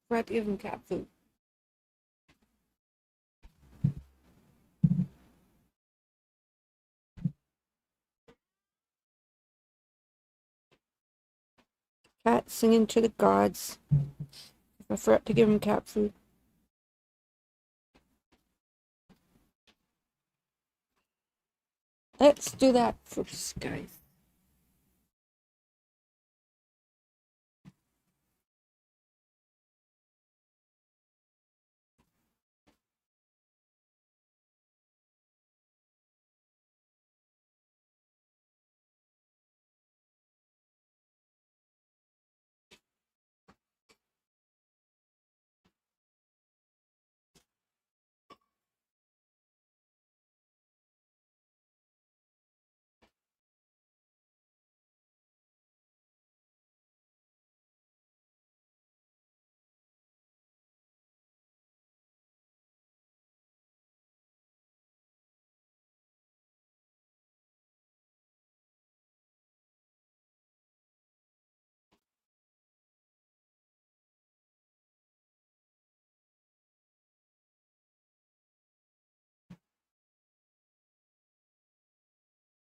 forgot to give him cat food. Cat singing to the gods. I forgot to give him cat food. Let's do that first, guys.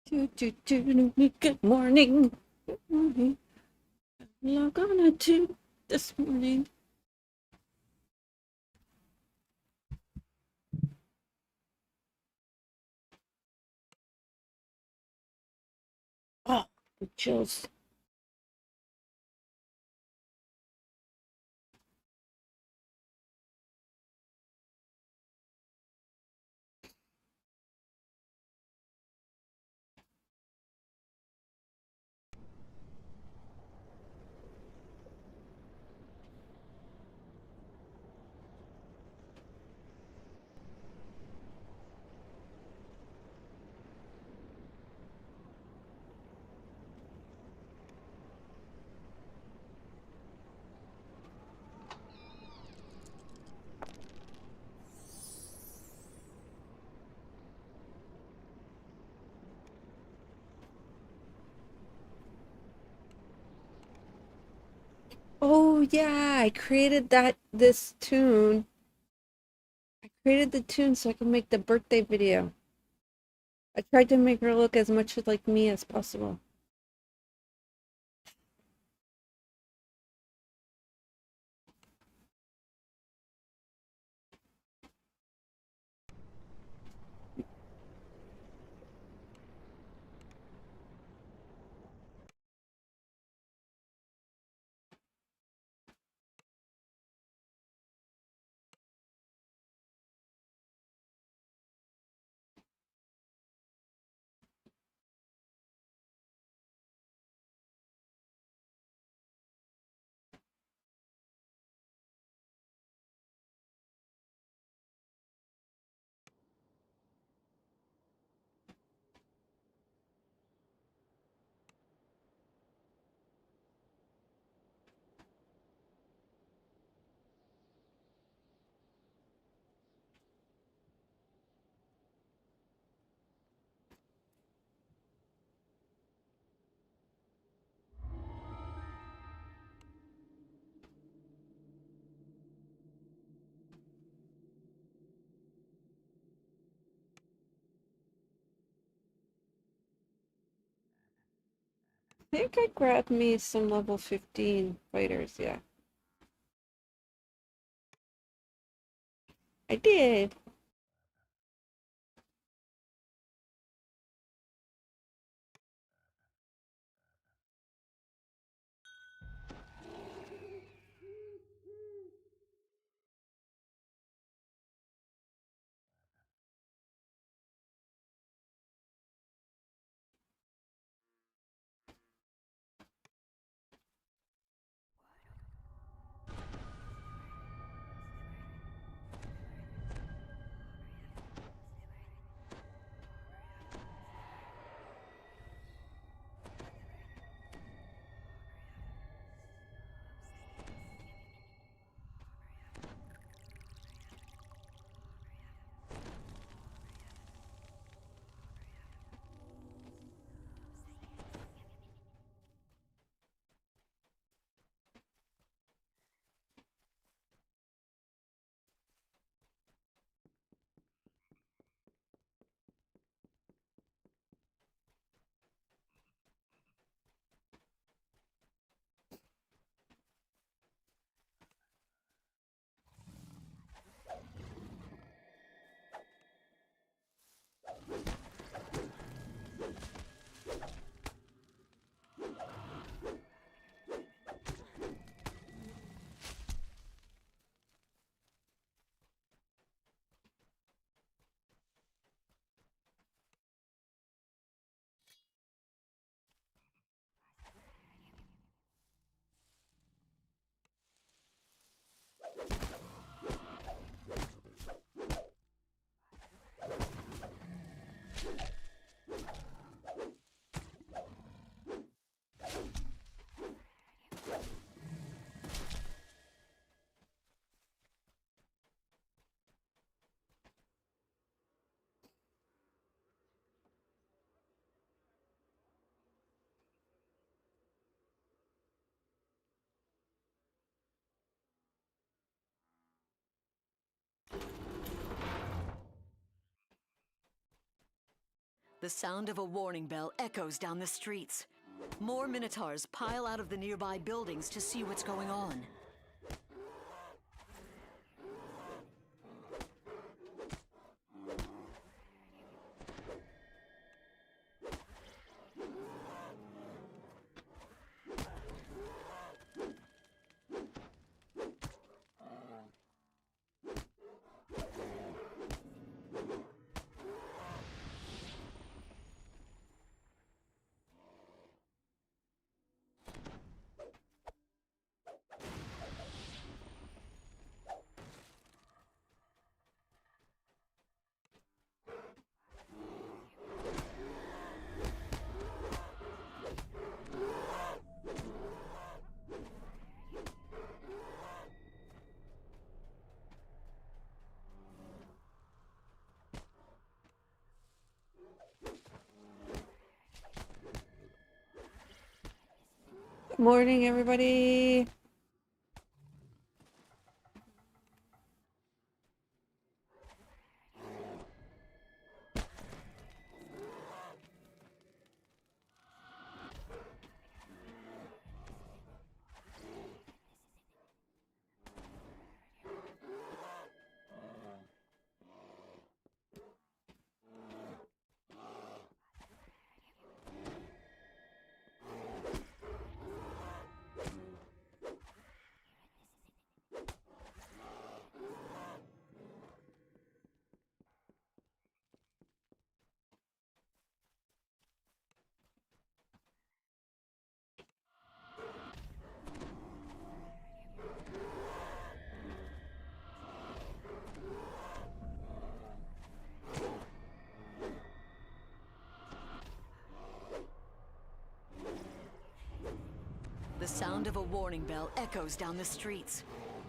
Good morning. Good morning. Log on to this morning. Oh, the chills. Oh yeah, I created this tune. I created the tune so I can make the birthday video. I tried to make her look as much like me as possible. I think I grabbed me some level 15 fighters, yeah. I did. The sound of a warning bell echoes down the streets. More Minotaurs pile out of the nearby buildings to see what's going on. Good morning, everybody. The sound of a warning bell echoes down the streets.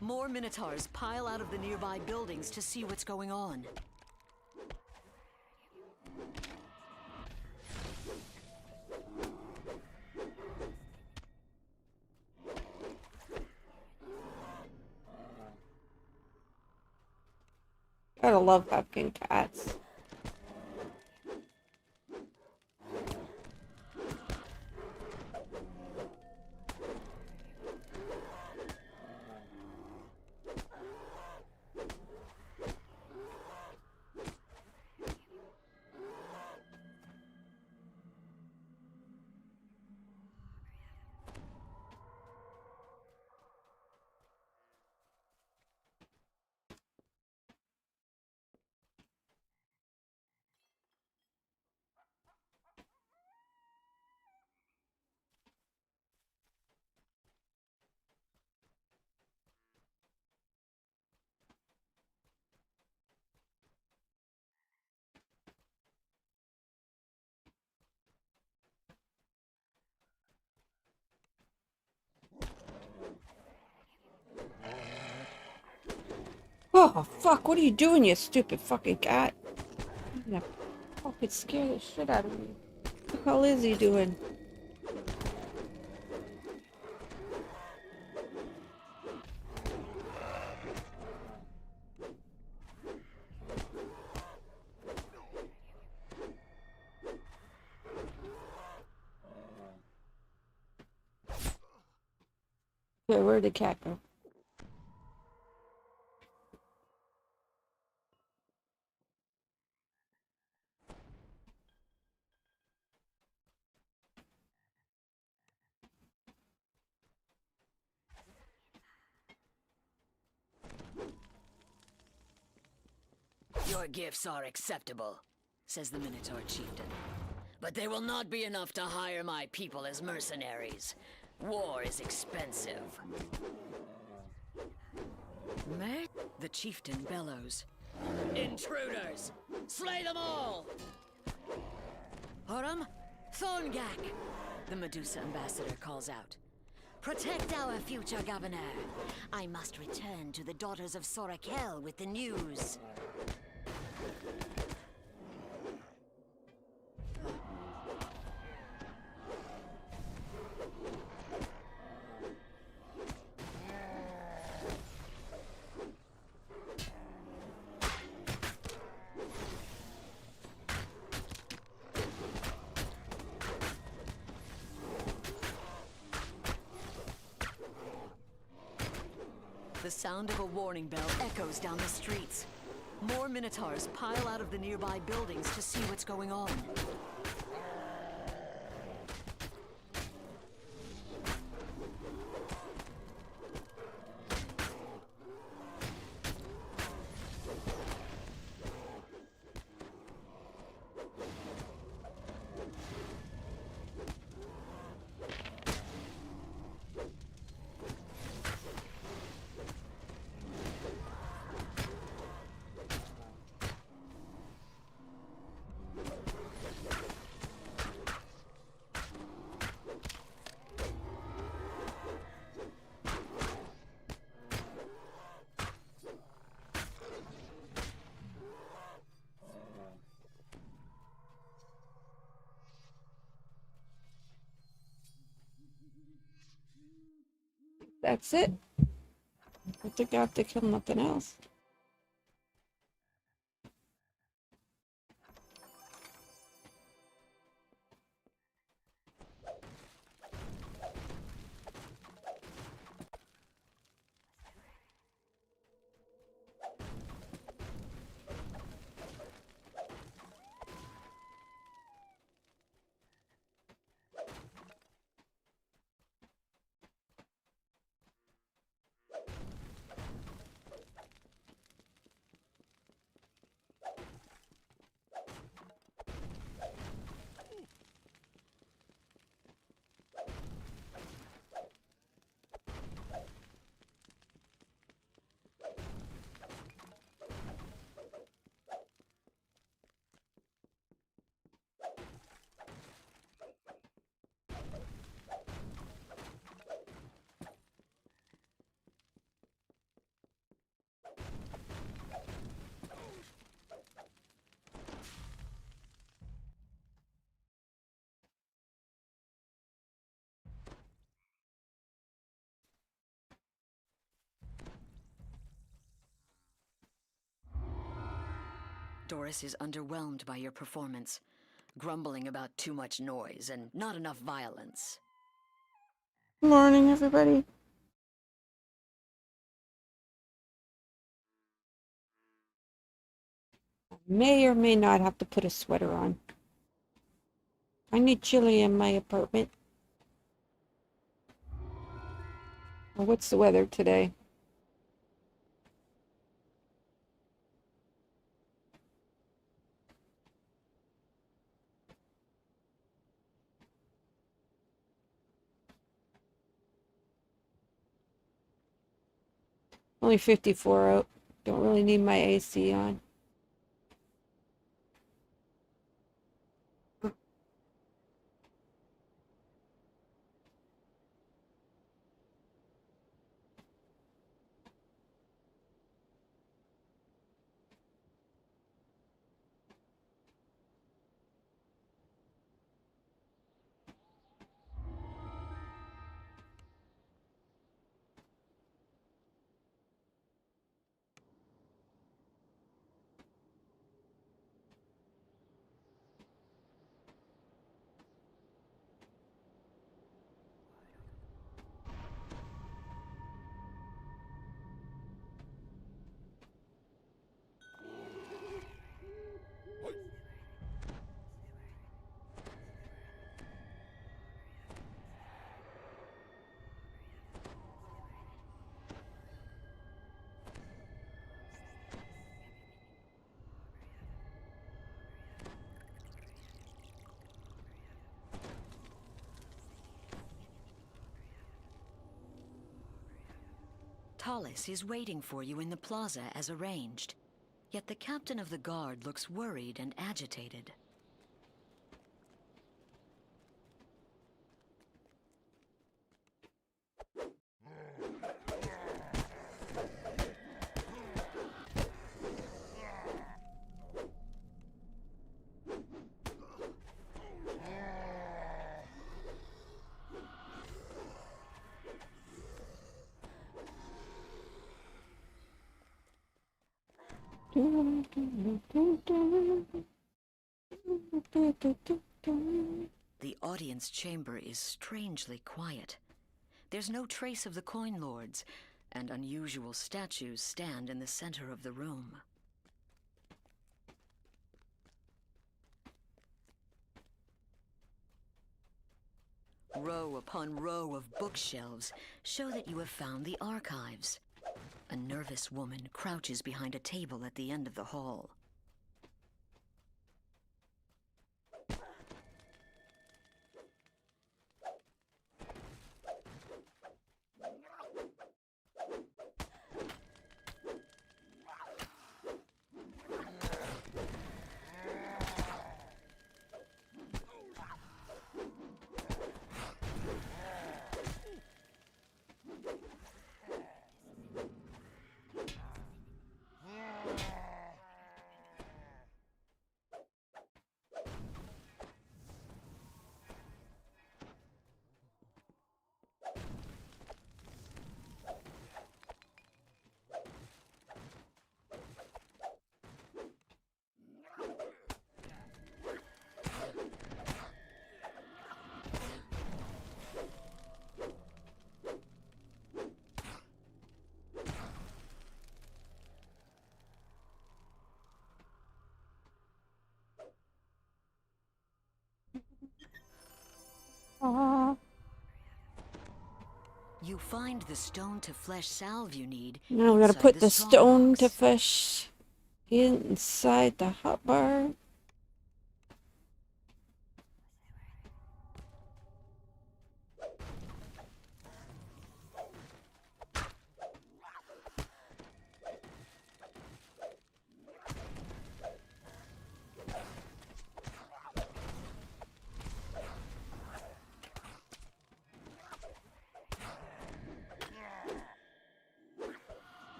More Minotaurs pile out of the nearby buildings to see what's going on. Gotta love fucking cats. Oh, fuck, what are you doing, you stupid fucking cat? You're gonna fucking scare the shit out of me. What the hell is he doing? Okay, where'd the cat go? Your gifts are acceptable, says the Minotaur chieftain. But they will not be enough to hire my people as mercenaries. War is expensive. The chieftain bellows. Intruders! Slay them all! Horam, Thorngak! The Medusa ambassador calls out. Protect our future governor. I must return to the daughters of Sorakel with the news. The sound of a warning bell echoes down the streets. More Minotaurs pile out of the nearby buildings to see what's going on. That's it. I think I have to kill nothing else. Doris is underwhelmed by your performance, grumbling about too much noise and not enough violence. Morning, everybody. I may or may not have to put a sweater on. I need chili in my apartment. Well, what's the weather today? Only 54 out. Don't really need my AC on. Tallis is waiting for you in the plaza as arranged. Yet the captain of the guard looks worried and agitated. The audience chamber is strangely quiet. There's no trace of the coin lords, and unusual statues stand in the center of the room. Row upon row of bookshelves show that you have found the archives. A nervous woman crouches behind a table at the end of the hall. Aw. You find the stone to flesh salve you need. Now we gotta inside put the the strong stone to box. flesh inside the hotbar.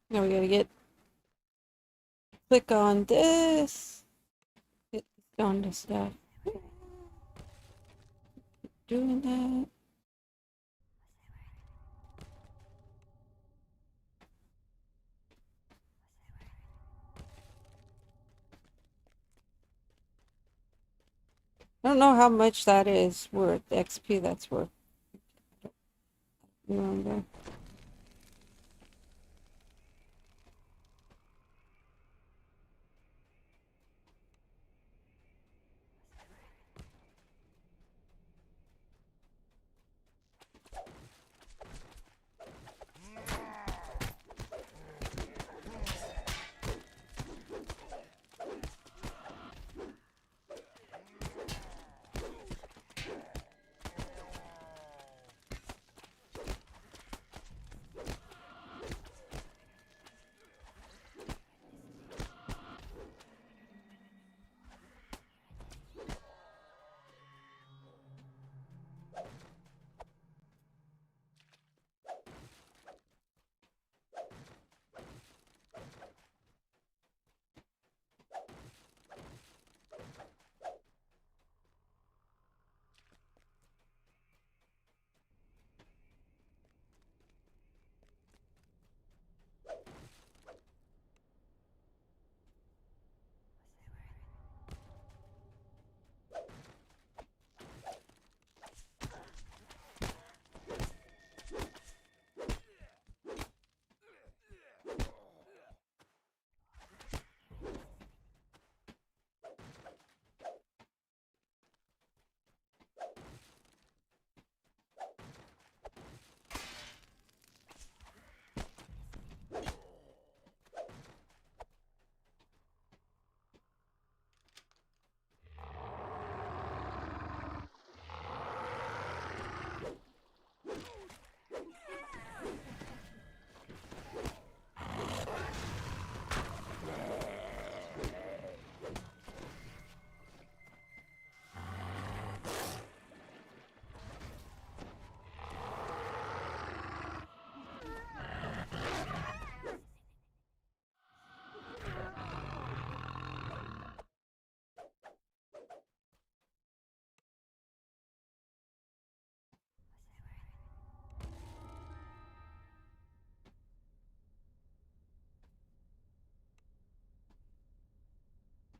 Now we gotta click on this. Get on the stuff. Doing that. I don't know how much that is worth, the XP that's worth. Remember.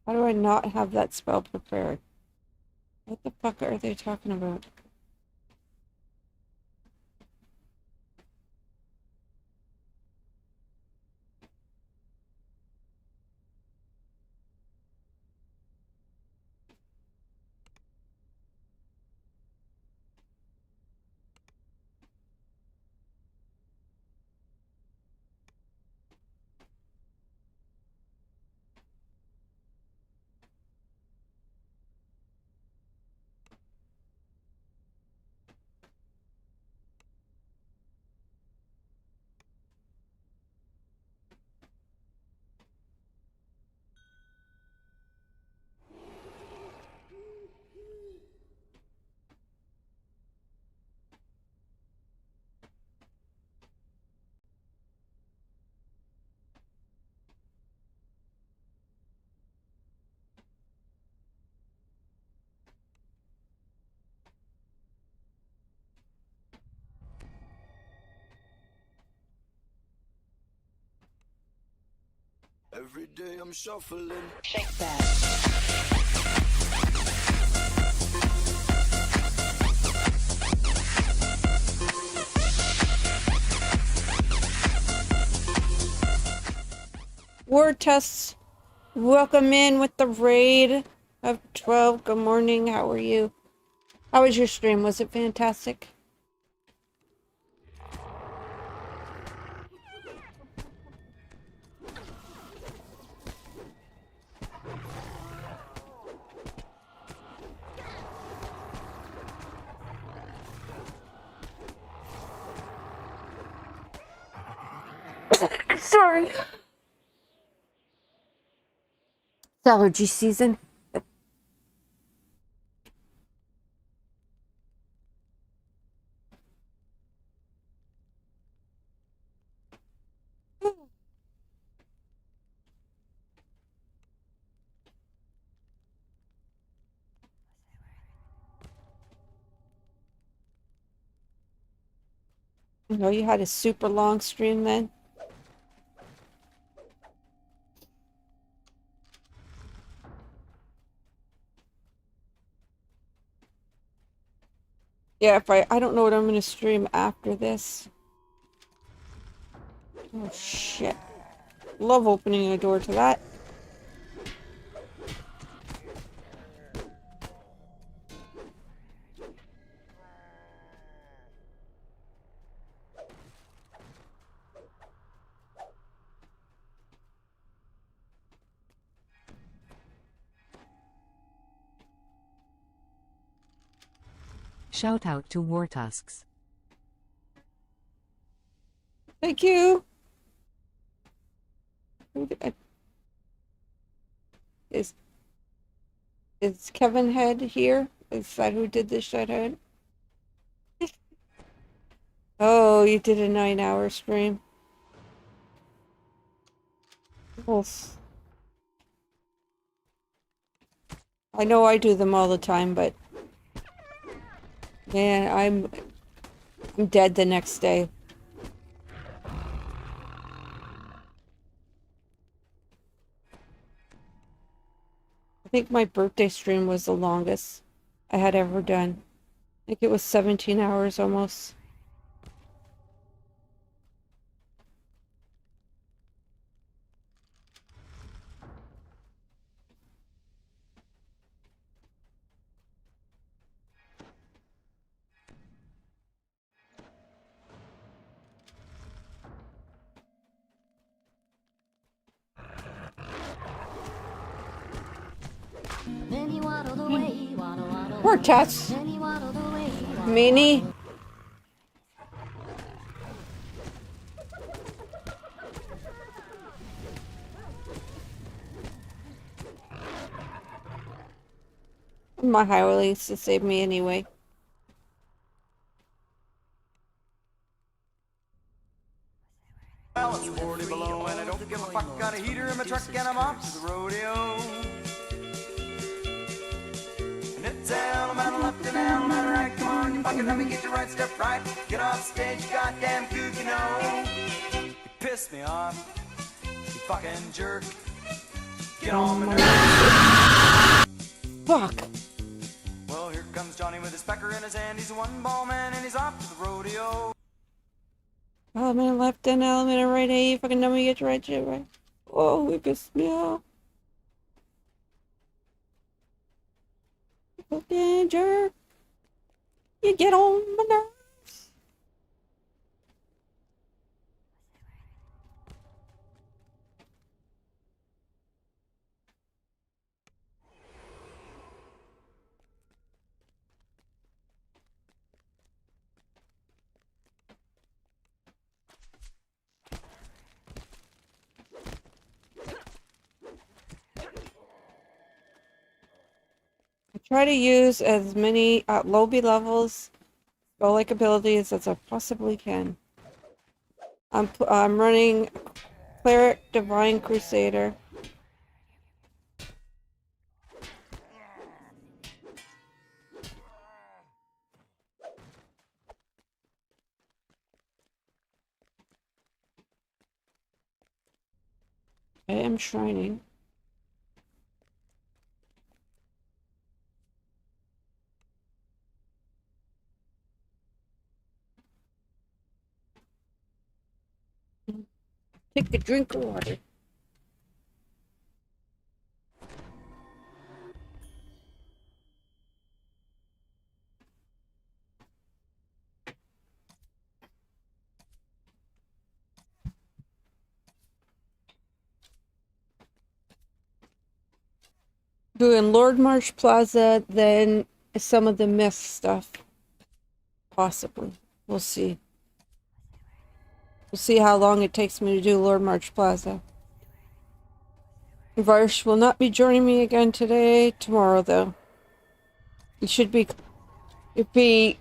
How do I not have that spell prepared? What the fuck are they talking about? Every day I'm shuffling. Shake that. War tests. Welcome in with the raid of 12. Good morning. How are you? How was your stream? Was it fantastic? Sorry. It's allergy season. You know, you had a super long stream then. Yeah, if I don't know what I'm gonna stream after this. Oh shit. Love opening a door to that. Shout out to War Tusks. Thank you. Is Kevin Head here? Is that who did this shut head? Oh, you did a 9-hour stream. Oof. I know I do them all the time, but man, I'm dead the next day. I think my birthday stream was the longest I had ever done. I think it was 17 hours almost. Poor Tess. Minnie. My highway used to save me anyway. Well, it's 40 below and I don't give a fuck. Got a heater in my truck and I'm off to the rodeo. And it's hell, man, left and hell, man, right. Come on, you fucking let me get your right step right. Get off stage, you goddamn kook, you know. You piss me off, you fucking jerk. Get on my nerves. Fuck. Well, here comes Johnny with his pecker in his hand. He's a one-ball man and he's off to the rodeo. Element left and element right. Hey, you fucking dummy, get your right shit right. Oh, we pissed me off. Danger. You get on my nerves. I try to use as many lobby levels, spell-like abilities as I possibly can. I'm running Cleric Divine Crusader. I am shrining. Take a drink of water. Doing Lord March Plaza, then some of the myth stuff. Possibly. We'll see. We'll see how long it takes me to do Lord March Plaza. Varsh will not be joining me again tomorrow though. He should be, if he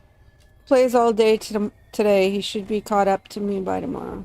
plays all day today, he should be caught up to me by tomorrow.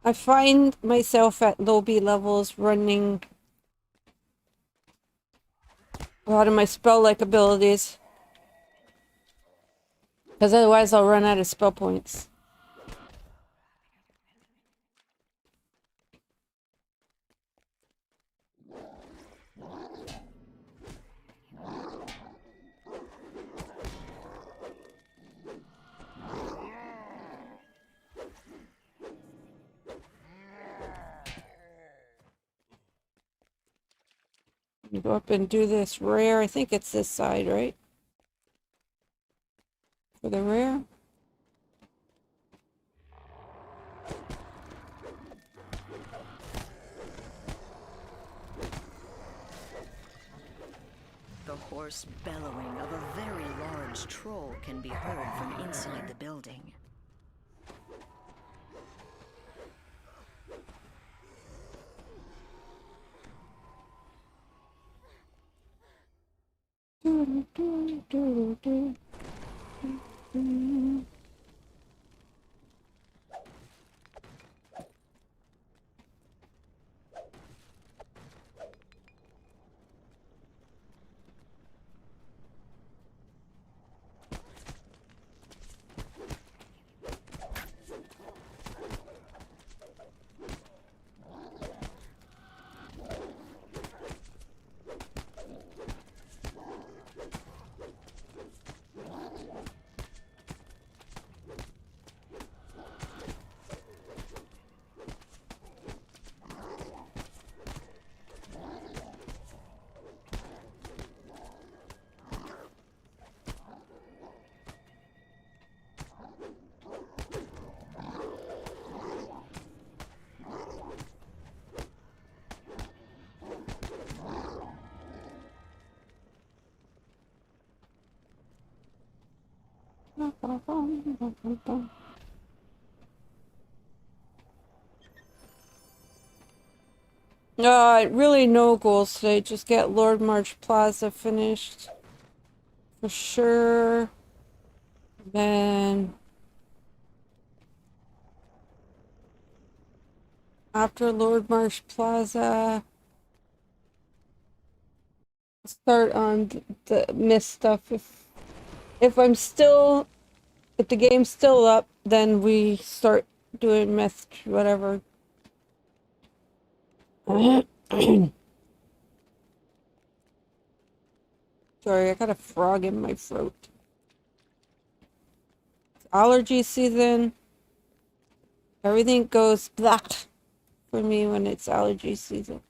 I find myself at lobby levels running a lot of my spell-like abilities. Because otherwise I'll run out of spell points. Go up and do this rare. I think it's this side, right? For the rare. The hoarse bellowing of a very large troll can be heard from inside the building. Really no goals today. Just get Lord March Plaza finished. For sure. Then after Lord March Plaza, start on the myth stuff. If the game's still up, then we start doing myth, whatever. Sorry, I got a frog in my throat. It's allergy season. Everything goes black for me when it's allergy season.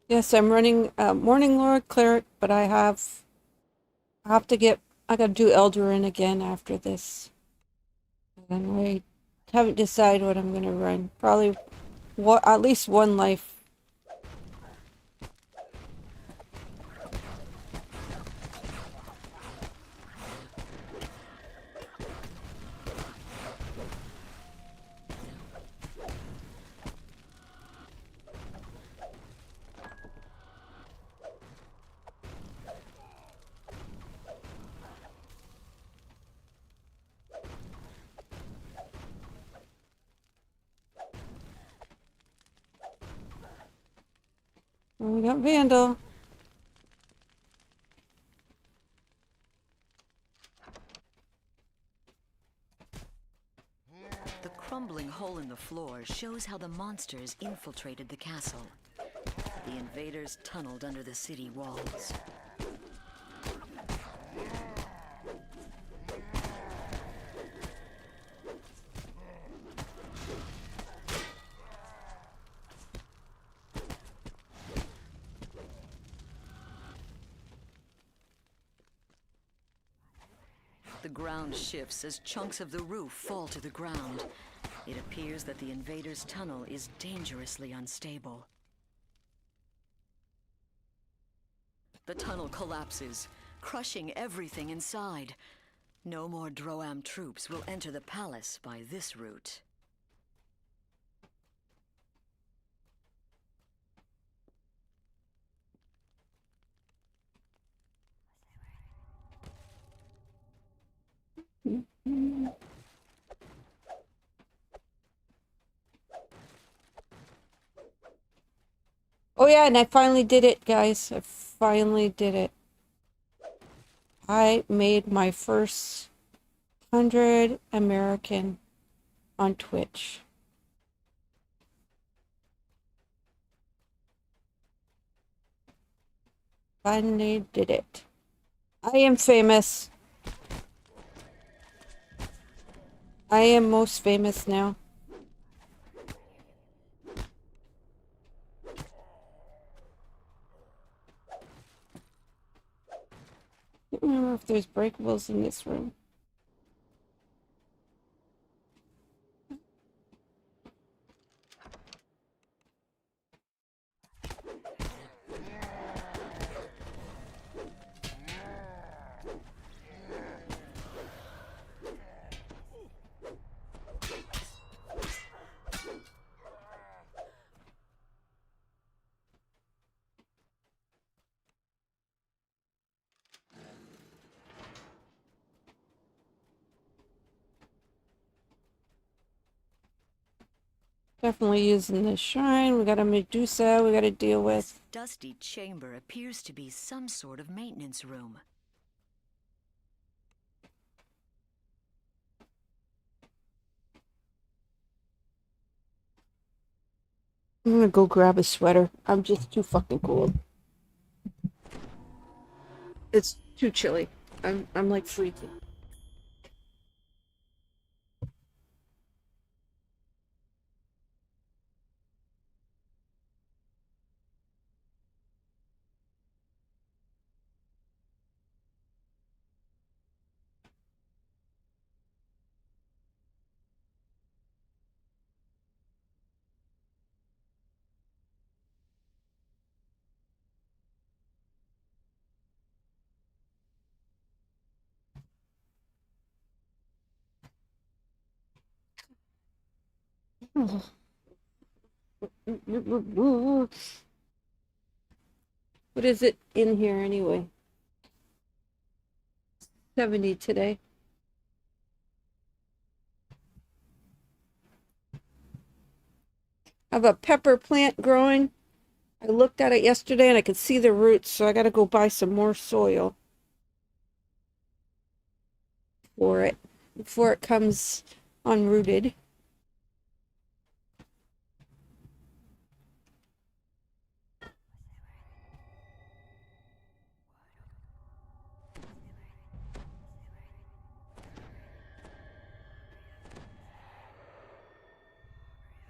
Yes, I'm running Morning Lord Cleric, but I have to I gotta do Eldarin again after this. And I haven't decided what I'm gonna run. Probably at least one life. And we got Vandal. The crumbling hole in the floor shows how the monsters infiltrated the castle. The invaders tunneled under the city walls. The ground shifts as chunks of the roof fall to the ground. It appears that the invaders' tunnel is dangerously unstable. The tunnel collapses, crushing everything inside. No more Droam troops will enter the palace by this route. Oh yeah, and I finally did it, guys. I finally did it. I made my first 100 American on Twitch. Finally did it. I am famous. I am most famous now. I don't remember if there's breakables in this room. Definitely using the shrine. We got a Medusa we got to deal with. This dusty chamber appears to be some sort of maintenance room. I'm gonna go grab a sweater. I'm just too fucking cold. It's too chilly. I'm like freezing. What is it in here anyway? 70 today. I have a pepper plant growing. I looked at it yesterday and I could see the roots, so I gotta go buy some more soil for it before it comes unrooted.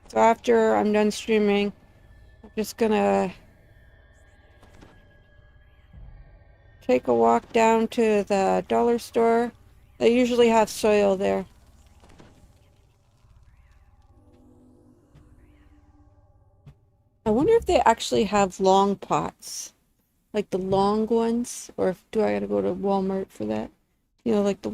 So after I'm done streaming, I'm just gonna take a walk down to the dollar store. They usually have soil there. I wonder if they actually have long pots, like the long ones, or if, do I gotta go to Walmart for that? You know, like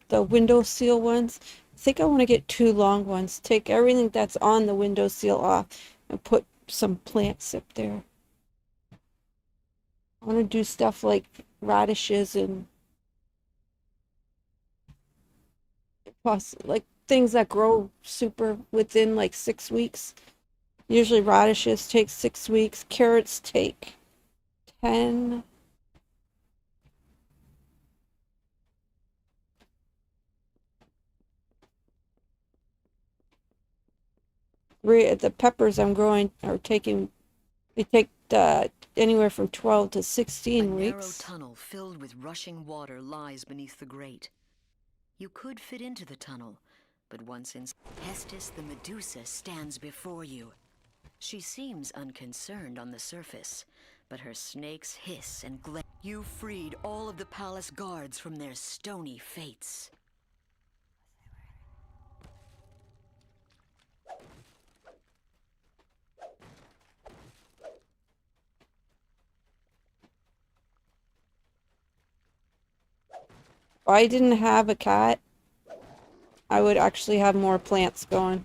the window seal ones. I think I want to get 2 long ones. Take everything that's on the window seal off and put some plants up there. I want to do stuff like radishes and like things that grow super within like 6 weeks. Usually radishes take 6 weeks. Carrots take 10. The peppers I'm growing are taking, they take anywhere from 12 to 16 weeks. A narrow tunnel filled with rushing water lies beneath the grate. You could fit into the tunnel, but once in, Hestis the Medusa stands before you. She seems unconcerned on the surface, but her snakes hiss and glare. You freed all of the palace guards from their stony fates. If I didn't have a cat, I would actually have more plants going.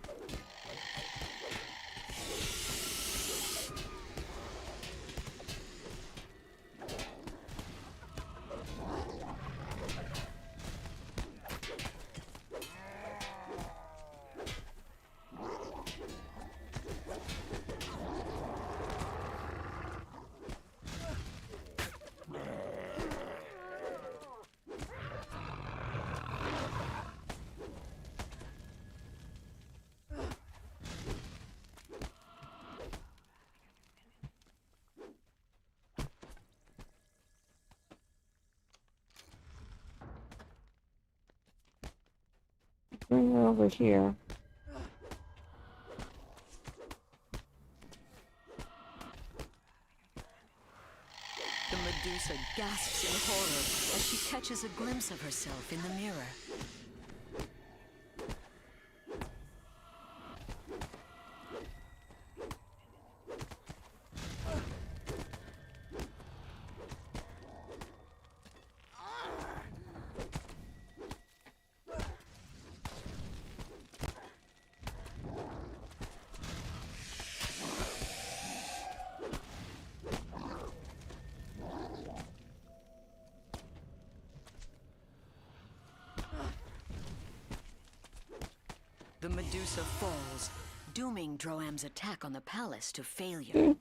Bring her over here. The Medusa gasps in horror as she catches a glimpse of herself in the mirror. The Medusa falls, dooming Droam's attack on the palace to failure.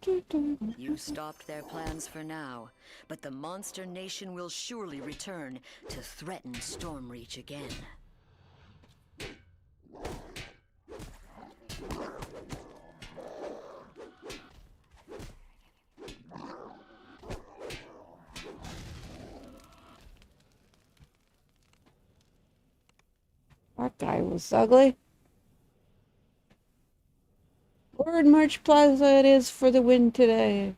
You stopped their plans for now, but the monster nation will surely return to threaten Stormreach again. guy was ugly. Forward March Plaza it is for the win today.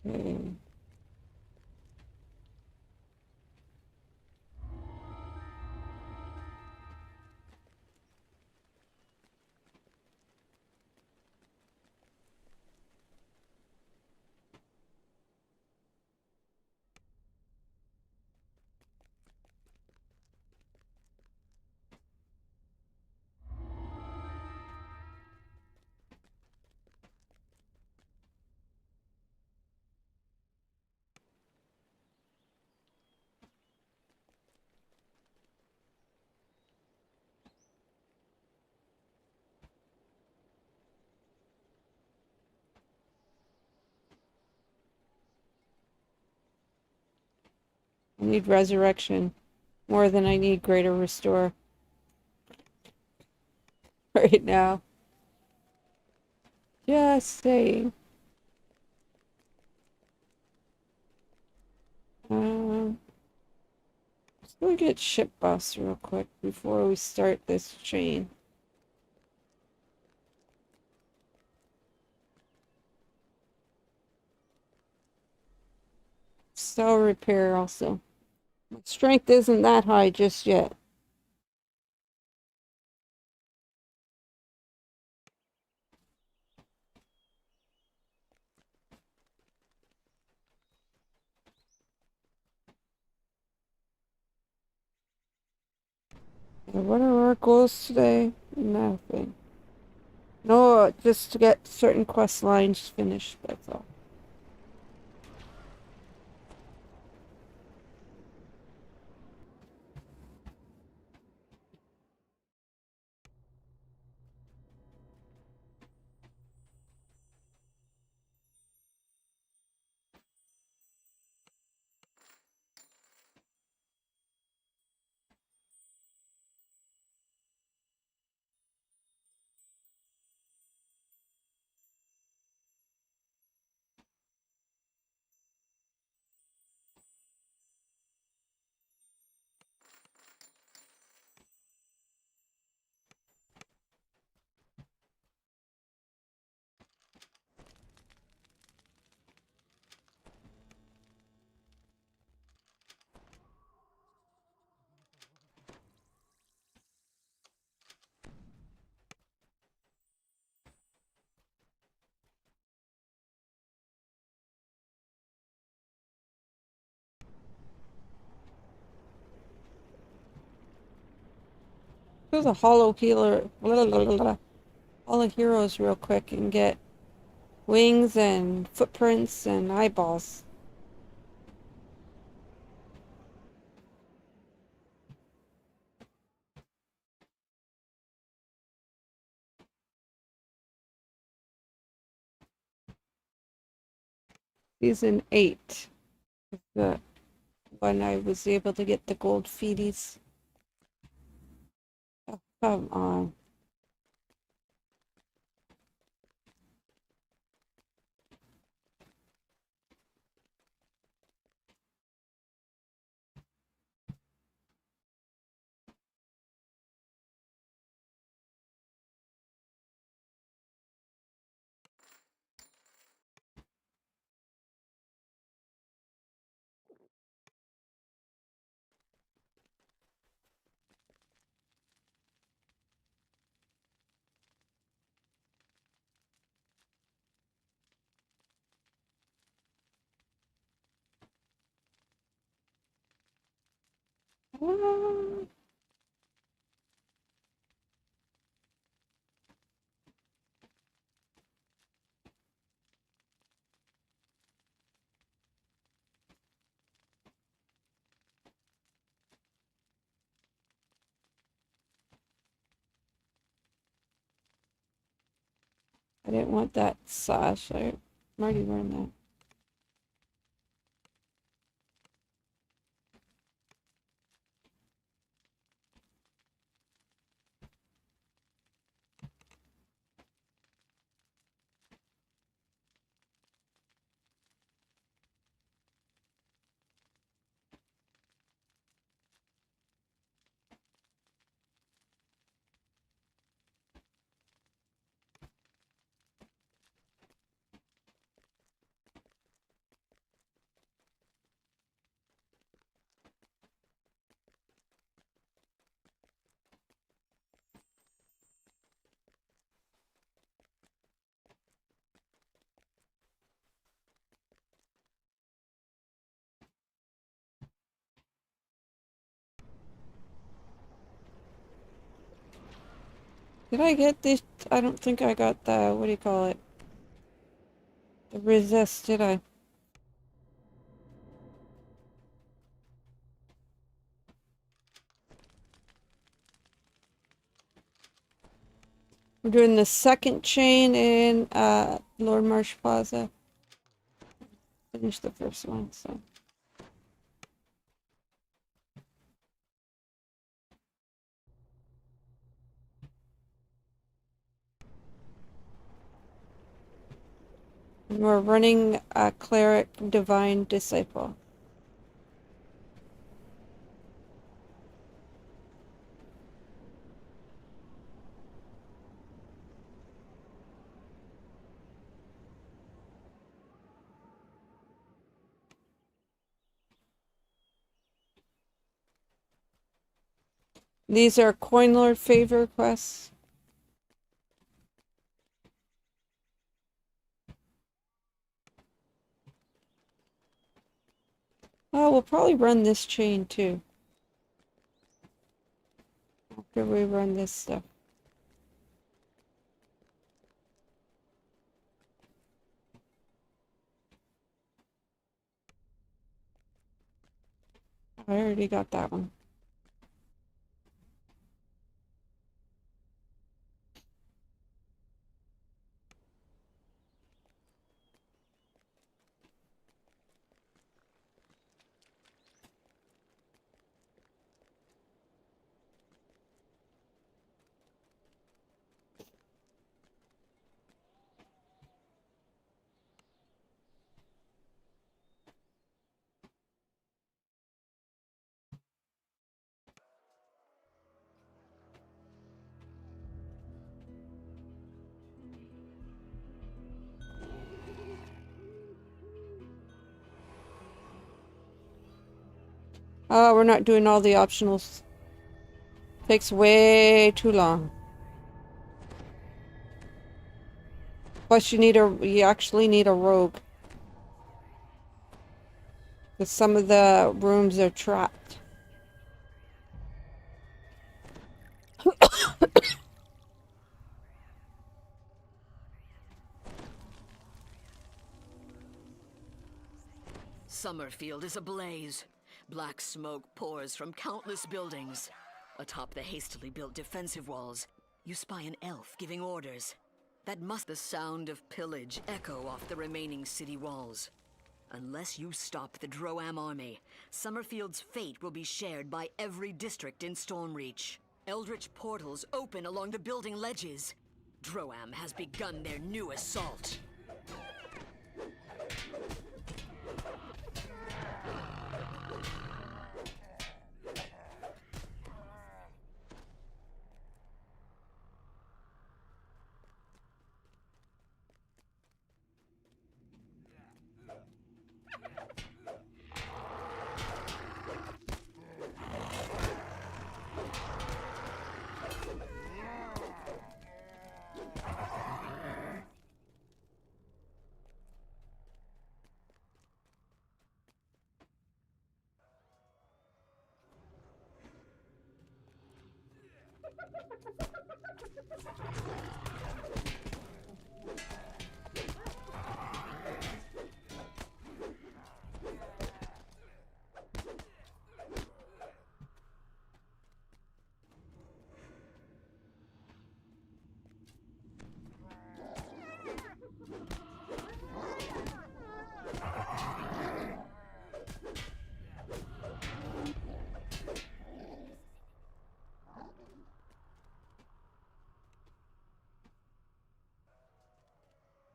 Okay. I need resurrection more than I need greater restore right now. Just saying. Let's go get ship bus real quick before we start this chain. Cell repair also. My strength isn't that high just yet. And what are our goals today? Nothing. No, just to get certain quest lines finished, that's all. Do the hollow healer, hollow heroes real quick and get wings and footprints and eyeballs. Season 8. The when I was able to get the gold feeties. Oh, come on. Ah. I didn't want that sash. I'm already wearing that. Did I get this? I don't think I got the, what do you call it? The resist, did I? I'm doing the second chain in Lord Marsh Plaza. Finished the first one, so. And we're running a cleric divine disciple. These are Coin Lord favor quests. Oh, we'll probably run this chain too. After we run this stuff. I already got that one. Oh, we're not doing all the optionals. Takes way too long. Plus you actually need a rogue. Because some of the rooms are trapped. Summerfield is ablaze. Black smoke pours from countless buildings. Atop the hastily built defensive walls, you spy an elf giving orders. That must the sound of pillage echo off the remaining city walls. Unless you stop the Droam army, Summerfield's fate will be shared by every district in Stormreach. Eldritch portals open along the building ledges. Droam has begun their new assault.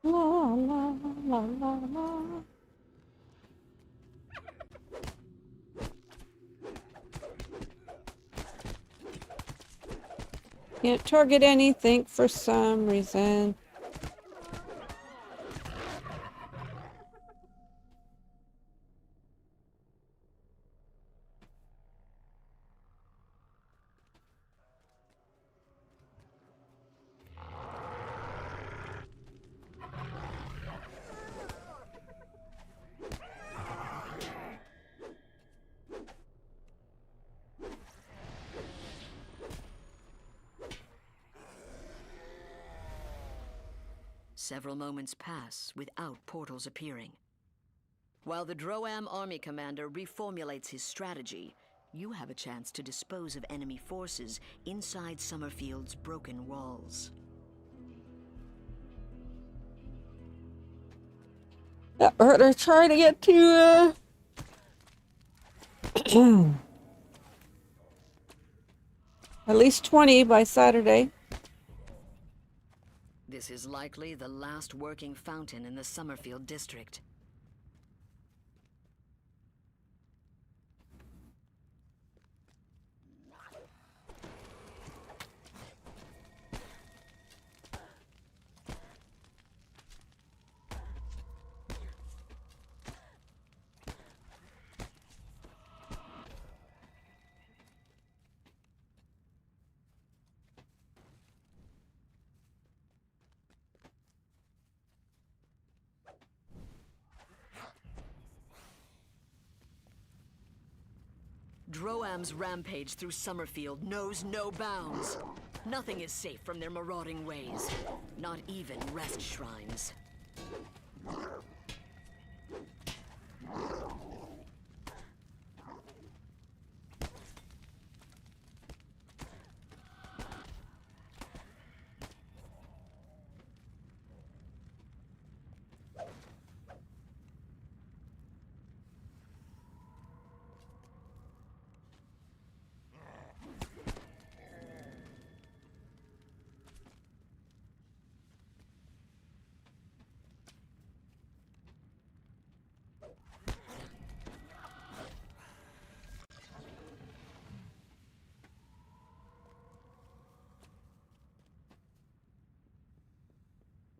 La la la la la. Can't target anything for some reason. Several moments pass without portals appearing. While the Droam army commander reformulates his strategy, you have a chance to dispose of enemy forces inside Summerfield's broken walls. Yeah, we're gonna try to get to at least 20 by Saturday. This is likely the last working fountain in the Summerfield district. Droam's rampage through Summerfield knows no bounds. Nothing is safe from their marauding ways, not even rest shrines.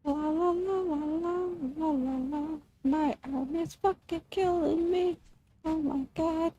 La la la la la la la la. My arm is fucking killing me. Oh my god.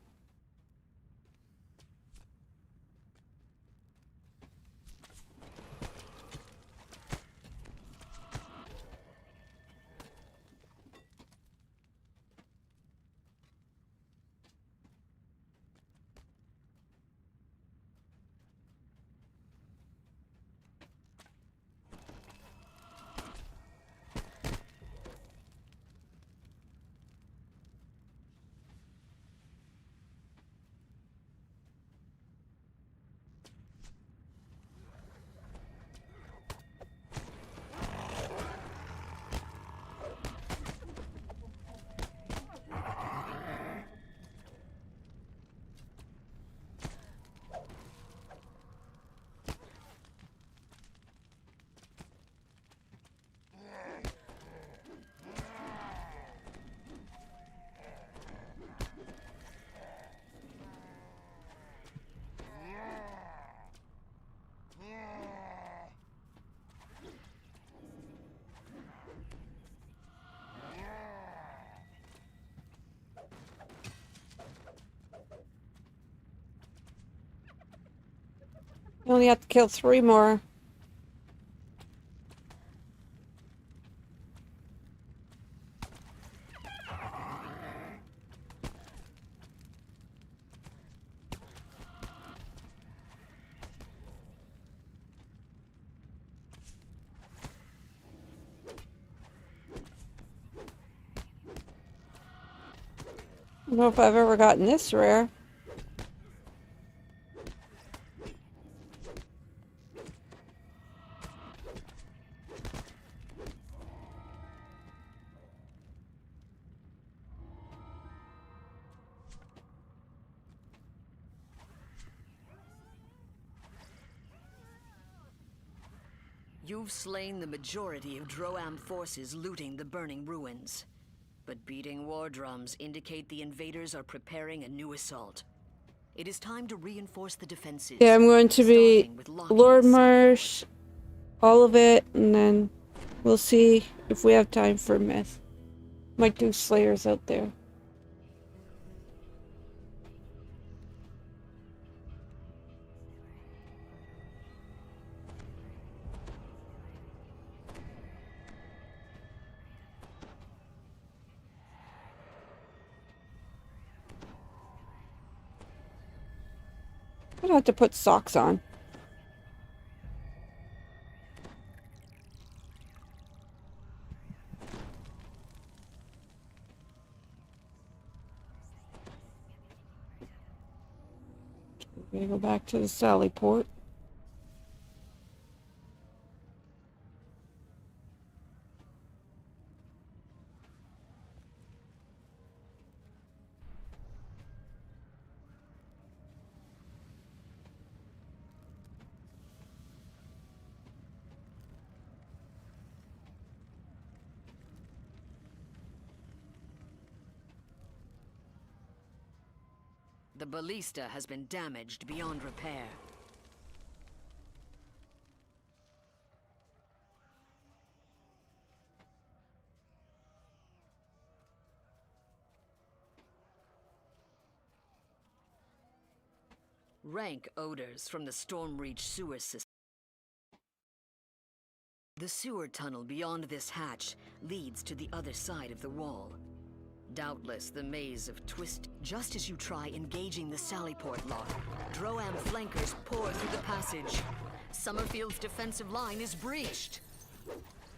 You only have to kill 3 more. I don't know if I've ever gotten this rare. You've slain the majority of Droam forces looting the burning ruins. But beating war drums indicate the invaders are preparing a new assault. It is time to reinforce the defenses. Yeah, I'm going to be starting with locking Lord the site. Marsh, all of it, and then we'll see if we have time for myth. Might do Slayers out there. I don't have to put socks on. Gonna go back to the Sally port. The ballista has been damaged beyond repair. Rank odors from the Stormreach sewer system. The sewer tunnel beyond this hatch leads to the other side of the wall. Doubtless the maze of twist. Just as you try engaging the Sallyport lock, Droam flankers pour through the passage. Summerfield's defensive line is breached.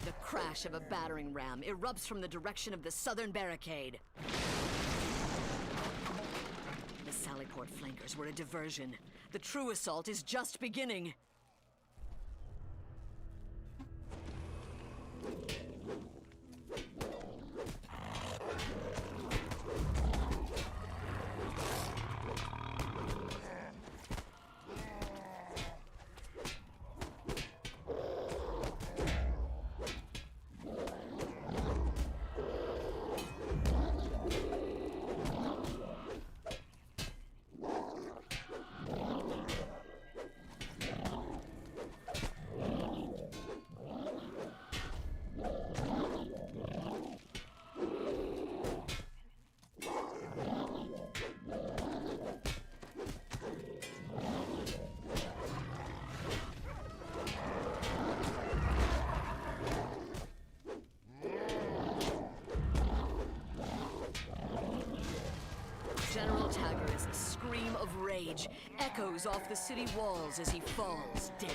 The crash of a battering ram erupts from the direction of the southern barricade. The Sallyport flankers were a diversion. The true assault is just beginning. General Taggar's scream of rage echoes off the city walls as he falls dead.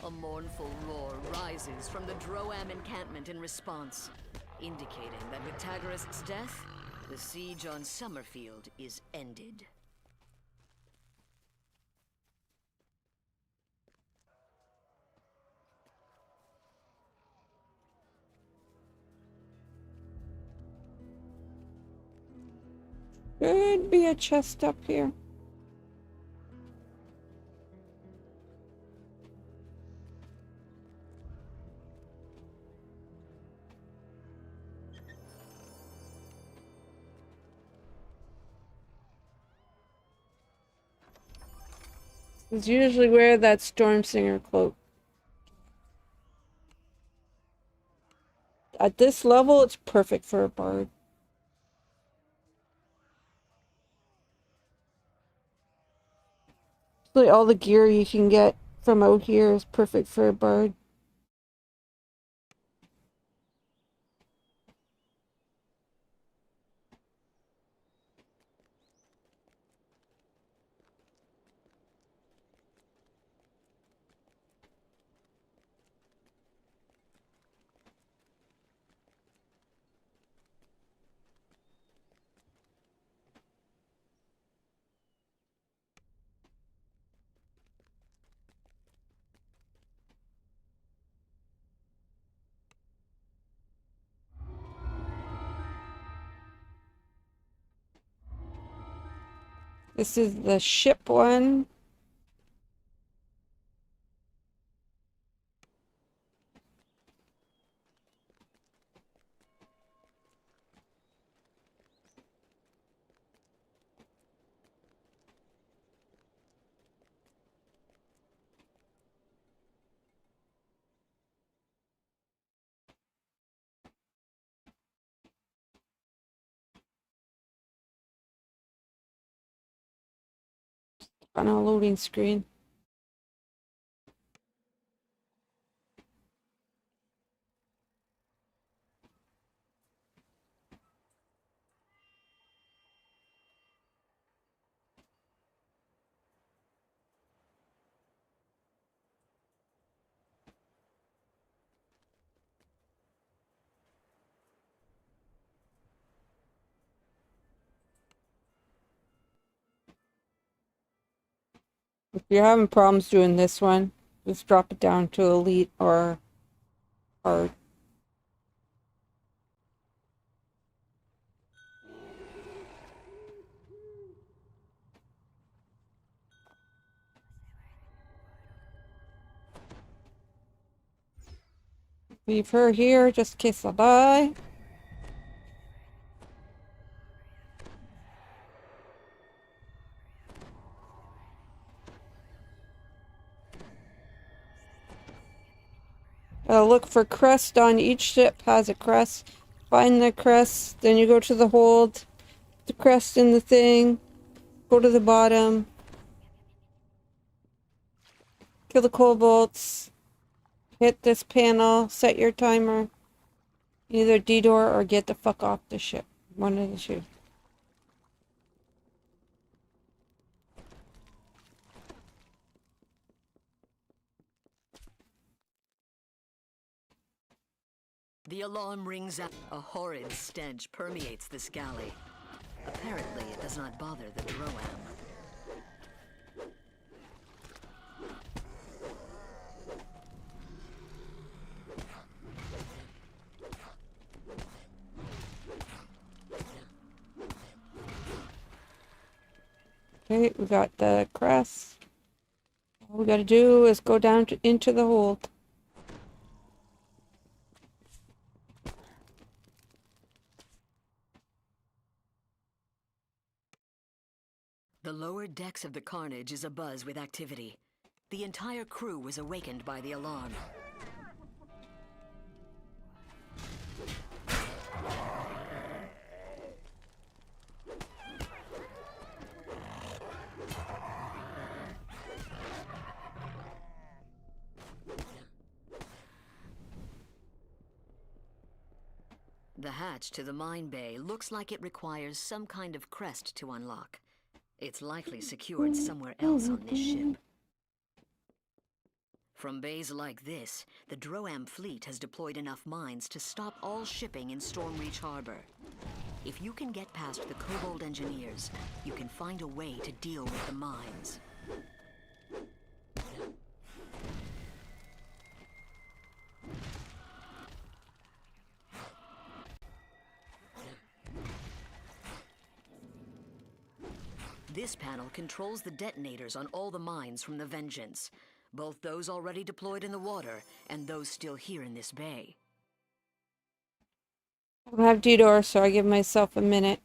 A mournful roar rises from the Droam encampment in response, indicating that with Taggar's death, the siege on Summerfield is ended. Could be a chest up here. Is usually wear that Storm Singer cloak. At this level, it's perfect for a bard. Really, all the gear you can get from out here is perfect for a bard. This is the ship one. On a loading screen. If you're having problems doing this one, just drop it down to elite or hard. Leave her here just in case I die. Look for crest on each ship has a crest. Find the crest, then you go to the hold, the crest in the thing, go to the bottom, kill the kobolds, hit this panel, set your timer, either D-door or get the fuck off the ship. One of the two. The alarm rings out. A horrid stench permeates this galley. Apparently, it does not bother the Droam. Okay, we got the crest. All we gotta do is go down into the hold. The lower decks of the Carnage is abuzz with activity. The entire crew was awakened by the alarm. The hatch to the mine bay looks like it requires some kind of crest to unlock. It's likely secured somewhere else on this ship. From bays like this, the Droam fleet has deployed enough mines to stop all shipping in Stormreach Harbor. If you can get past the Kobold engineers, you can find a way to deal with the mines. This panel controls the detonators on all the mines from the Vengeance, both those already deployed in the water and those still here in this bay. I don't have D-door, so I give myself a minute.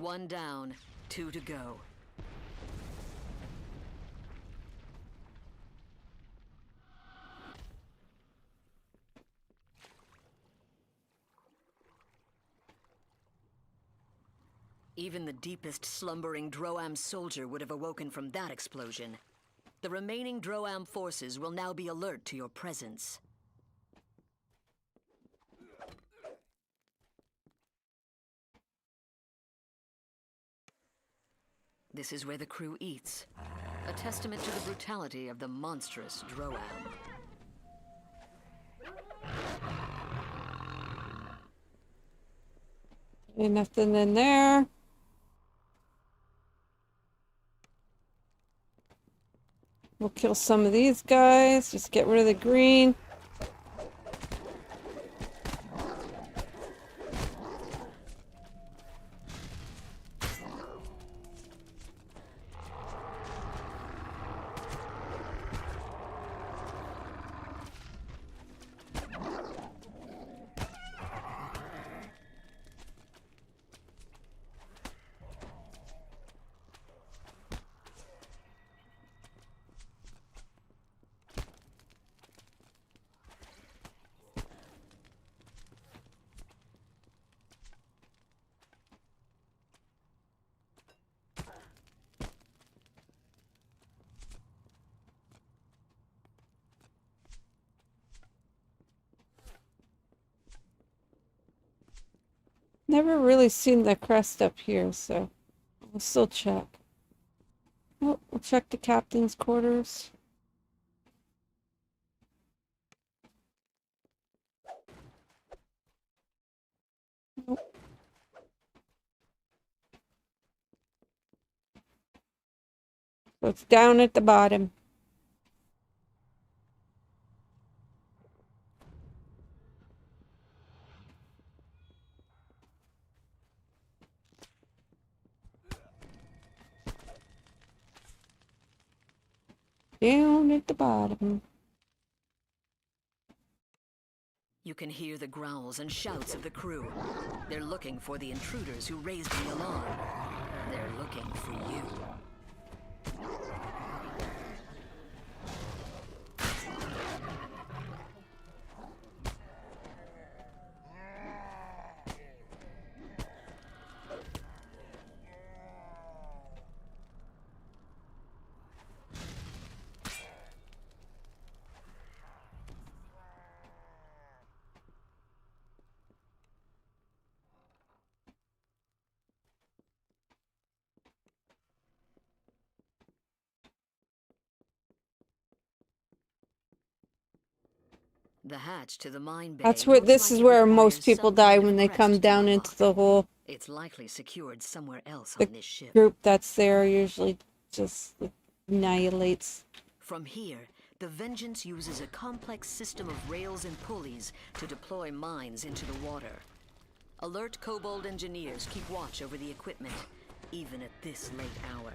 One down, 2 to go. Even the deepest slumbering Droam soldier would have awoken from that explosion. The remaining Droam forces will now be alert to your presence. This is where the crew eats. A testament to the brutality of the monstrous Droam. Ain't nothing in there. We'll kill some of these guys. Just get rid of the green. Never really seen the crest up here, so we'll still check. Oh, we'll check the captain's quarters. Nope. So it's down at the bottom. Down at the bottom. You can hear the growls and shouts of the crew. They're looking for the intruders who raised the alarm. They're looking for you. The hatch to the mine bay. That's where, this is where most people die when they come down into the hole. It's likely secured somewhere else The on this ship. group that's there usually just annihilates. From here, the Vengeance uses a complex system of rails and pulleys to deploy mines into the water. Alert Kobold engineers keep watch over the equipment, even at this late hour.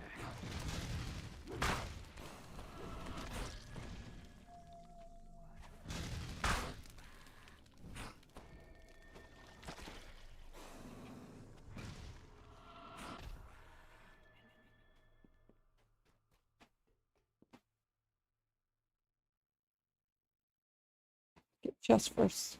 Get chest first.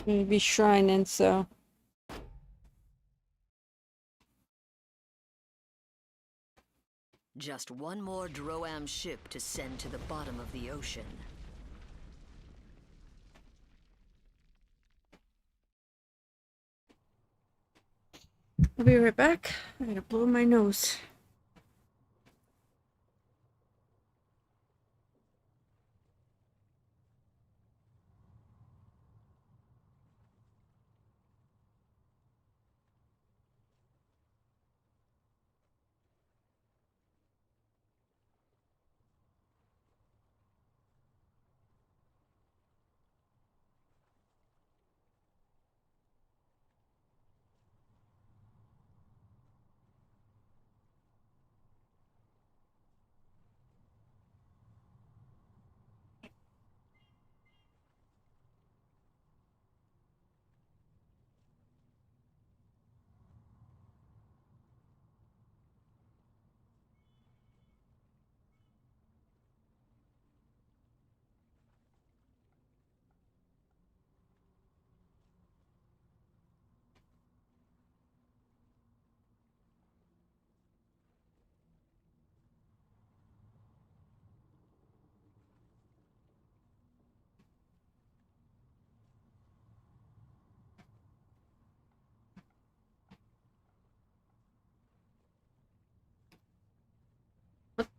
Maybe shrining, so. Just one more Droam ship to send to the bottom of the ocean. I'll be right back. I gotta blow my nose.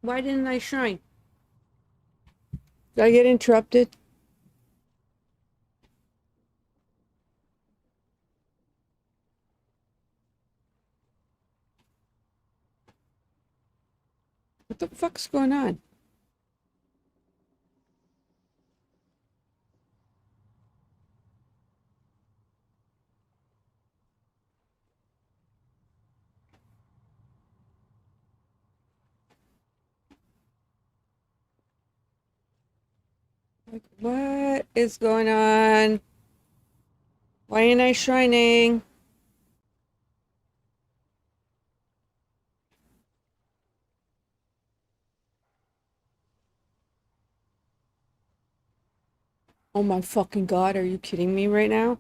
Why didn't I shrine? Did I get interrupted? What the fuck's going on? Like, what is going on? Why ain't I shining? Oh my fucking God, are you kidding me right now?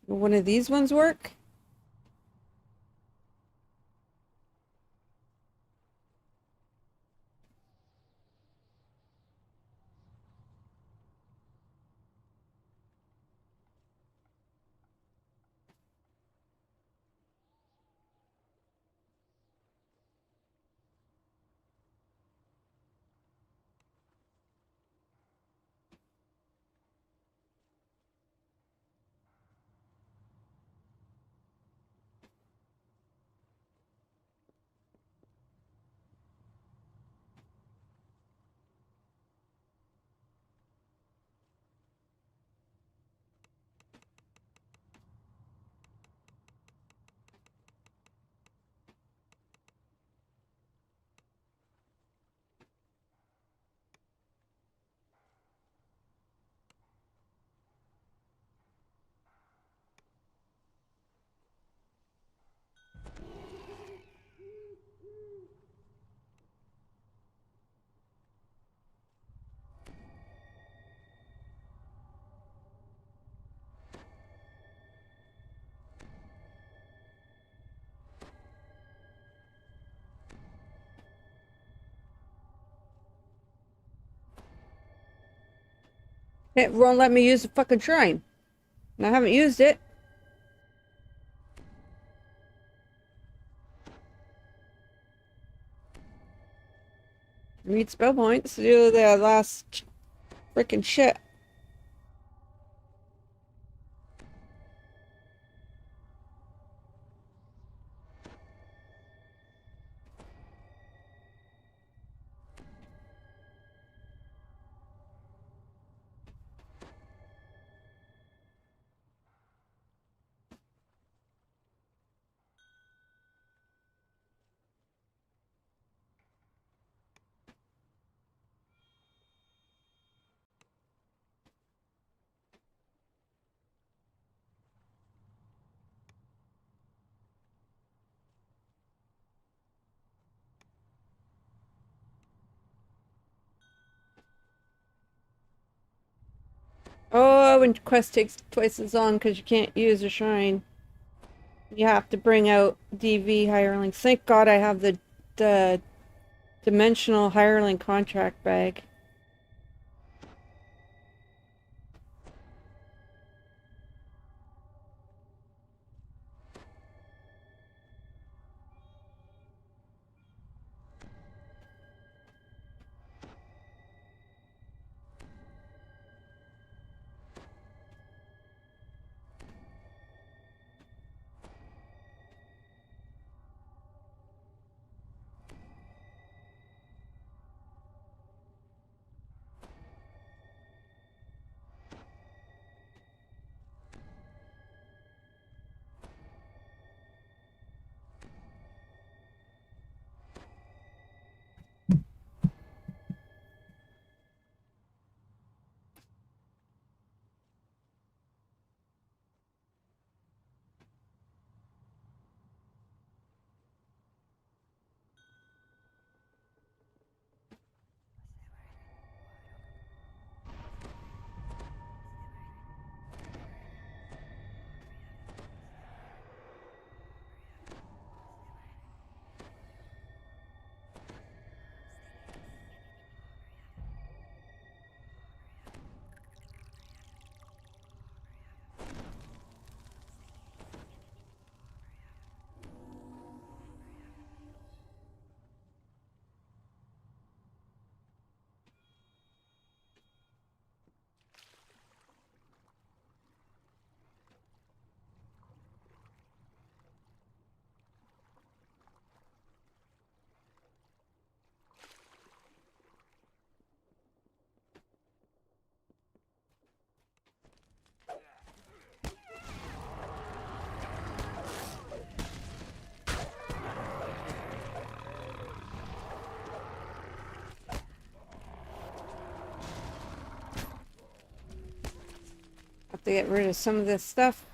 Will one of these ones work? It won't let me use the fucking shrine. And I haven't used it. I need spell points to do the last freaking shit. Oh, and quest takes twice as long because you can't use a shrine. You have to bring out DV hirelings. Thank God I have the dimensional hireling contract bag. Have to get rid of some of this stuff.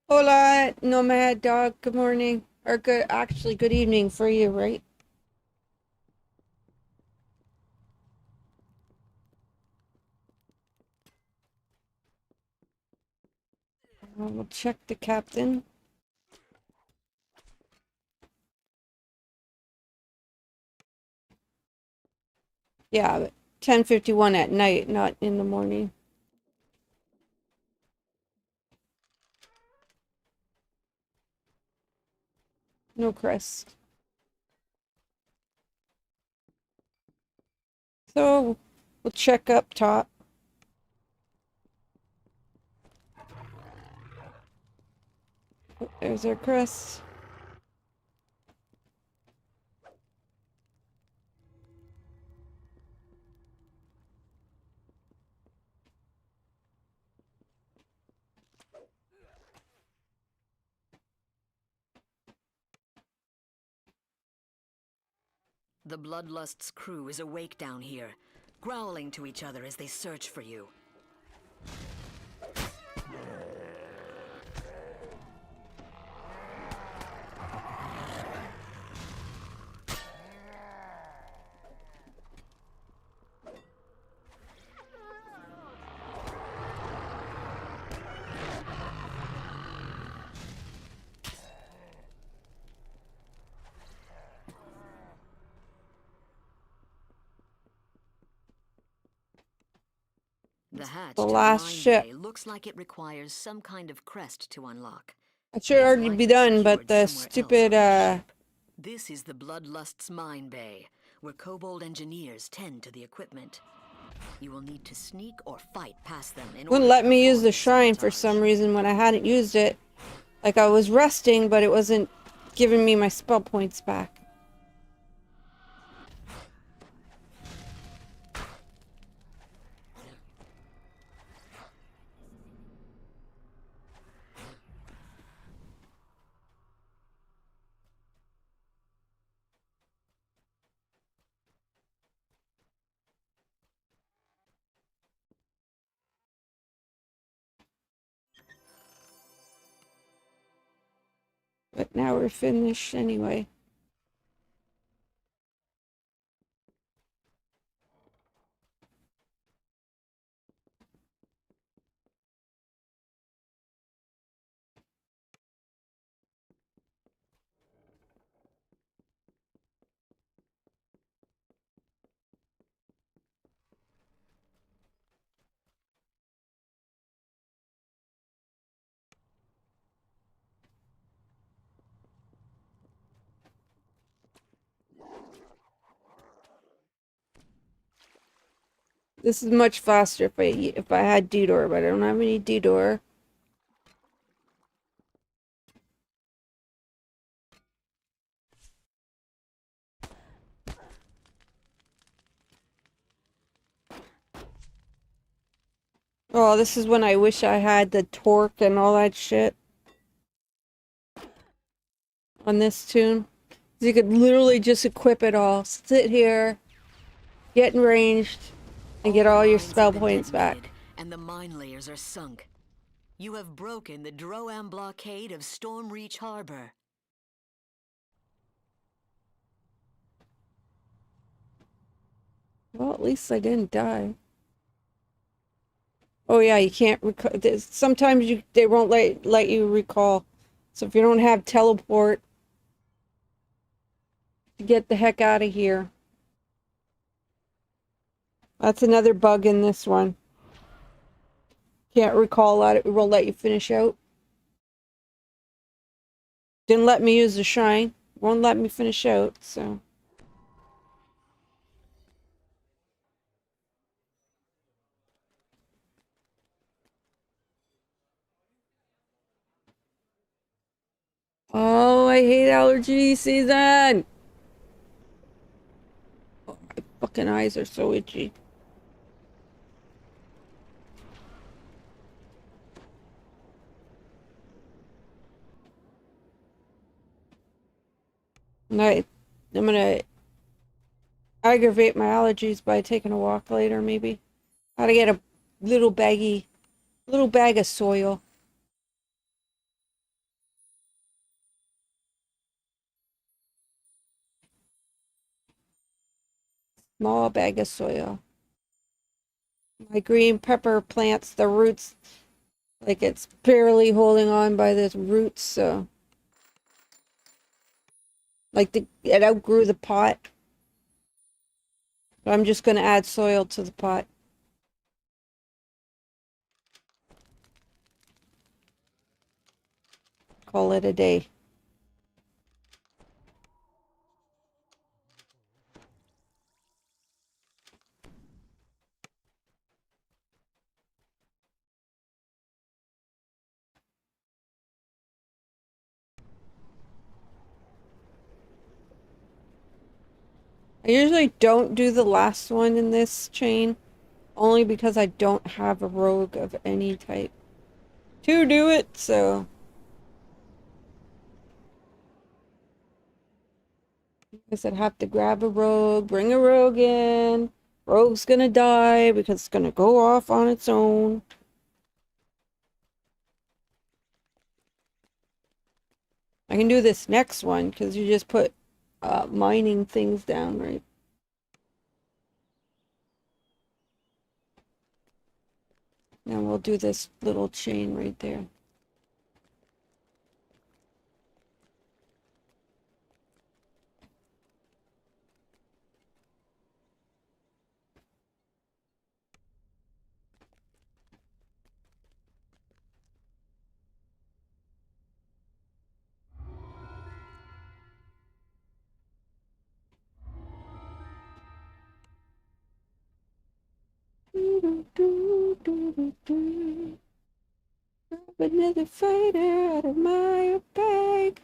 Hola, nomad dog. Good morning. Or good evening for you, right? We'll check the captain. Yeah, but 10:51 at night, not in the morning. No crest. So we'll check up top. Oh, there's our crest. The Bloodlust's crew is awake down here, growling to each other as they search for you. The hatch The to the last mine ship. bay looks like it requires some kind of crest to unlock. It should It's already be likely done, but secured the somewhere else stupid, on the ship. This is the Bloodlust's mine bay, where kobold engineers tend to the equipment. You will need to sneak or fight past them in wouldn't order let to me use perform the shrine for sabotage. some reason when I hadn't used it. Like I was resting, but it wasn't giving me my spell points back. But now we're finished anyway. This is much faster if I had D-Door, but I don't have any D-Door. Oh, this is when I wish I had the torque and all that shit on this tune. You could literally just equip it all. Sit here, get in ranged, and get all your mines have spell been points back. detonated, and the mine layers are sunk. You have broken the Droam blockade of Stormreach Harbor. Well, at least I didn't die. Oh yeah, you can't recall. Sometimes they won't let you recall. So if you don't have teleport, get the heck out of here. That's another bug in this one. Can't recall that it will let you finish out. Didn't let me use the shrine. Won't let me finish out, so. Oh, I hate allergy season. Oh, my fucking eyes are so itchy. And I'm gonna aggravate my allergies by taking a walk later, maybe. Gotta get a little baggy, little bag of soil. Small bag of soil. My green pepper plants the roots like it's barely holding on by the roots, so like it outgrew the pot. So I'm just gonna add soil to the pot. Call it a day. I usually don't do the last one in this chain, only because I don't have a rogue of any type to do it, so I guess I'd have to grab a rogue, bring a rogue in. Rogue's gonna die because it's gonna go off on its own. I can do this next one because you just put mining things down, right? And we'll do this little chain right there. Another fighter out of my bag.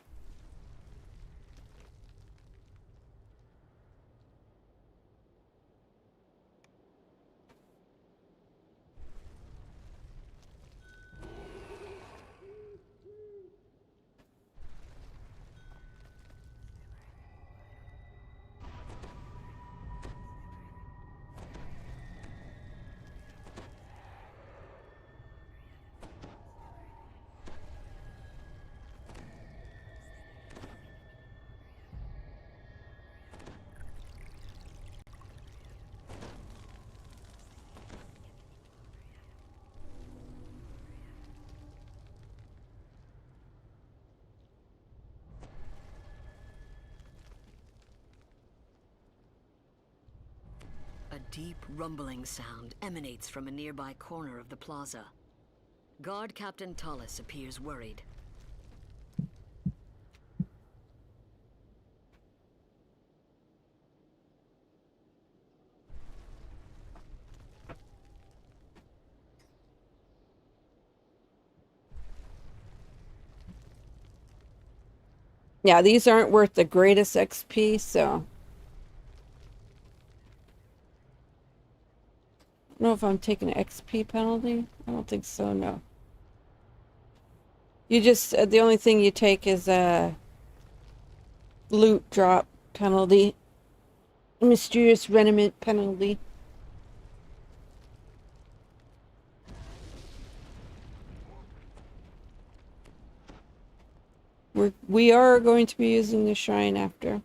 A deep rumbling sound emanates from a nearby corner of the plaza. Guard Captain Tullis appears worried. Yeah, these aren't worth the greatest XP, so I don't know if I'm taking an XP penalty. I don't think so, no. You just, the only thing you take is a loot drop penalty. Mysterious remnant penalty. We are going to be using the shrine after.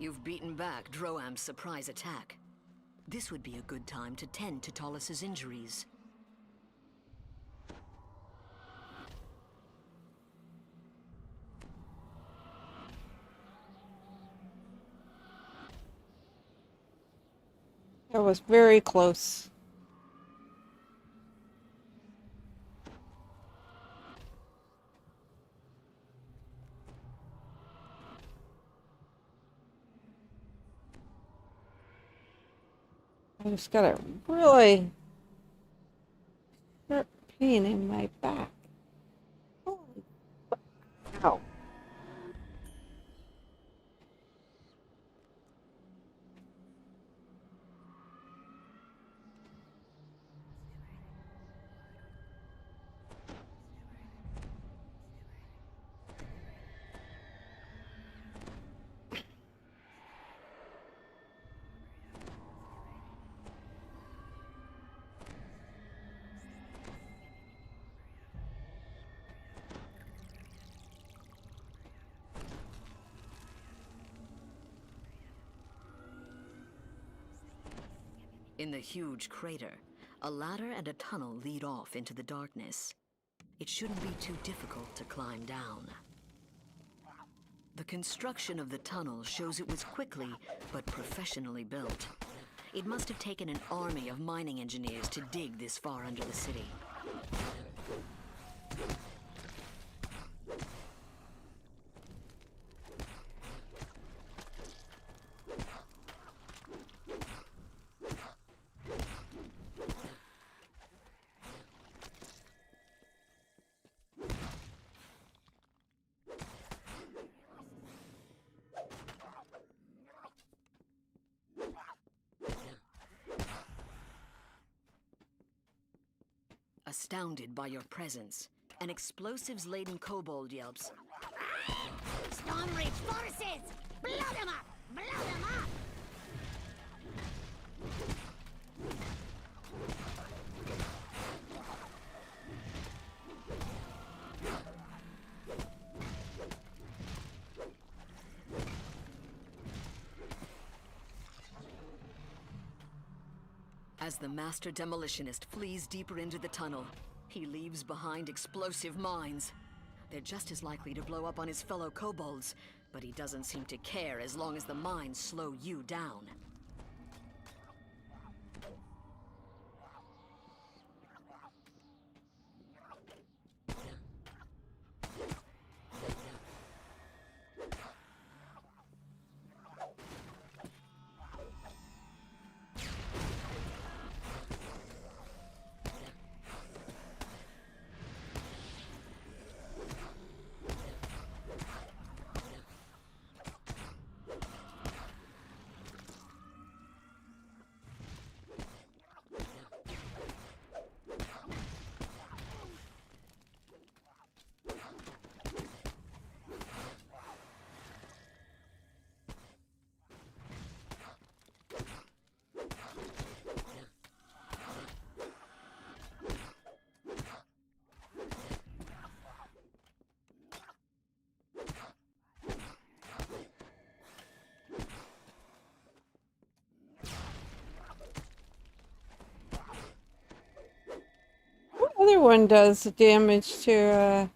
You've beaten back Droam's surprise attack. This would be a good time to tend to Tollis's injuries. That was very close. I just got a really sharp pain in my back. Holy cow. In the huge crater, a ladder and a tunnel lead off into the darkness. It shouldn't be too difficult to climb down. The construction of the tunnel shows it was quickly but professionally built. It must have taken an army of mining engineers to dig this far under the city. Astounded by your presence, an explosives-laden kobold yelps. Stormreach forces! Blow them up! Blow them up! As the master demolitionist flees deeper into the tunnel, he leaves behind explosive mines. They're just as likely to blow up on his fellow kobolds, but he doesn't seem to care as long as the mines slow you down. What other one does damage to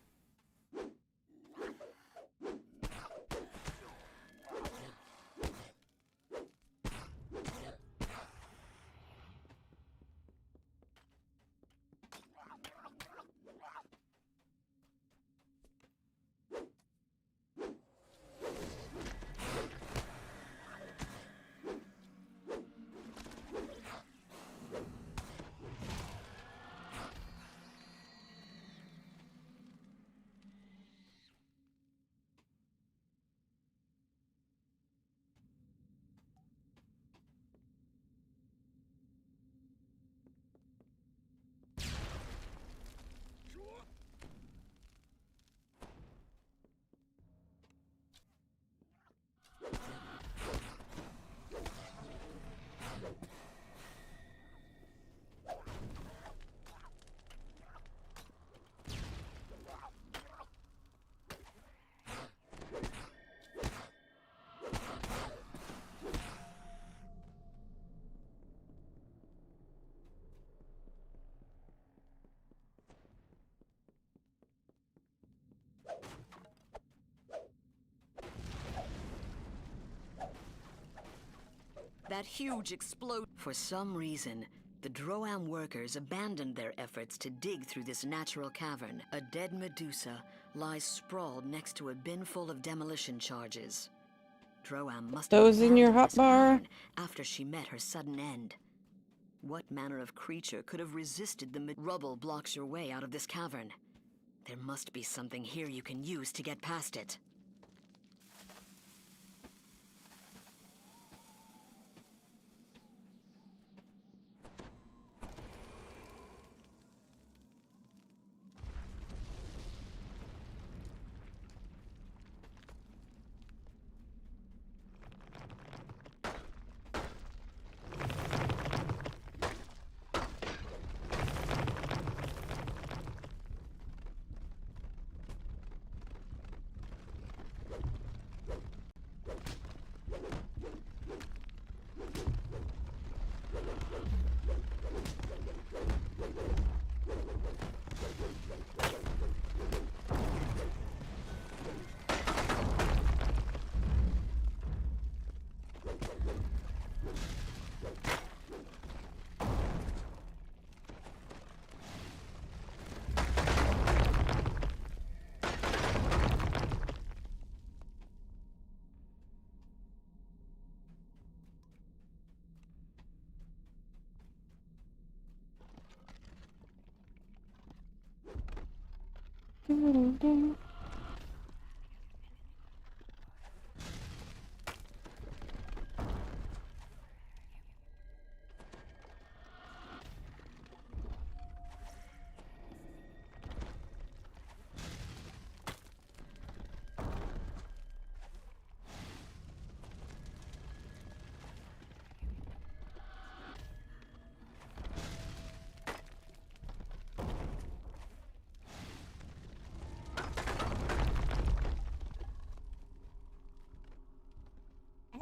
That huge explosion. For some reason, the Droam workers abandoned their efforts to dig through this natural cavern. A dead Medusa lies sprawled next to a bin full of demolition charges. Droam must have Those in your abandoned this hotbar? cavern after she met her sudden end. What manner of creature could have resisted the rubble blocks your way out of this cavern? There must be something here you can use to get past it.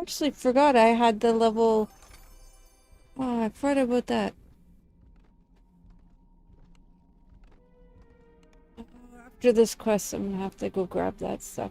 I actually forgot I had the level. Oh, I forgot about that. After this quest, I'm gonna have to go grab that stuff.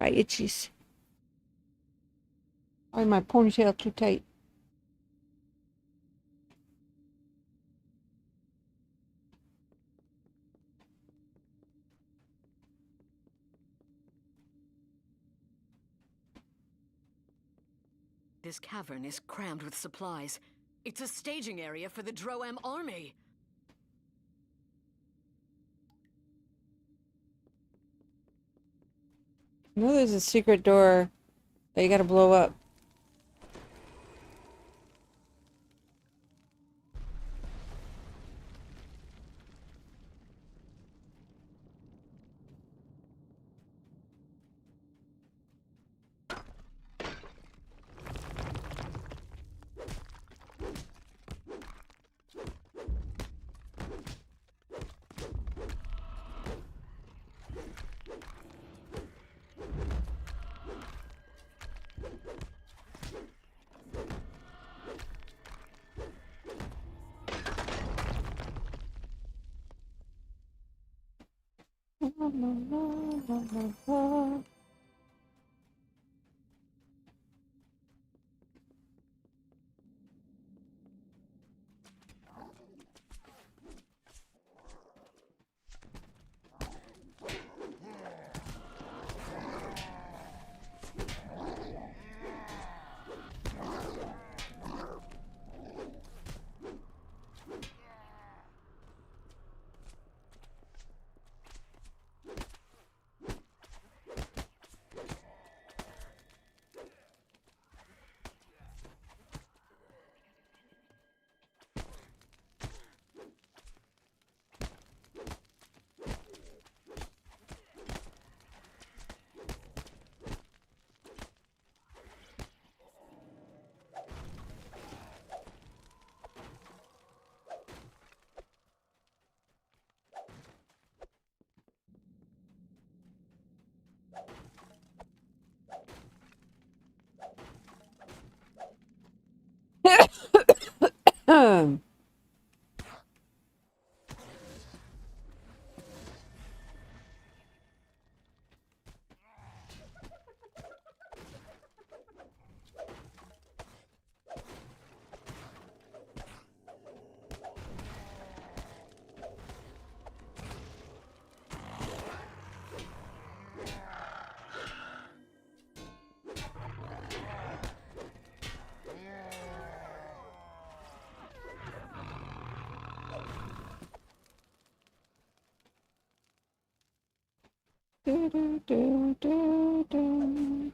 My itchies. Why my ponytail too tight? This cavern is crammed with supplies. It's a staging area for the Droam army. I know there's a secret door that you gotta blow up. Do, do, do, do, do.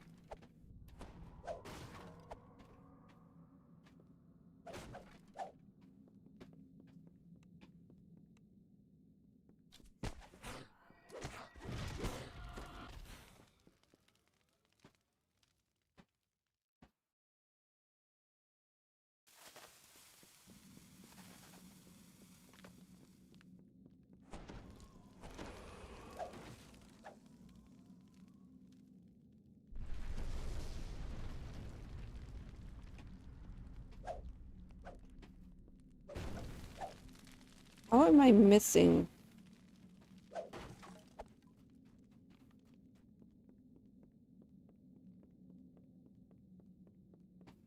How am I missing?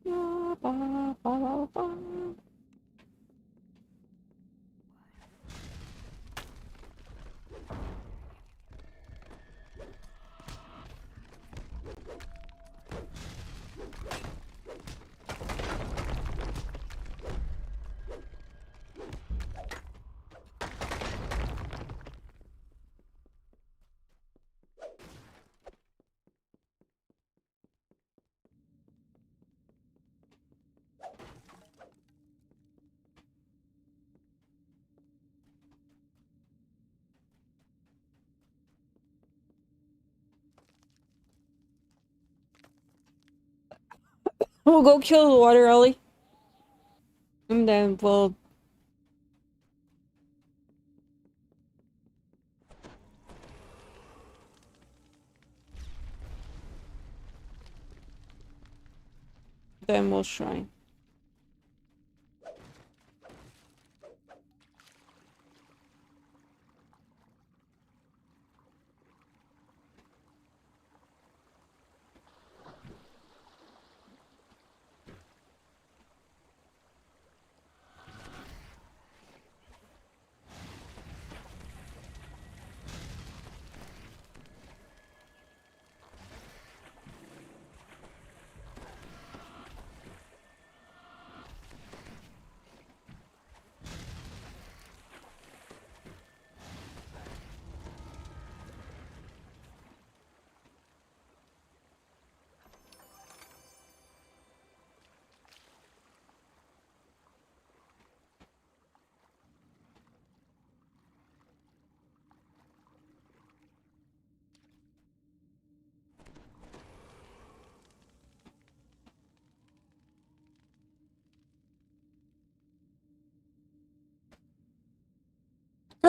Ba, ba, ba, ba, ba. We'll go kill the water Ellie. And then we'll shrine.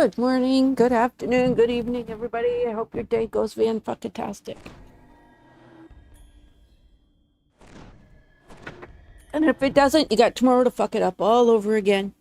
Good morning, good afternoon, good evening, everybody. I hope your day goes fan-fucking-tastic. And if it doesn't, you got tomorrow to fuck it up all over again.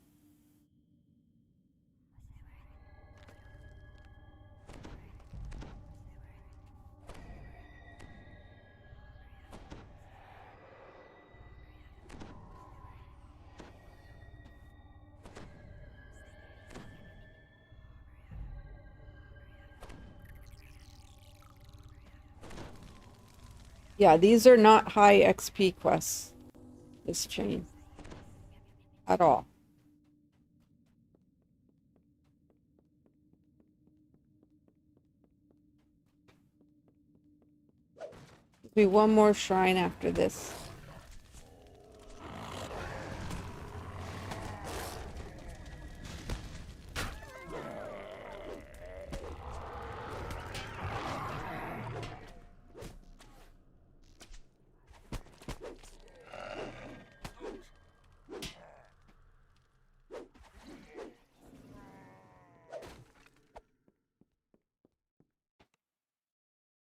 Yeah, these are not high XP quests, this chain, at all. There'll be one more shrine after this.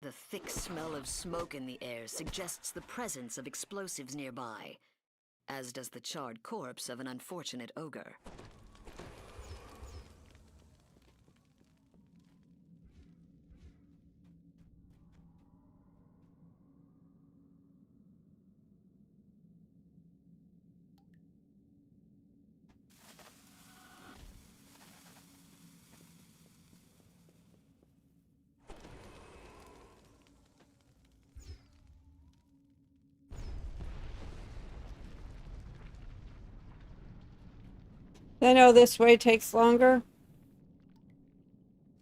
The thick smell of smoke in the air suggests the presence of explosives nearby, as does the charred corpse of an unfortunate ogre. I know this way takes longer,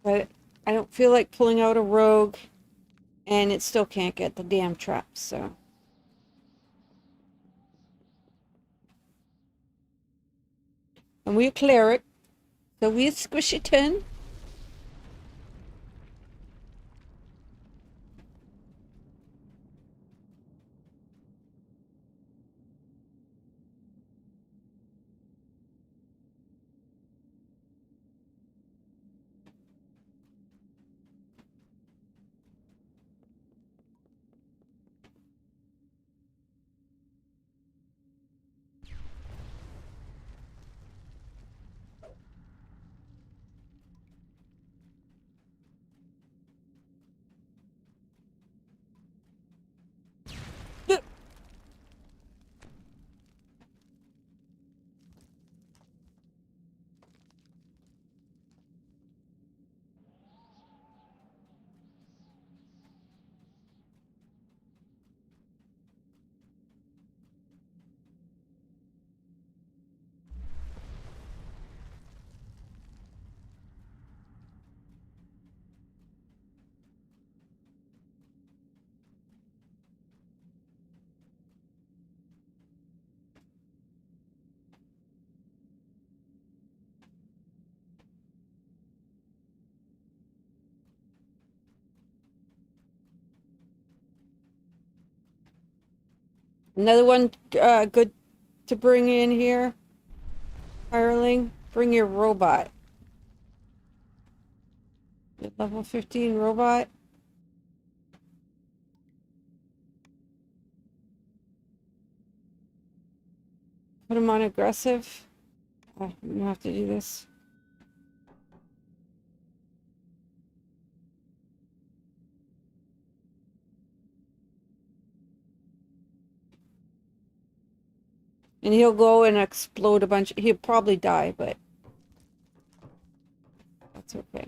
but I don't feel like pulling out a rogue, and it still can't get the damn traps, so. And we're cleric, so we squish it in. Another one good to bring in here, hireling. Bring your robot. Your level 15 robot. Put him on aggressive. I'm gonna have to do this. And he'll go and explode a bunch. He'll probably die, but that's okay.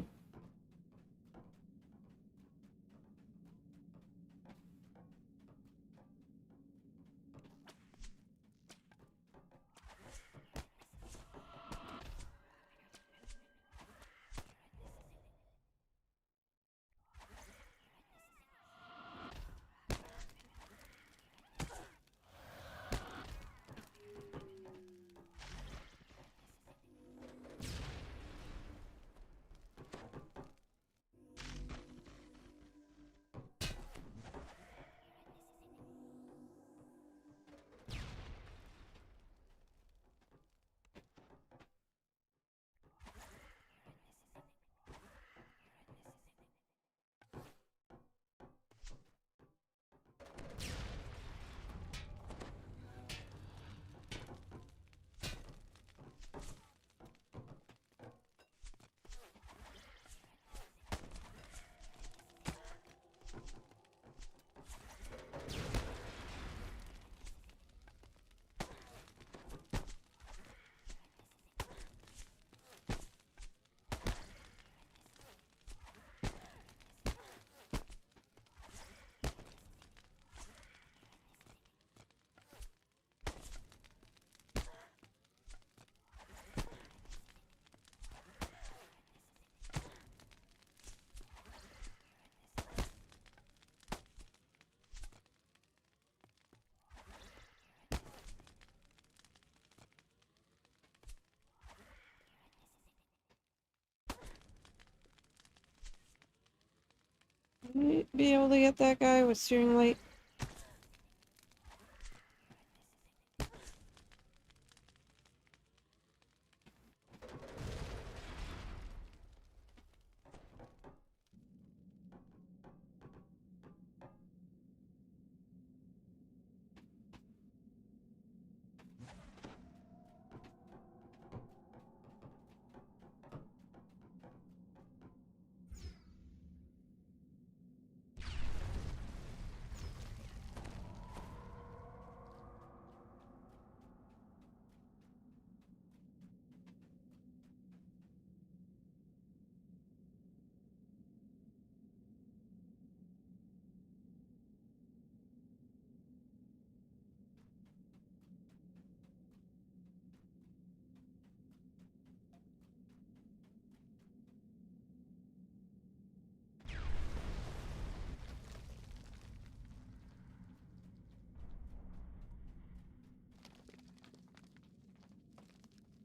be able to get that guy with steering light?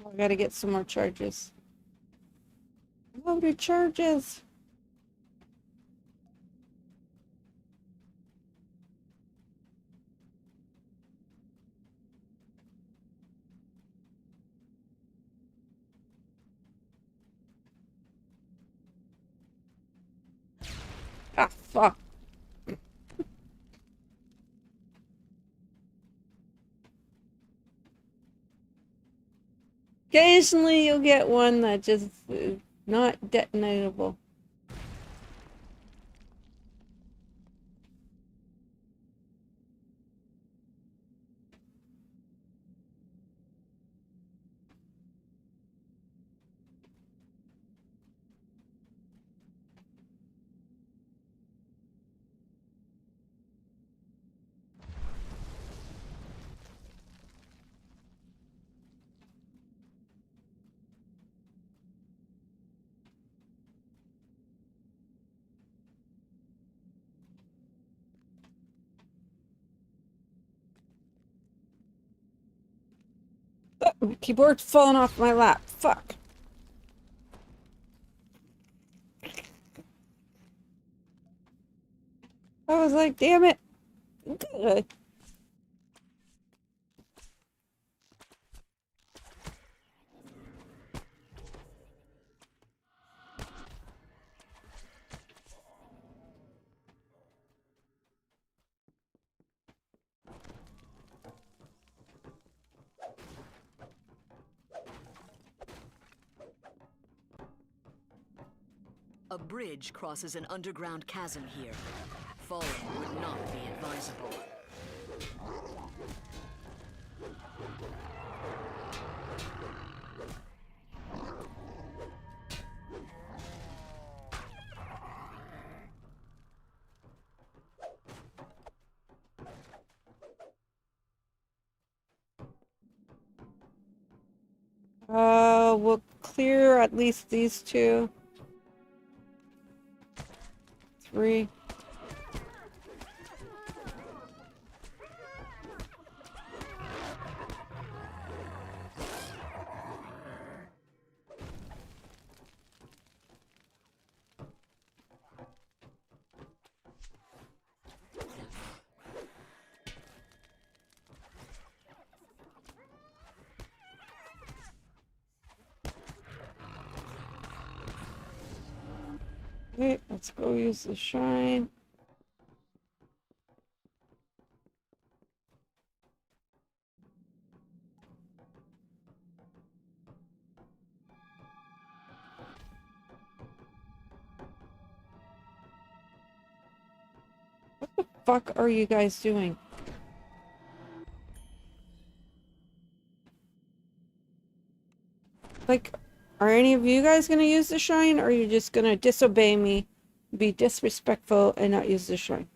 I gotta get some more charges. Loaded charges! Ah, fuck. Occasionally you'll get one that just is not detonatable. My keyboard's falling off my lap. Fuck. I was like, damn it. Good. A bridge crosses an underground chasm here. Falling would not be advisable. We'll clear at least these two. 3. Okay, let's go use the shine. What the fuck are you guys doing? Like, are any of you guys gonna use the shrine, or are you just gonna disobey me, be disrespectful, and not use the shrine?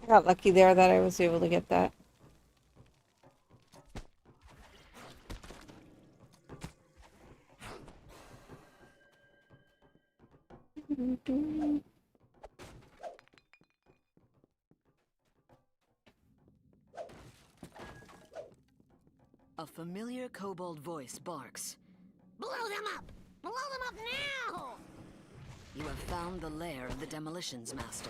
Got lucky there that I was able to get that. A familiar kobold voice barks. Blow them up! Blow them up now! You have found the lair of the Demolitions Master.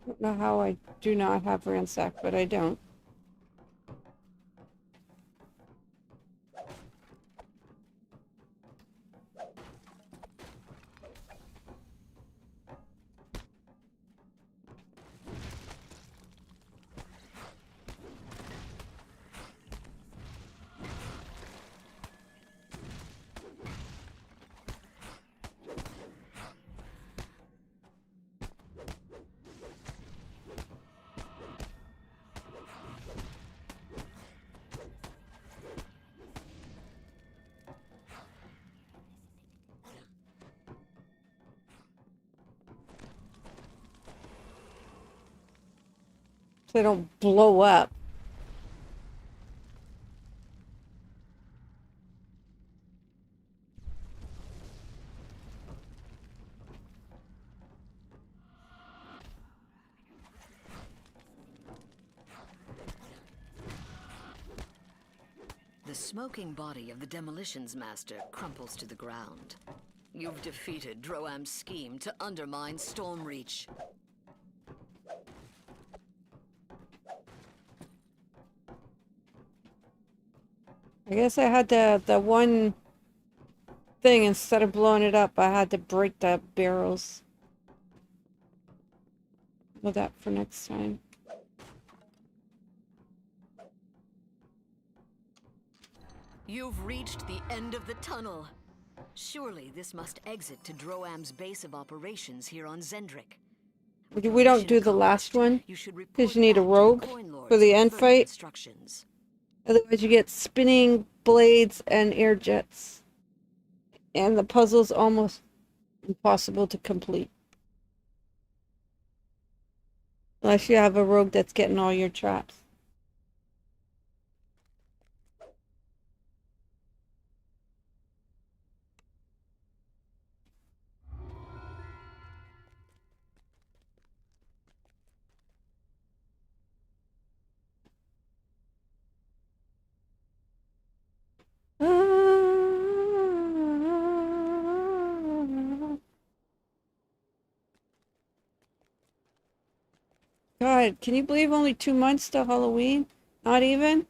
I don't know how I do not have ransack, but I don't. So they don't blow up. The smoking body of the Demolitions Master crumples to the ground. You've defeated Droam's scheme to undermine Stormreach. I guess I had the one thing, instead of blowing it up, I had to break the barrels. Know that for next time. You've reached the end of the tunnel. Surely this must exit to Droam's base of operations here on Zendrik. We don't do the last one You should because you need a rogue for the end further fight. instructions. Otherwise, you get spinning blades and air jets, and the puzzle's almost impossible to complete unless you have a rogue that's getting all your traps. God, can you believe only 2 months till Halloween? Not even?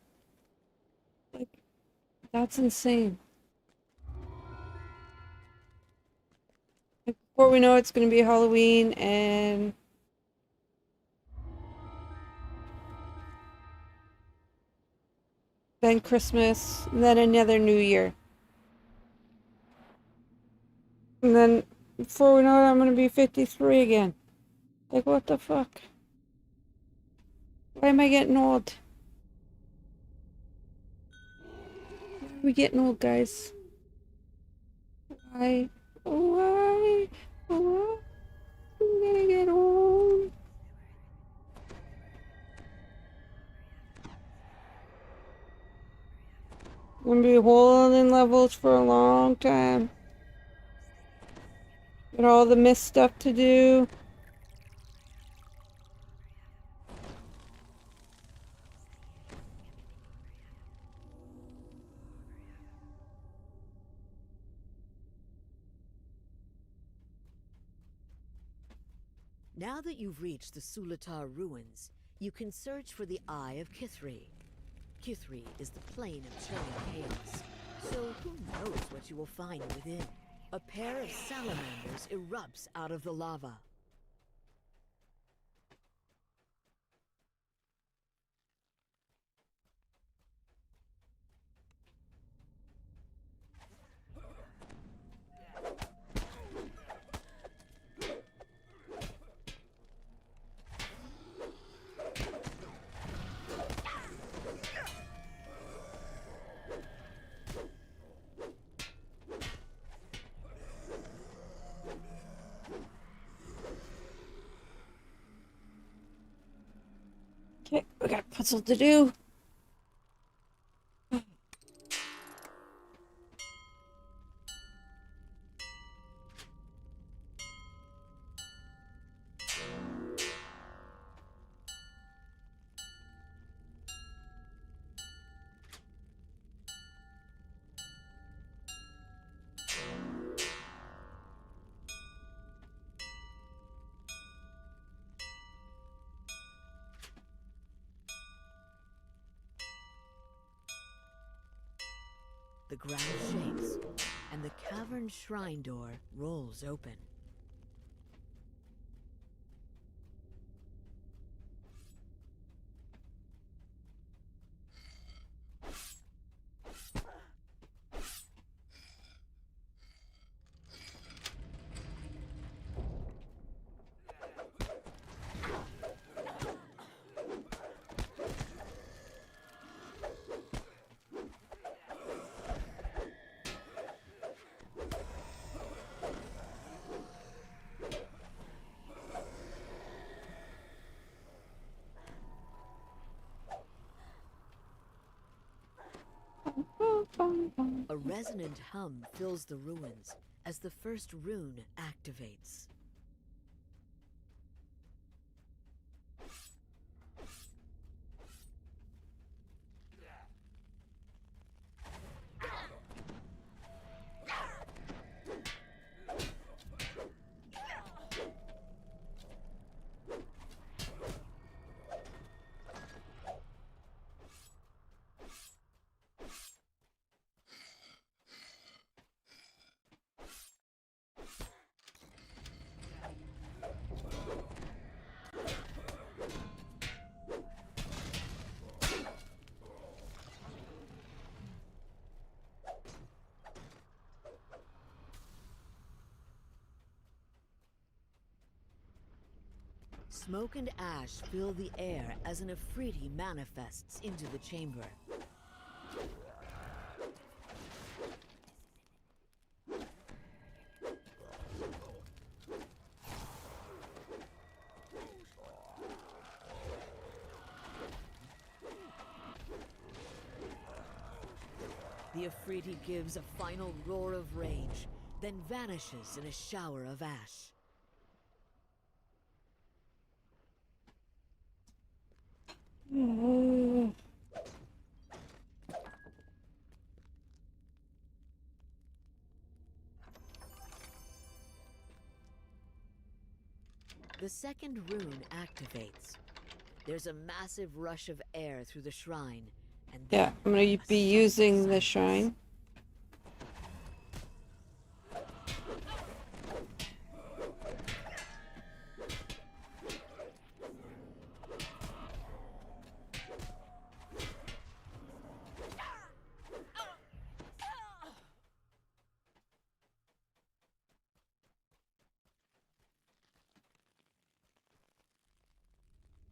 Like, that's insane. Like, before we know it's going to be Halloween and then Christmas, and then another New Year. And then before we know it, I'm going to be 53 again. Like, what the fuck? Why am I getting old? Why are we getting old, guys? Why? Why? Why? I'm gonna get old. I'm gonna be holding levels for a long time. Got all the mist stuff to do. Now that you've reached the Sulatar ruins, you can search for the Eye of Kithri. Kithri is the plane of churning chaos, so who knows what you will find within? A pair of salamanders erupts out of the lava. Okay, we got a puzzle to do. The ground shakes, and the cavern shrine door rolls open. A resonant hum fills the ruins as the first rune activates. Smoke and ash fill the air as an Afridi manifests into the chamber. The Afridi gives a final roar of rage, then vanishes in a shower of ash. The second rune activates. There's a massive rush of air through the shrine, and Yeah, I'm gonna be using the shrine.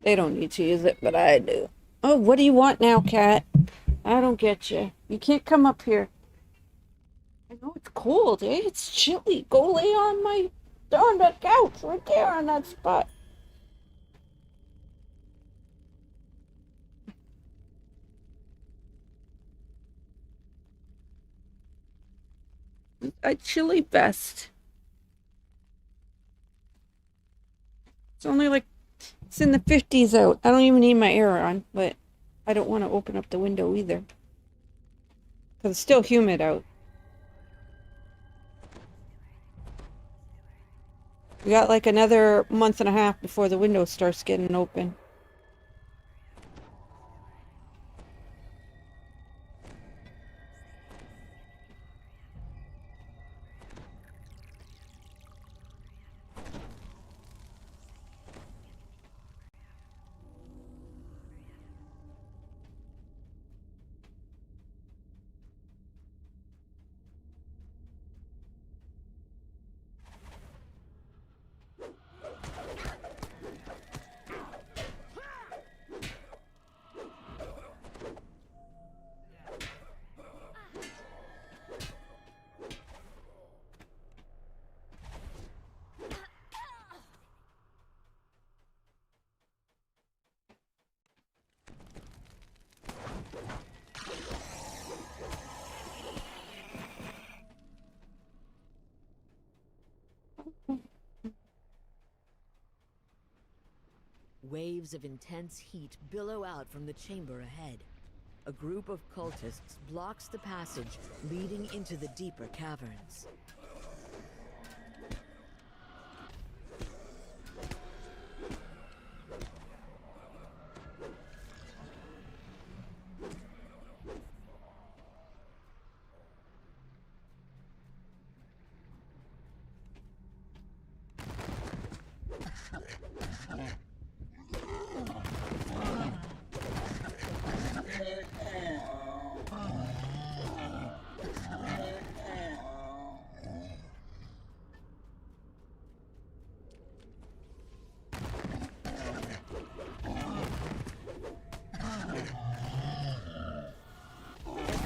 They don't need to use it, but I do. Oh, what do you want now, cat? I don't get you. You can't come up here. I know it's cold, eh? It's chilly. Go lay on that couch right there on that spot. A chilly vest. It's only like it's in the 50s out. I don't even need my air on, but I don't want to open up the window either. Because it's still humid out. We got like another month and a half before the window starts getting open. Waves of intense heat billow out from the chamber ahead. A group of cultists blocks the passage leading into the deeper caverns.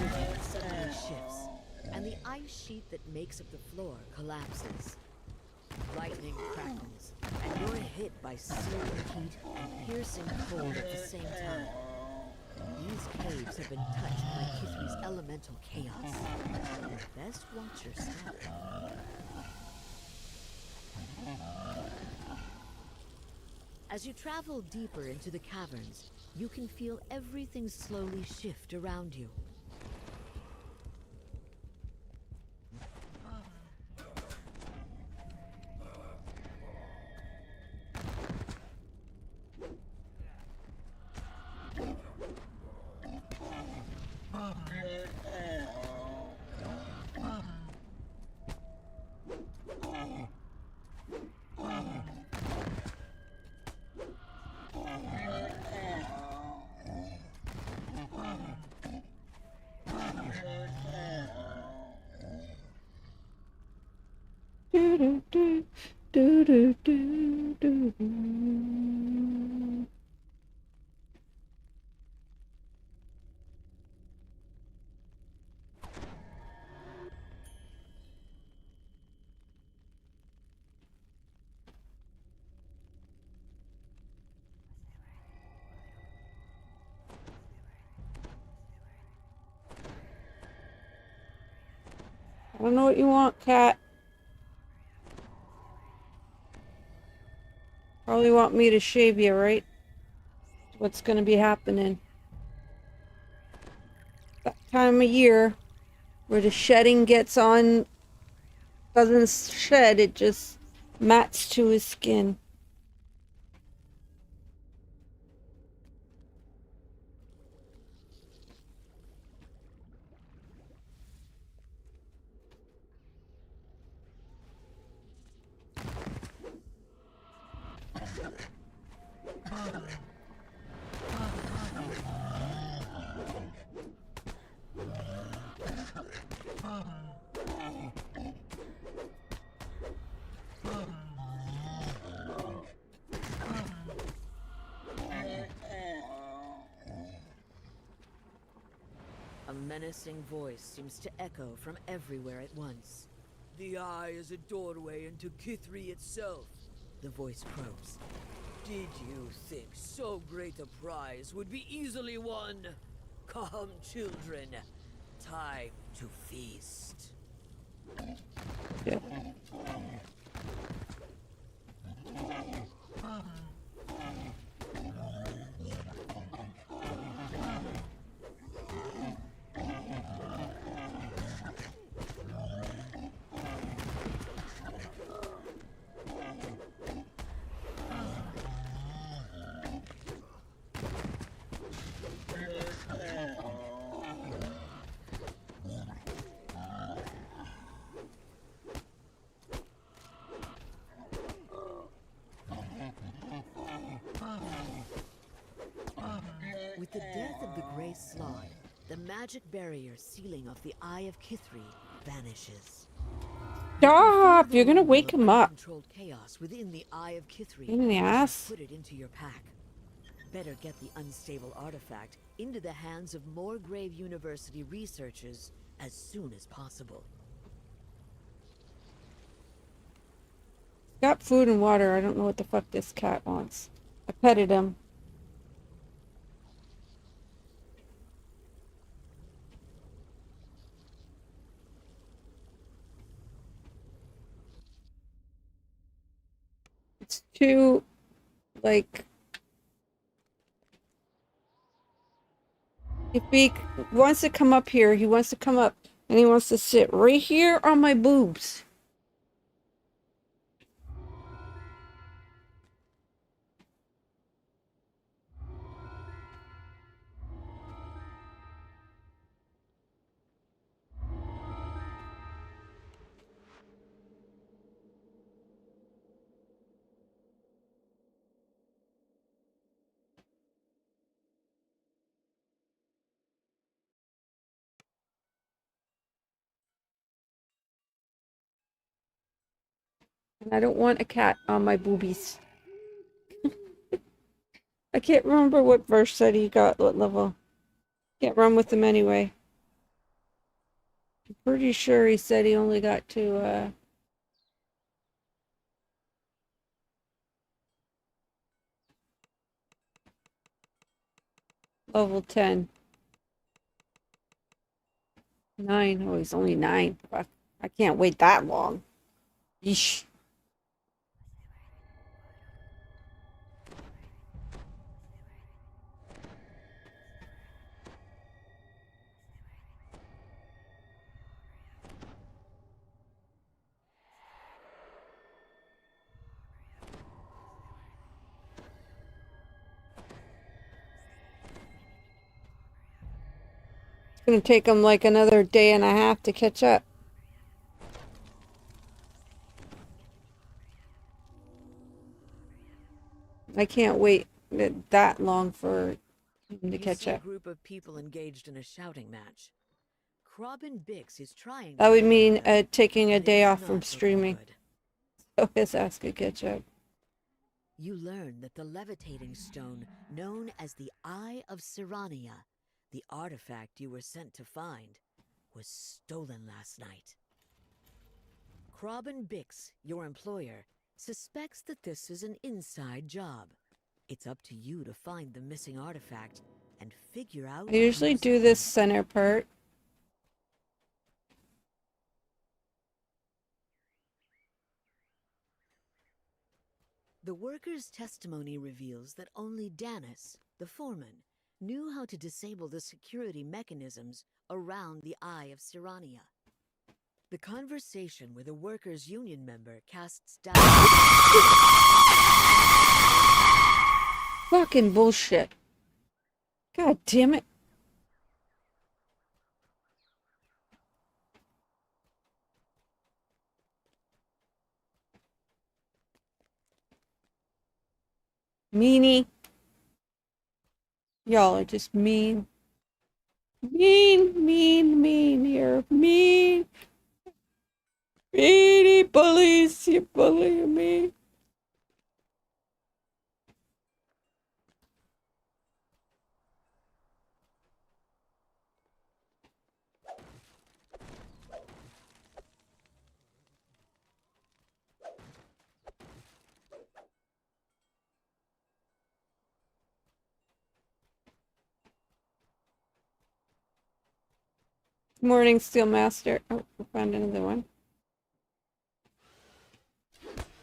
Everything suddenly shifts, and the ice sheet that makes up the floor collapses. Lightning crackles, and you're hit by searing heat and piercing cold at the same time. These caves have been touched by Kithri's elemental chaos. Best watch your step. As you travel deeper into the caverns, you can feel everything slowly shift around you. Do, do, do, do, do, do, do, do. I don't know what you want, cat. Probably want me to shave you, right? What's gonna be happening? That time of year where the shedding gets on, doesn't shed, it just mats to his skin. A menacing voice seems to echo from everywhere at once. The eye is a doorway into Kithri itself, The voice croaks. Did you think so great a prize would be easily won? Come, children. Time to feast. Yeah. With the death of the Grey Slod, the magic barrier sealing off the Eye of Kithri vanishes. Stop! You're gonna wake him up. Controlled chaos within the Eye of Kithri. In the ass. Put it into your pack. Better get the unstable artifact into the hands of Moorgrave University researchers as soon as possible. Got food and water. I don't know what the fuck this cat wants. I petted him. It's too, like, If he wants to come up here, he wants to come up and he wants to sit right here on my boobs. And I don't want a cat on my boobies. I can't remember what verse said he got, what level. Can't run with him anyway. I'm pretty sure he said he only got to, level 10. 9. Oh, he's only 9. Fuck. I can't wait that long. Yeesh. It's gonna take him like another day and a half to catch up. I can't wait that long for him to You catch see a up. group of people engaged in a shouting match. Robin Bix is trying. That to would mean stop them, taking a but day it's off not from looking streaming. good. So his ass could catch up. You learn that the levitating stone, known as the Eye of Sirania, the artifact you were sent to find, was stolen last night. Robin Bix, your employer, suspects that this is an inside job. It's up to you to find the missing artifact and figure out. I usually do this center part. The worker's testimony reveals that only Danis, the foreman, knew how to disable the security mechanisms around the Eye of Sirania. The conversation with a workers' union member casts doubt. Fucking bullshit. God damn it. Meanie. Y'all are just mean. Mean. You're mean. Meanie bullies. You bully me. Morning, Steelmaster. Oh, we found another one.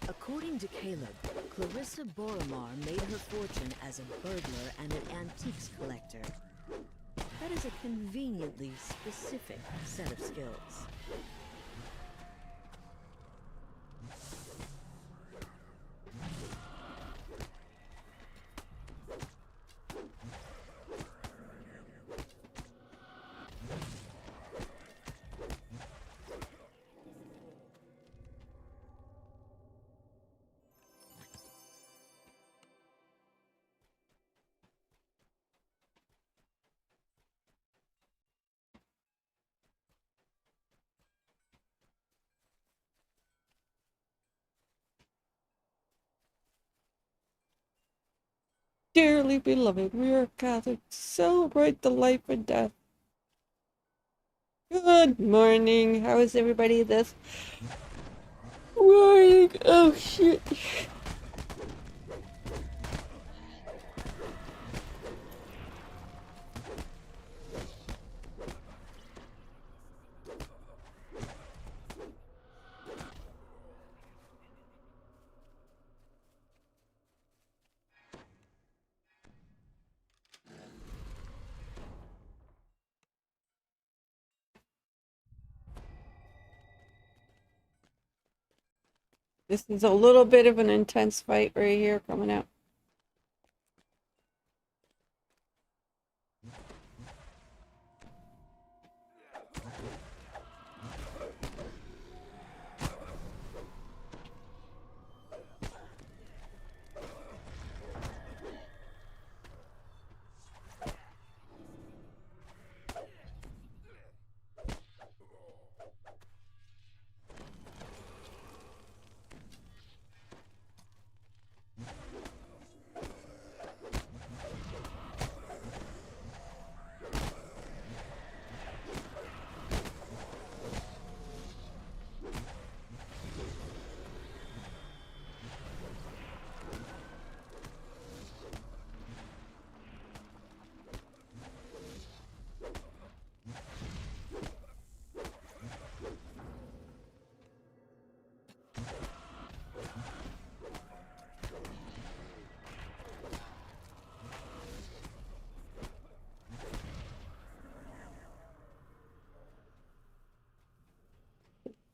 According to Caleb, Clarissa Boromar made her fortune as a burglar and an antiques collector. That is a conveniently specific set of skills. Dearly beloved, we are gathered to celebrate the life and death. Good morning. How is everybody this morning? Oh shit. This is a little bit of an intense fight right here coming up.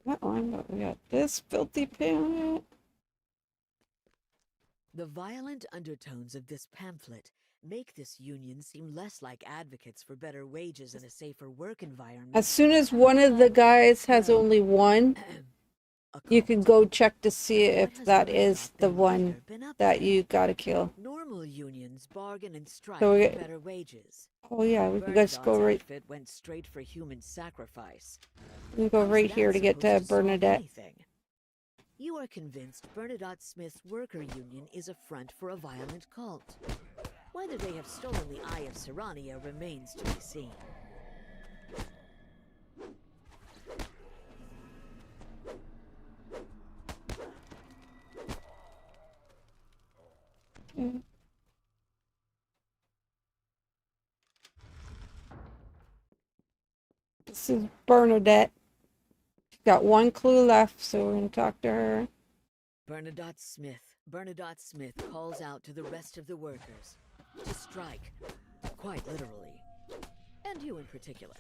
That one, but we got this filthy pamphlet. The violent undertones of this pamphlet make this union seem less like advocates for better wages and a safer work environment. As soon as one of the guys has only one, you can go check to see if that is the one that you gotta kill. Normal unions bargain and strike So we for get- better wages. Oh yeah, we can just go Bernadotte's right. outfit went straight for human sacrifice. We can go How's right that here to get to supposed solve Bernadette. anything? You are convinced Bernadotte Smith's worker union is a front for a violent cult. Whether they have stolen the Eye of Serrania remains to be seen. This is Bernadette. She's got one clue left, so we're gonna talk to her. Bernadotte Smith calls out to the rest of the workers to strike, quite literally, and you in particular.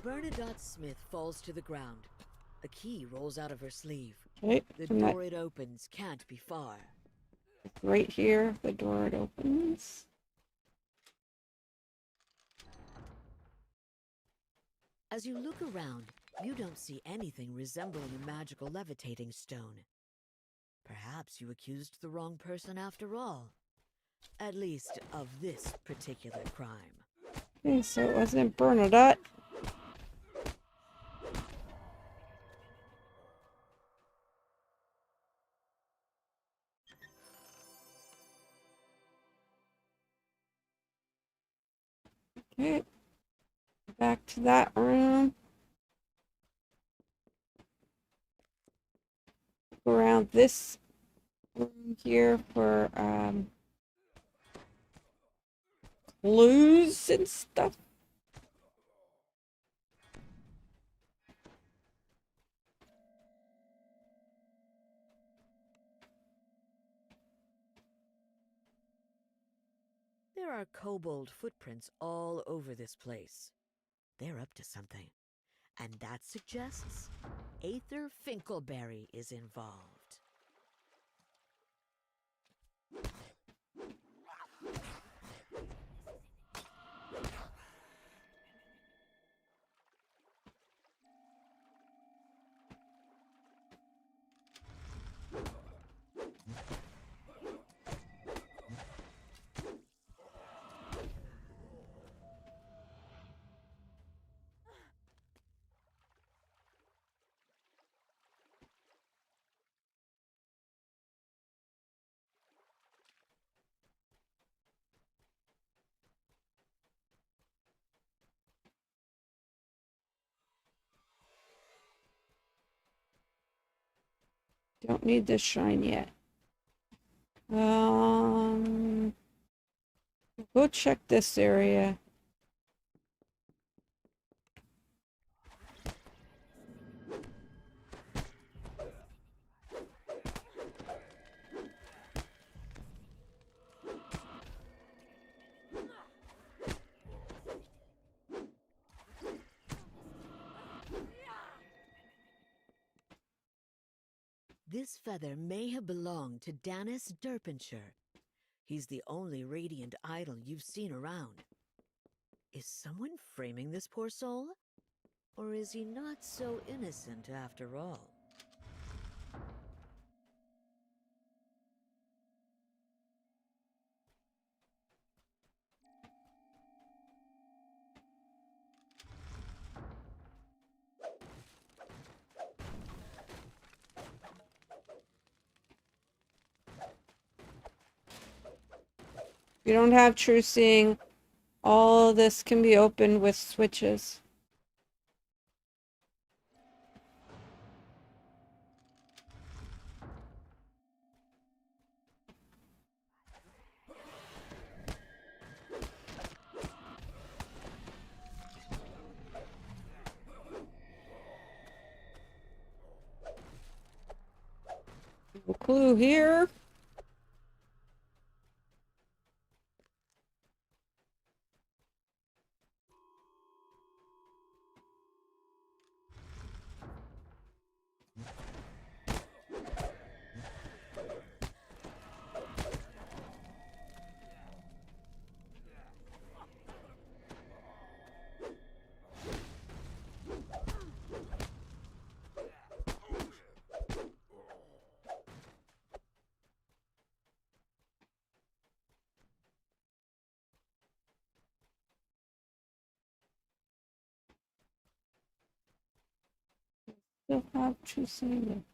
Bernadotte Smith falls to the ground. A key rolls out of her sleeve. Okay, The from that door it opens can't be far. right here, the door it opens. As you look around, you don't see anything resembling a magical levitating stone. Perhaps you accused the wrong person after all. At least of this particular crime. Okay, so it wasn't Bernadette. Okay, back to that room. Go around this room here for clues and stuff. There are kobold footprints all over this place. They're up to something. And that suggests Aether Finkelberry is involved. Don't need this shine yet. Go check this area. This feather may have belonged to Danis Derpensher. He's the only radiant idol you've seen around. Is someone framing this poor soul? Or is he not so innocent after all? If you don't have true seeing, all this can be opened with switches. No clue here. Still have true seeing.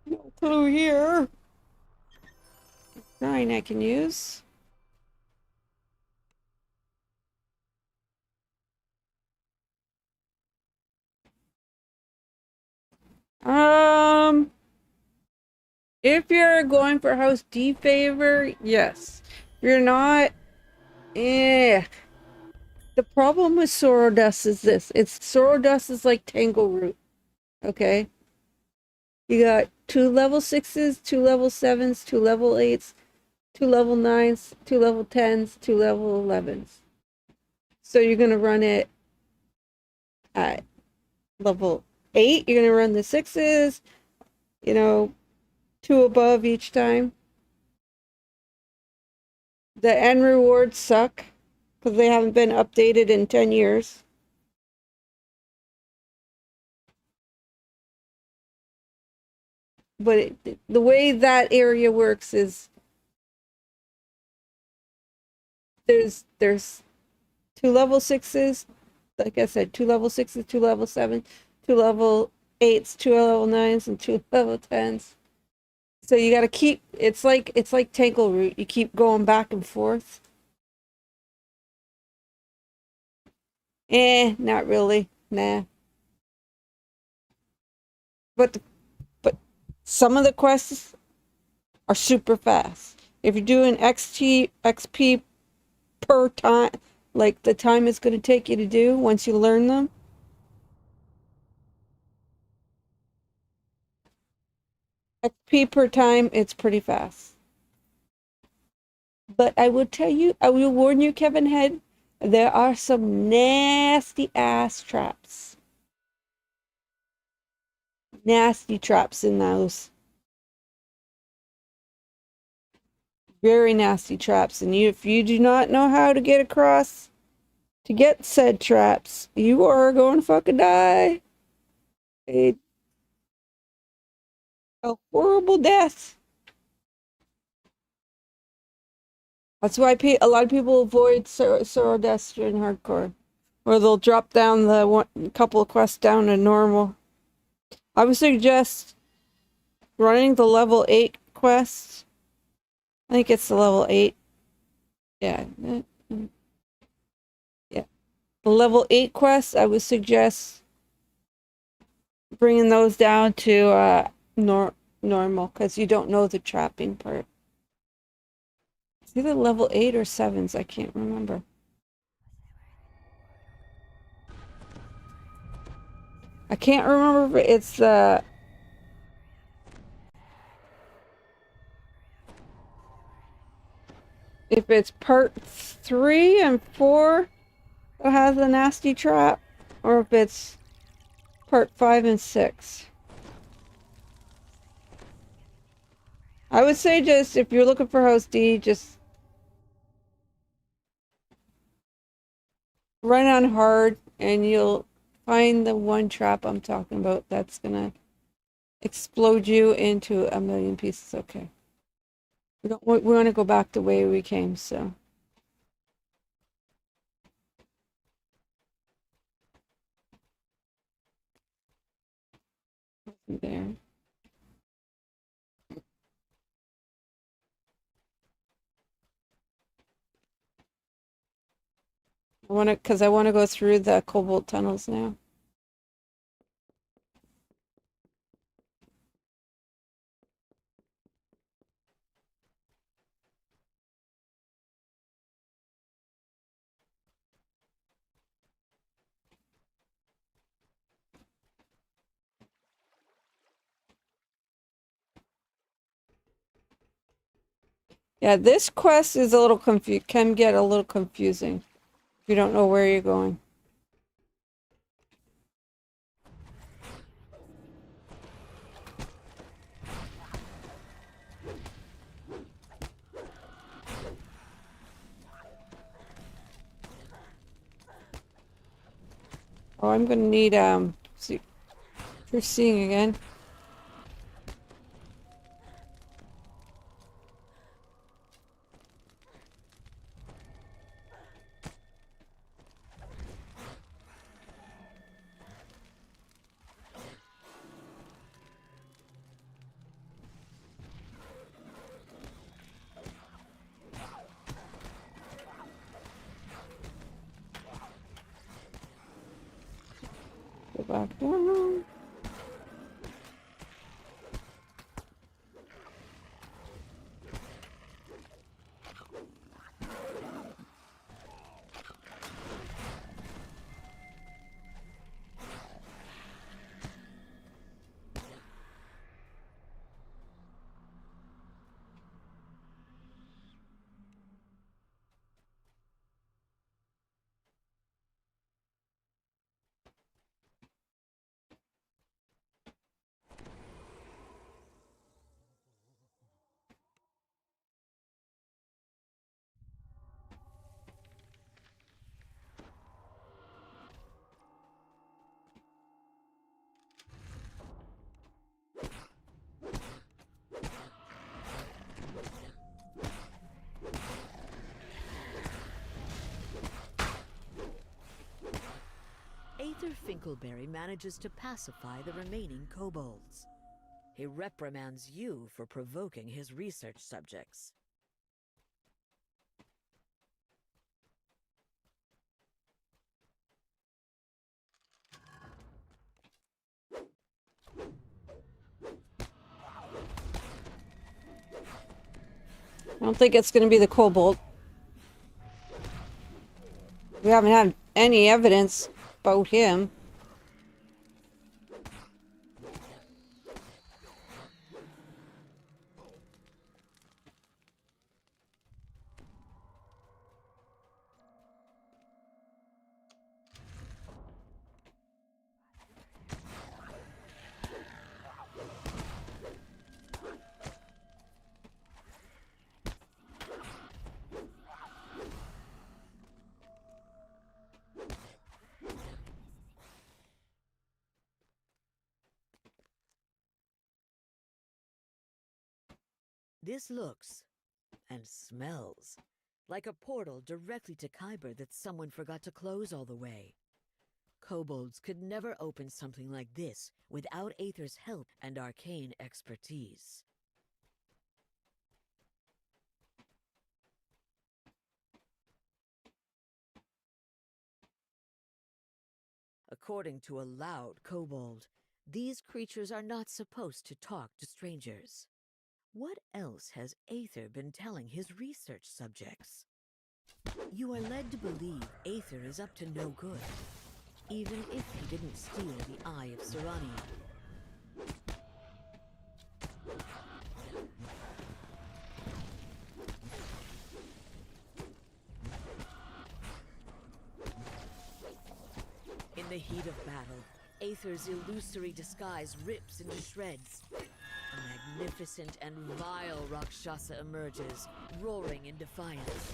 No clue here. Nine I can use. If you're going for house D favor, yes. If you're not, eh. The problem with sorrow dust is this. Sorrow dust is like Tangleroot. Okay? You got 2 level 6s, 2 level 7s, 2 level 8s, 2 level 9s, 2 level 10s, 2 level 11s. So you're gonna run it at level 8. You're gonna run the 6s, 2 above each time. The end rewards suck because they haven't been updated in 10 years. But the way that area works is there's 2 level 6s, like I said, 2 level 6s, 2 level 7s, 2 level 8s, 2 level 9s, and 2 level 10s. So you got to keep, it's like Tangleroot. You keep going back and forth. Not really. Nah. But some of the quests are super fast. If you're doing XP per time, like the time it's going to take you to do once you learn them, XP per time, it's pretty fast. But I will tell you, I will warn you, Kevin Head, there are some nasty ass traps. Nasty traps in those. Very nasty traps. And if you do not know how to get across to get said traps, you are going to fucking die. A horrible death. That's why a lot of people avoid sorrow deaths during hardcore. Or they'll drop down the couple of quests down to normal. I would suggest running the level 8 quest. I think it's the level 8. Yeah. Yeah. The level 8 quests, I would suggest bringing those down to normal, because you don't know the trapping part. It's either level 8 or 7s, I can't remember. I can't remember if it's if it's part 3 and 4 that has a nasty trap, or if it's part 5 and 6. I would say just, if you're looking for House D, just run on hard and you'll find the one trap I'm talking about that's gonna explode you into a million pieces. Okay. We want to go back the way we came, so. There. Because I want to go through the cobalt tunnels now. Yeah, this quest is a little can get a little confusing if you don't know where you're going. Oh, I'm gonna need see, you're seeing again. Go back down. Aether Finkelberry manages to pacify the remaining kobolds. He reprimands you for provoking his research subjects. I don't think it's gonna be the kobold. We haven't had any evidence about him. This looks and smells like a portal directly to KHYber that someone forgot to close all the way. Kobolds could never open something like this without Aether's help and arcane expertise. According to a loud kobold, these creatures are not supposed to talk to strangers. What else has Aether been telling his research subjects? You are led to believe Aether is up to no good, even if he didn't steal the Eye of Sirania. In the heat of battle, Aether's illusory disguise rips into shreds. A magnificent and vile Rakshasa emerges, roaring in defiance.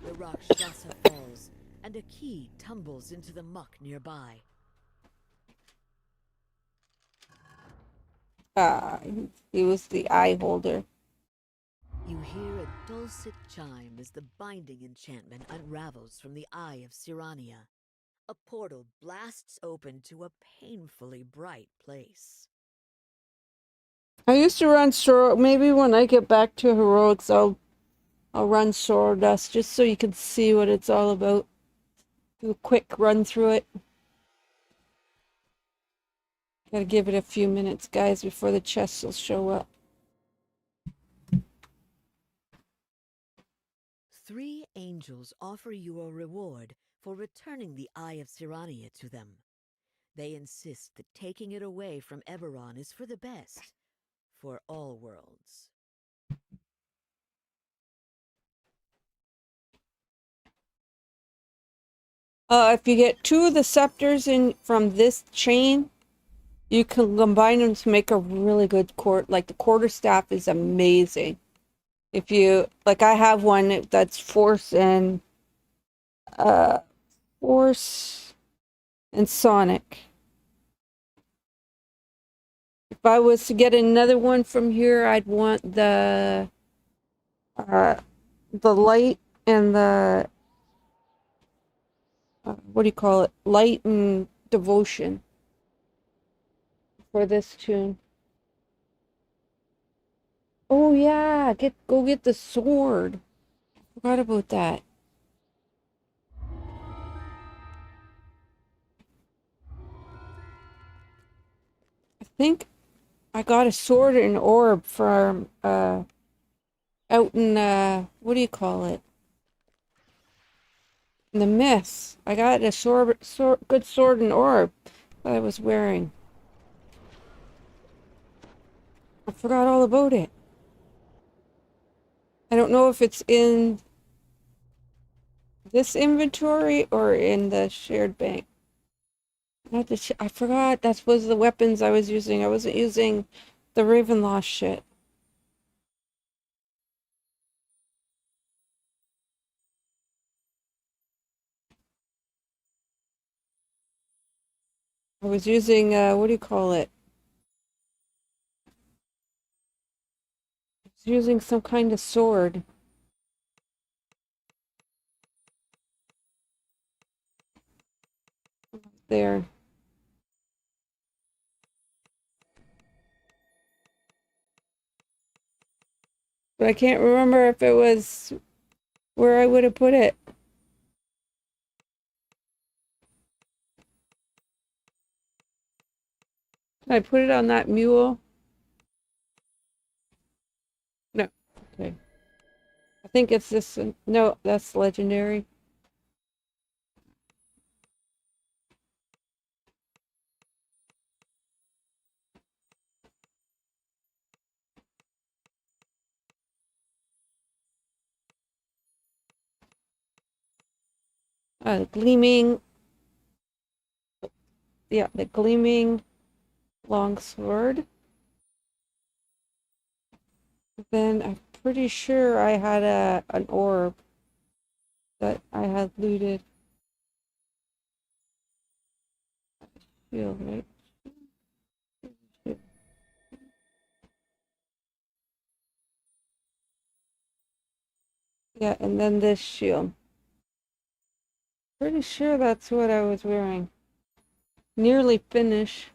The Rakshasa falls, and a key tumbles into the muck nearby. He was the eye holder. You hear a dulcet chime as the binding enchantment unravels from the Eye of Sirania. A portal blasts open to a painfully bright place. I used to run Sor. Maybe when I get back to heroics, I'll run Swordust just so you can see what it's all about. Do a quick run through it. Gotta give it a few minutes, guys, before the chests will show up. 3 angels offer you a reward for returning the Eye of Sirania to them. They insist that taking it away from Eberron is for the best, for all worlds. If you get 2 of the scepters in from this chain, you can combine them to make a really good like the quarterstaff is amazing. If you like, I have one that's force and sonic. If I was to get another one from here, I'd want the light and the what do you call it? Light and devotion for this tune. Oh yeah, go get the sword. Forgot about that. I think I got a sword and orb from out in what do you call it? In the myths. I got a good sword and orb that I was wearing. I forgot all about it. I don't know if it's in this inventory or in the shared bank. I forgot that was the weapons I was using. I wasn't using the Ravenloft shit. I was using what do you call it? I was using some kind of sword. There. But I can't remember if it was where I would have put it. Did I put it on that mule? No. Okay. I think it's this one. No, that's legendary. Gleaming. Yeah, the gleaming longsword. Then I'm pretty sure I had an orb that I had looted. shield, right? Yeah, and then this shield. Pretty sure that's what I was wearing. Nearly finished.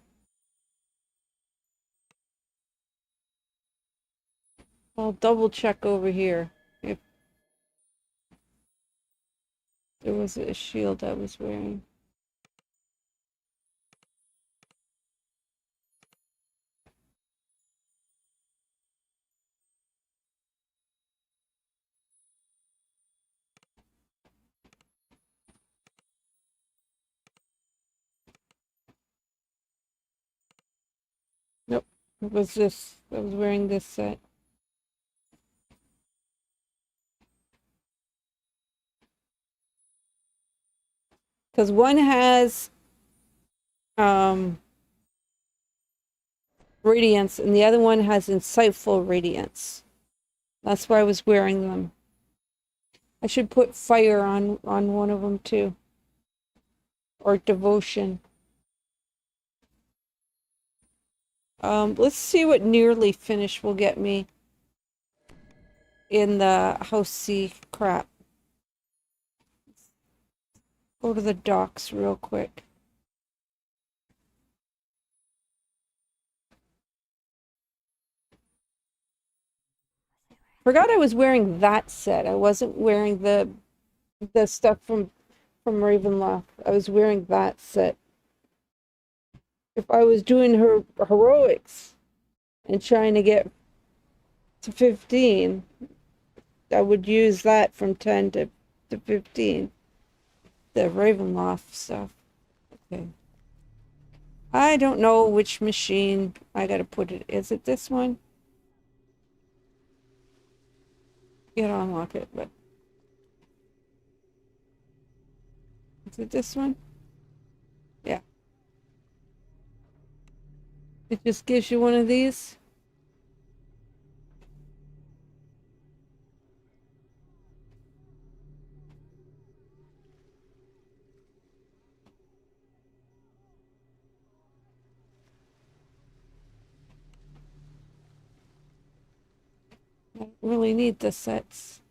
I'll double check over here if there was a shield I was wearing. Nope, it was this. I was wearing this set. Because one has radiance and the other one has insightful radiance. That's why I was wearing them. I should put fire on one of them too. Or devotion. Let's see what nearly finished will get me in the house C crap. Go to the docks real quick. Forgot I was wearing that set. I wasn't wearing the stuff from Ravenloft. I was wearing that set. If I was doing her heroics and trying to get to 15, I would use that from 10 to 15. The Ravenloft stuff. Okay. I don't know which machine I gotta put it. Is it this one? You gotta unlock it, but is it this one? Yeah. It just gives you one of these. I don't really need the sets.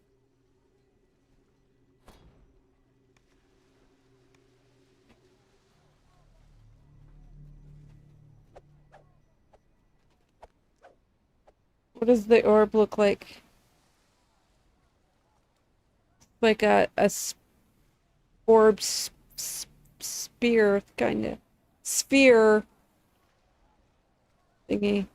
What does the orb look like? Like a orb spear kind of sphere thingy.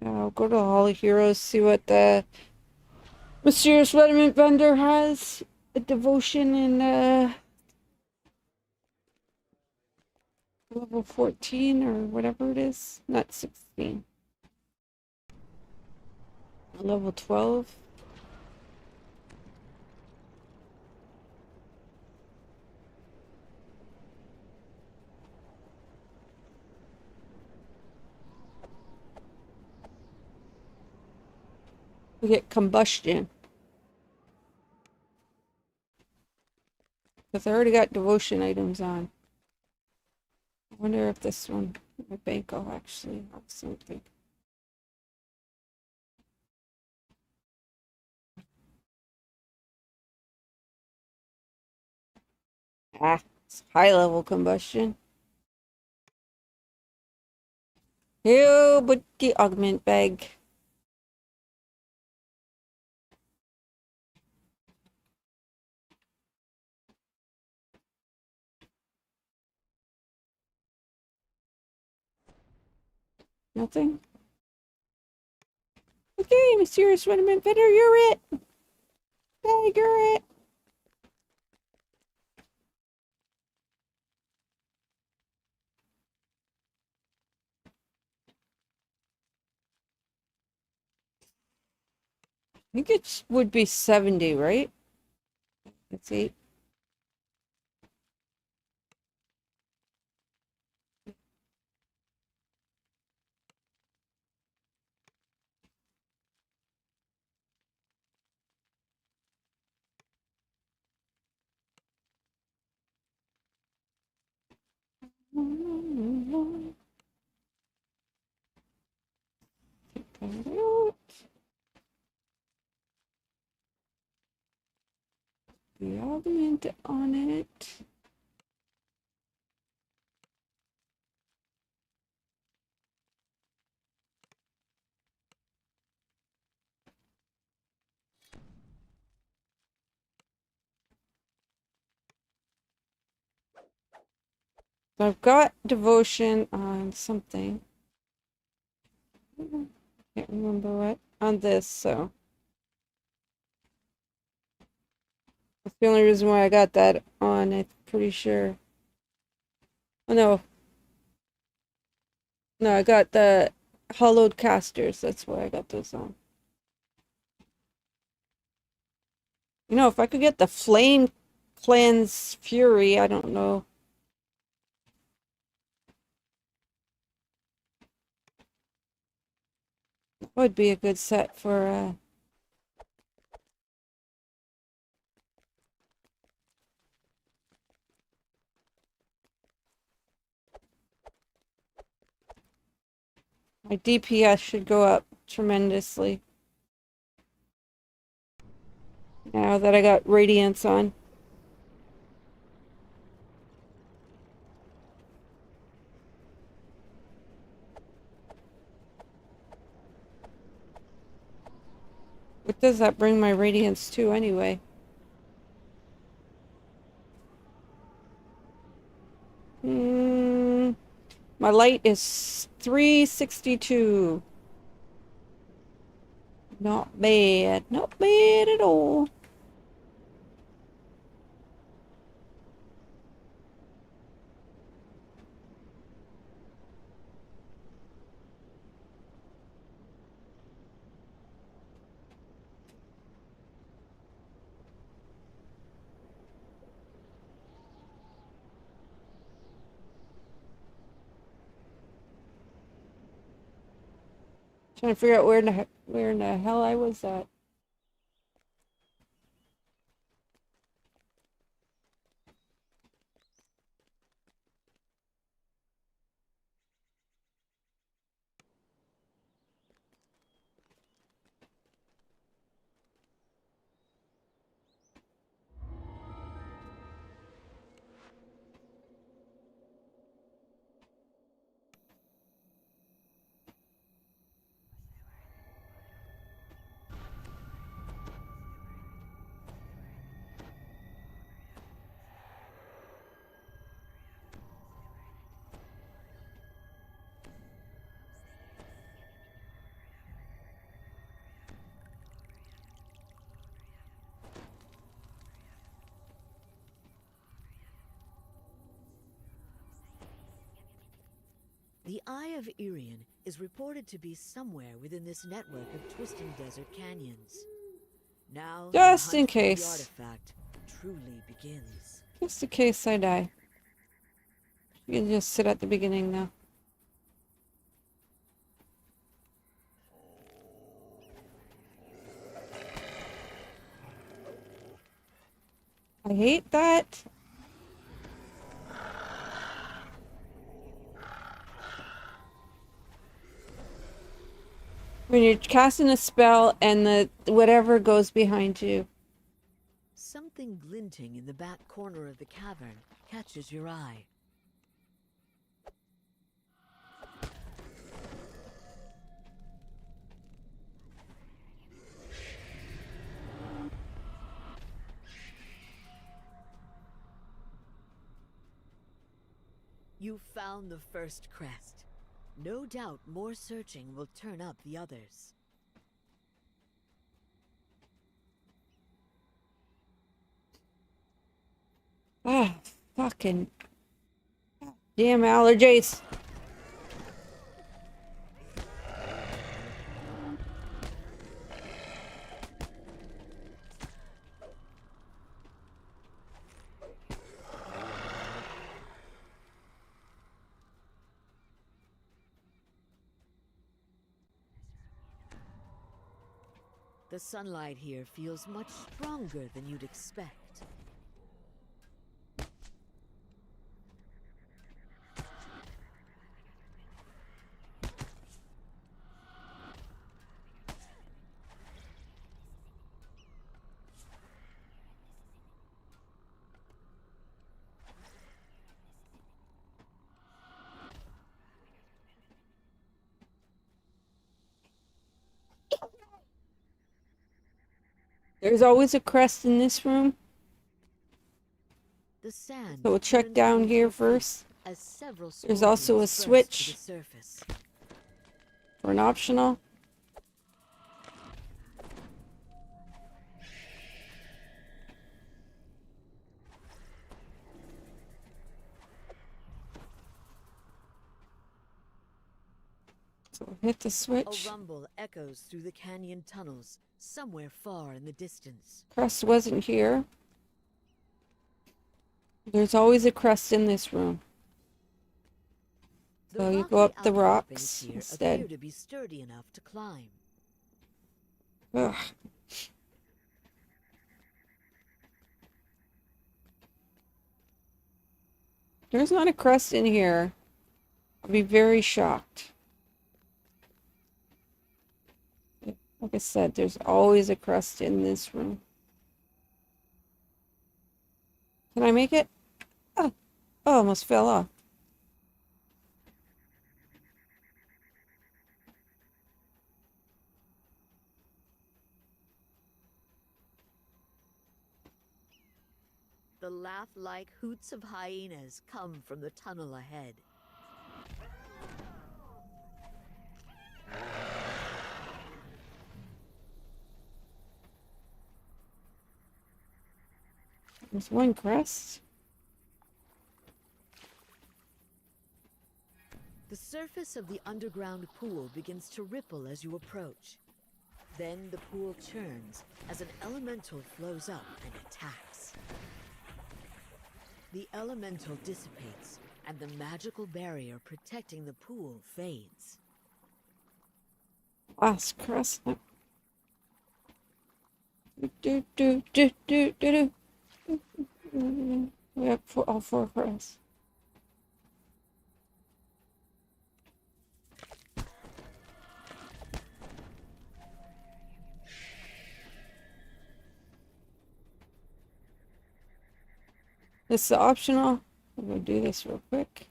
I'll go to Hall of Heroes, see what the mysterious rediment vendor has. A devotion in level 14 or whatever it is. Not 16. Level 12. We get combustion. Because I already got devotion items on. I wonder if this one, my bank will actually have something. Ah, it's high level combustion. Ew, but the augment bag. Nothing? Okay, mysterious rediment vendor, you're it. Bag, you're it. I think it would be 70, right? Let's see. the augment on it. So I've got devotion on something. Can't remember what. On this, so. That's the only reason why I got that on, I'm pretty sure. Oh no. No, I got the hollowed casters. That's why I got those on. You know, if I could get the flame cleanse fury, I don't know. That would be a good set for my DPS should go up tremendously. Now that I got radiance on. What does that bring my radiance to anyway? My light is 362. Not bad. Not bad at all. Trying to figure out where in the hell I was at. The Eye of Irian is reported to be somewhere within this network of twisting desert canyons. Now, Just the in hunt for the case. artifact truly begins. Just in case I die. You can just sit at the beginning now. I hate that. When you're casting a spell and the whatever goes behind you. Something glinting in the back corner of the cavern catches your eye. You found the first crest. No doubt more searching will turn up the others. Ah, fucking damn allergies. The sunlight here feels much stronger than you'd expect. There's always a crest in this room. The sand So we'll check turns down beneath here your feet first. as several There's also a scorpions burst to the switch surface. for an optional. So we'll hit the A switch. rumble echoes through the canyon tunnels, somewhere far in the distance. Crest wasn't here. There's always a crest in this room. The So you rocky go up the outcroppings rocks here instead. appear to be sturdy enough to climb. Ugh. There's not a crest in here. I'll be very shocked. Like I said, there's always a crest in this room. Can I make it? Oh, almost fell off. The laugh-like hoots of hyenas come from the tunnel ahead. There's one crest. The surface of the underground pool begins to ripple as you approach. Then the pool churns as an elemental flows up and attacks. The elemental dissipates, and the magical barrier protecting the pool fades. Last crest. Do, do, do, do, do, do. We have all four crests. This is optional. I'm gonna do this real quick.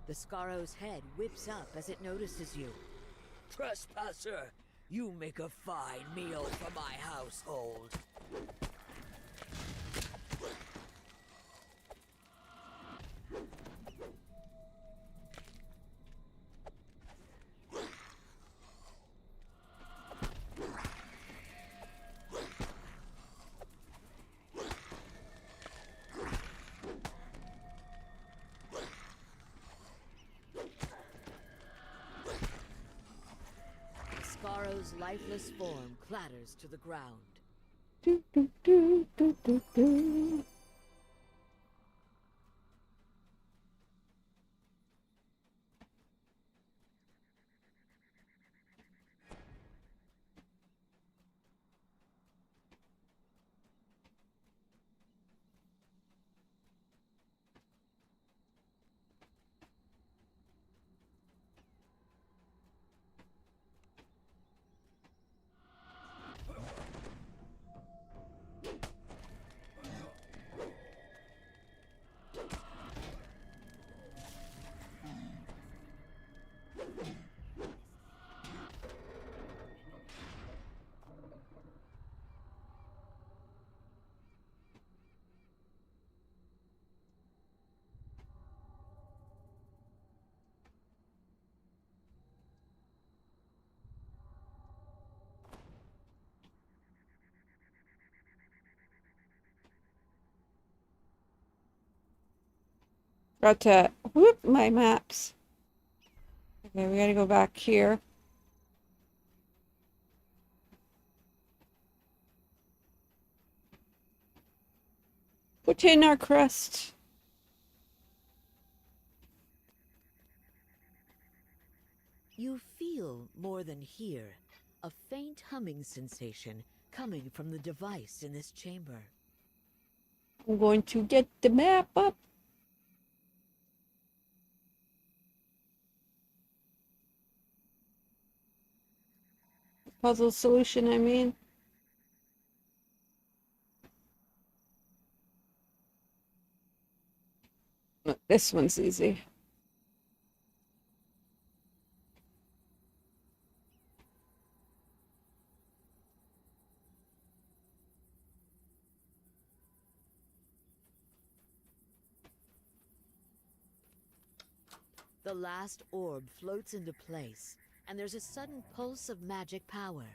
The Scarrow's head whips up as it notices you. Trespasser, you make a fine meal for my household. The Scarrow's lifeless form clatters to the ground. Do, do, do, do, do, do. Got to whoop my maps. Okay, we gotta go back here. Put in our crest. You feel more than hear a faint humming sensation coming from the device in this chamber. I'm going to get the map up. Puzzle solution, I mean. This one's easy. The last orb floats into place, and there's a sudden pulse of magic power.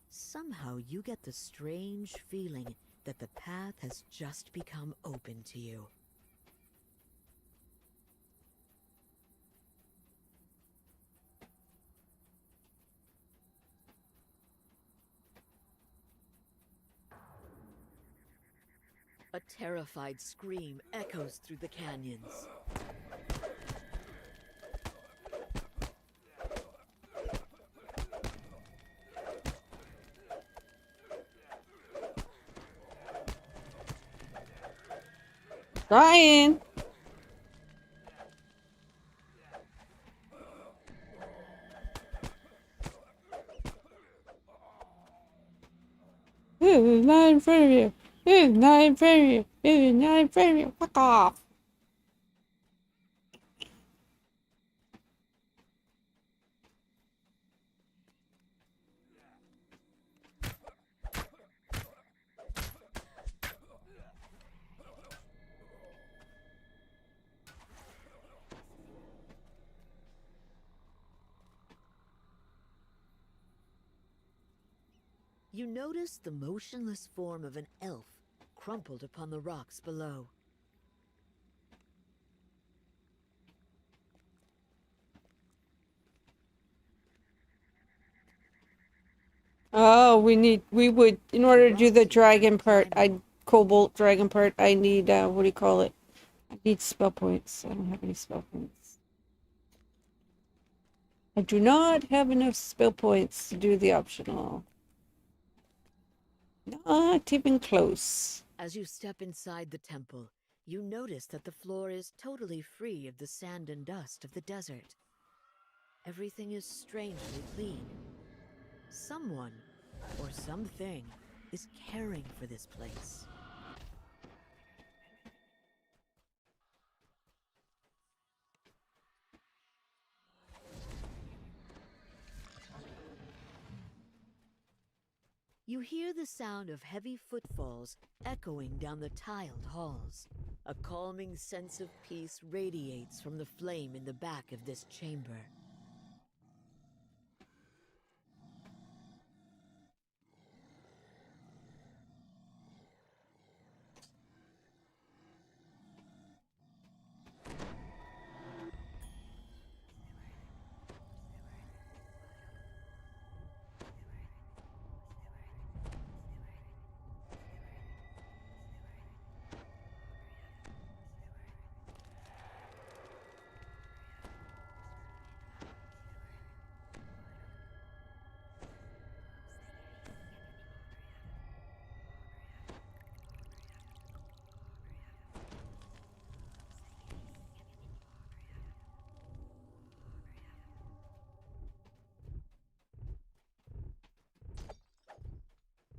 Somehow you get the strange feeling that the path has just become open to you. A terrified scream echoes through the canyons. Trying. Ooh, not in front of you. Ooh, not in front of you. Ooh, not in front of you. Fuck off. You notice the motionless form of an elf crumpled upon the rocks below. Oh, we would, in order to do the dragon part, cobalt dragon part, I need, what do you call it? I need spell points. I don't have any spell points. I do not have enough spell points to do the optional. Not even close. As you step inside the temple, you notice that the floor is totally free of the sand and dust of the desert. Everything is strangely clean. Someone, or something, is caring for this place. You hear the sound of heavy footfalls echoing down the tiled halls. A calming sense of peace radiates from the flame in the back of this chamber.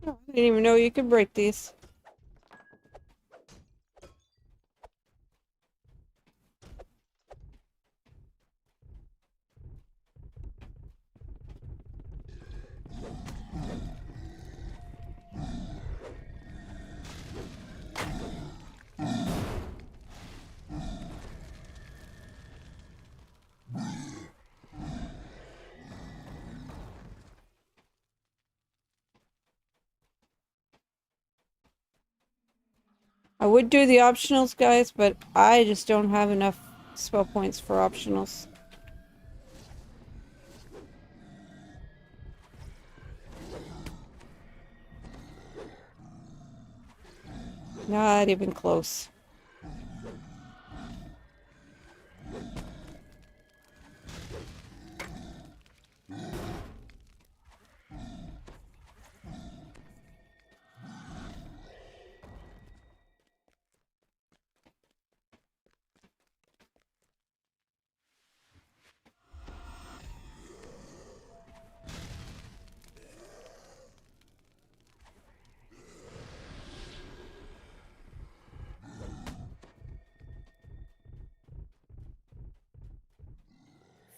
I didn't even know you could break these. I would do the optionals, guys, but I just don't have enough spell points for optionals. Not even close.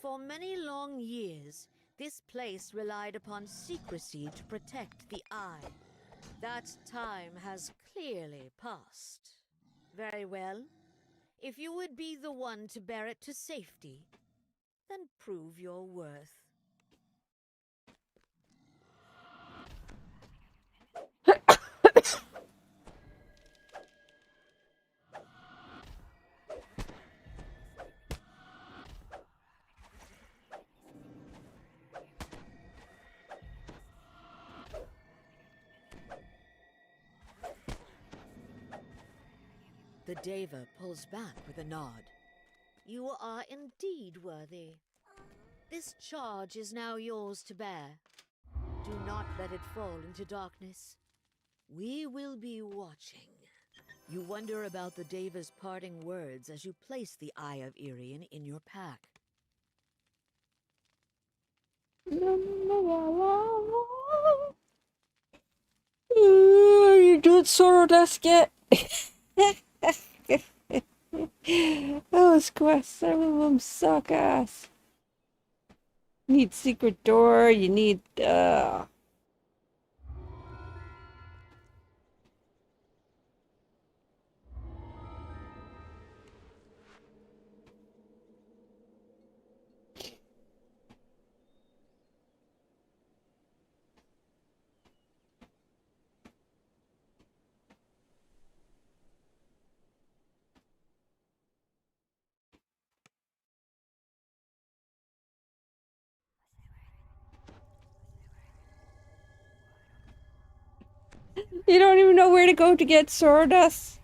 For many long years, this place relied upon secrecy to protect the Eye. That time has clearly passed. Very well. If you would be the one to bear it to safety, then prove your worth. The Deva pulls back with a nod. You are indeed worthy. This charge is now yours to bear. Do not let it fall into darkness. We will be watching. You wonder about the Deva's parting words as you place the Eye of Irian in your pack. You doing Sorrow Dusk yet? Those quests, some of them suck ass. You need secret door, you need you don't even know where to go to get Sorrow Dust.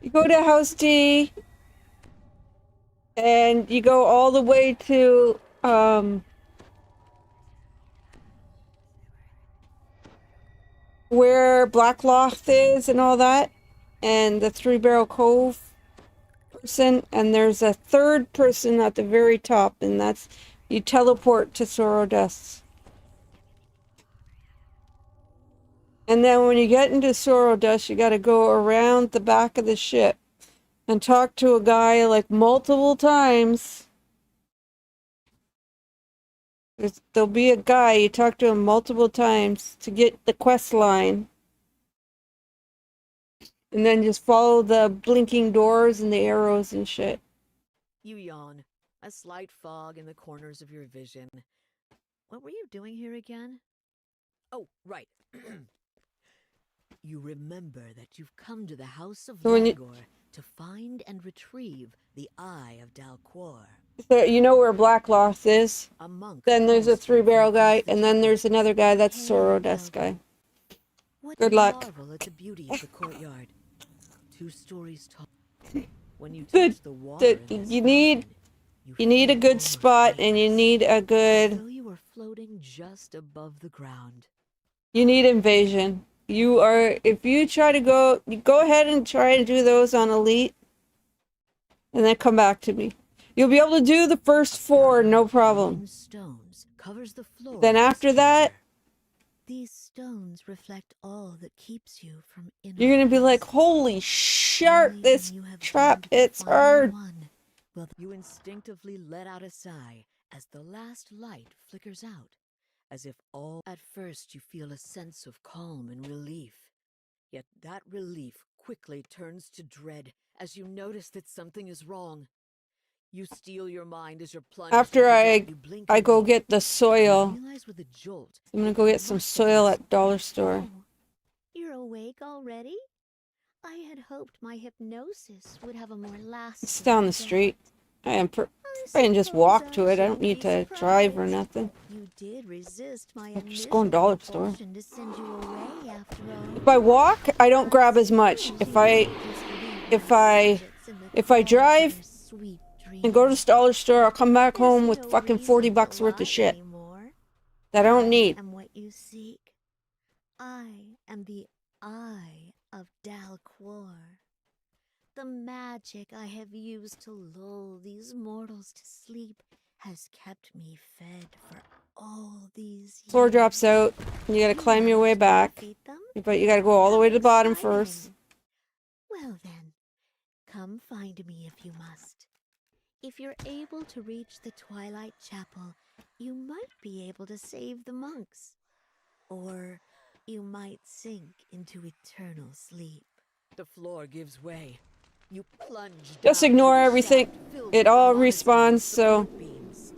You go to House D and you go all the way to where Blacklock is and all that, and the Three Barrel Cove person, and there's a third person at the very top, and that's you teleport to Sorrow Dust. And then when you get into Sorrow Dust, you got to go around the back of the ship and talk to a guy like multiple times. There'll be a guy, you talk to him multiple times to get the quest line. And then just follow the blinking doors and the arrows and shit. You yawn, a slight fog in the corners of your vision. What were you doing here again? Oh, right. You remember that you've come to the House of Langor to find and retrieve the Eye of Dalquor. So you know where Blacklock is? A monk. Then there's a Three Barrel guy, and then there's another guy that's Sorrow Dust guy. Good luck. Marvel at the beauty of the courtyard. 2 stories tall. When you touch the water, You need a good spot, and you need a good. Though you are floating just above the ground. You need invasion. You are. If you try to go ahead and try and do those on Elite, and then come back to me. You'll be able to do the first 4, no problem. Stones covers the floor. Then after that, these stones reflect all that keeps you from inner you're gonna be peace. like, holy shit, this trap hits hard. You instinctively let out a sigh as the last light flickers out, as if all at first you feel a sense of calm and relief. Yet that relief quickly turns to dread as you notice that something is wrong. You steel your mind as you're plunged. After I go get the soil. Realize with a jolt, I'm gonna go get some soil at Dollar Store. Oh, you're awake already? I had hoped my hypnosis would have a more lasting It's down the street. I can just walk to it. I don't need to drive or nothing. You did resist my I'm just going Dollar Store. to send you away after all. If I walk, I don't grab as much. If I drive and go to the Dollar Store, I'll come back home with fucking $40 worth of shit that I don't need. And what you seek, I am the Eye of Dalquor. The magic I have used to lull these mortals to sleep has kept me fed for all these years. Floor drops out. You gotta climb your way back. But you gotta go all the way to the bottom first. Well then, come find me if you must. If you're able to reach the Twilight Chapel, you might be able to save the monks. Or you might sink into eternal sleep. The floor gives way. You plunge Just down ignore into the everything. shaft filled It with the all monastery's respawns, so support beams.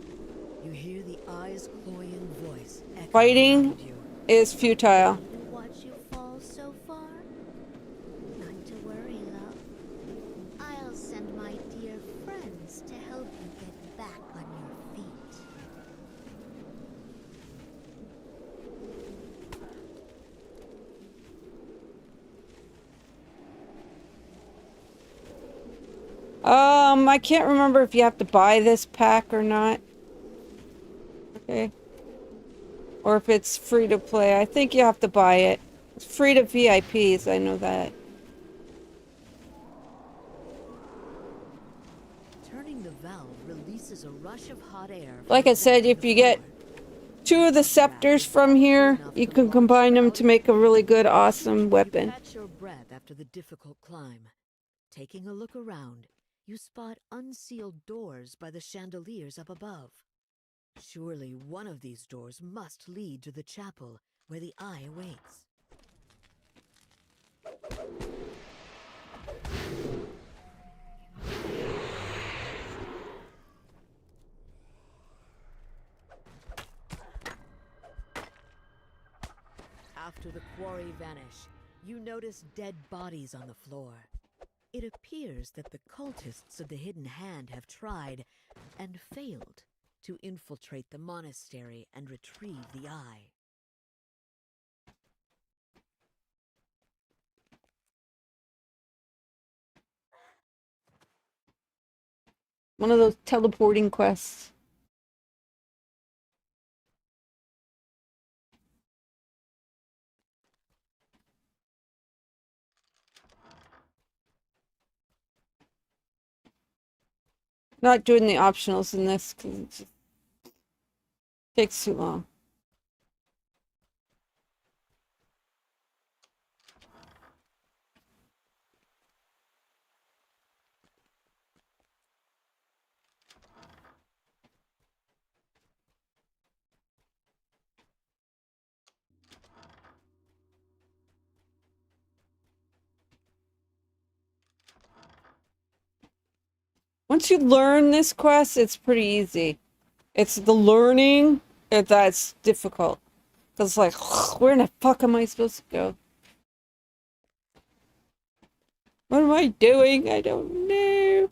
You hear the eye's cloying voice echo fighting around you. is futile. And watch you fall so far? Not to worry, love. I'll send my dear friends to help you get back on your feet. I can't remember if you have to buy this pack or not. Okay. Or if it's free to play. I think you have to buy it. It's free to VIPs, I know that. Turning the valve releases a rush of hot air. from Like the I said, vent in if the you get floor. 2 of the scepters from here, you can combine them to make a really good, awesome You weapon. catch your breath after the difficult climb. Taking a look around, you spot unsealed doors by the chandeliers up above. Surely one of these doors must lead to the chapel where the eye awaits. After the quarry vanish, you notice dead bodies on the floor. It appears that the cultists of the Hidden Hand have tried, and failed, to infiltrate the monastery and retrieve the eye. One of those teleporting quests. Not doing the optionals in this because it just takes too long. Once you learn this quest, it's pretty easy. It's the learning that's difficult. Because it's like, where in the fuck am I supposed to go? What am I doing? I don't know.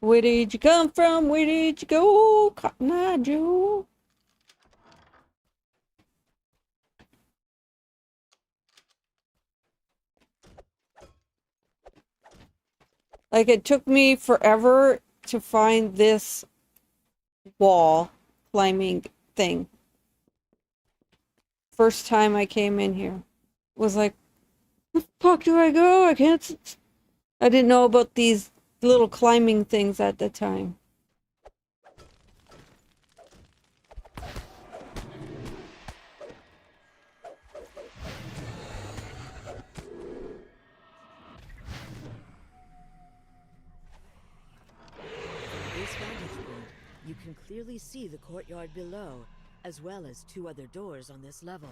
Where did you come from? Where did you go, Cotton Eye Joe? Like, it took me forever to find this wall climbing thing. First time I came in here. Was like, where the fuck do I go? I can't. I didn't know about these little climbing things at the time. From this vantage point, you can clearly see the courtyard below, as well as 2 other doors on this level.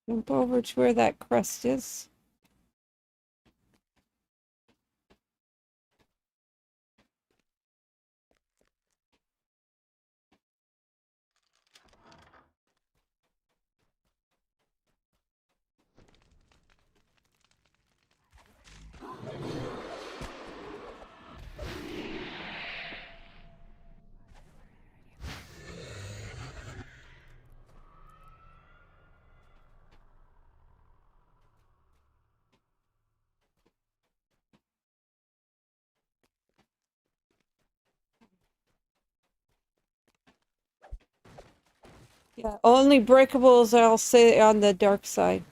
Jump over to where that crest is. Yeah, only breakables I'll say on the dark side.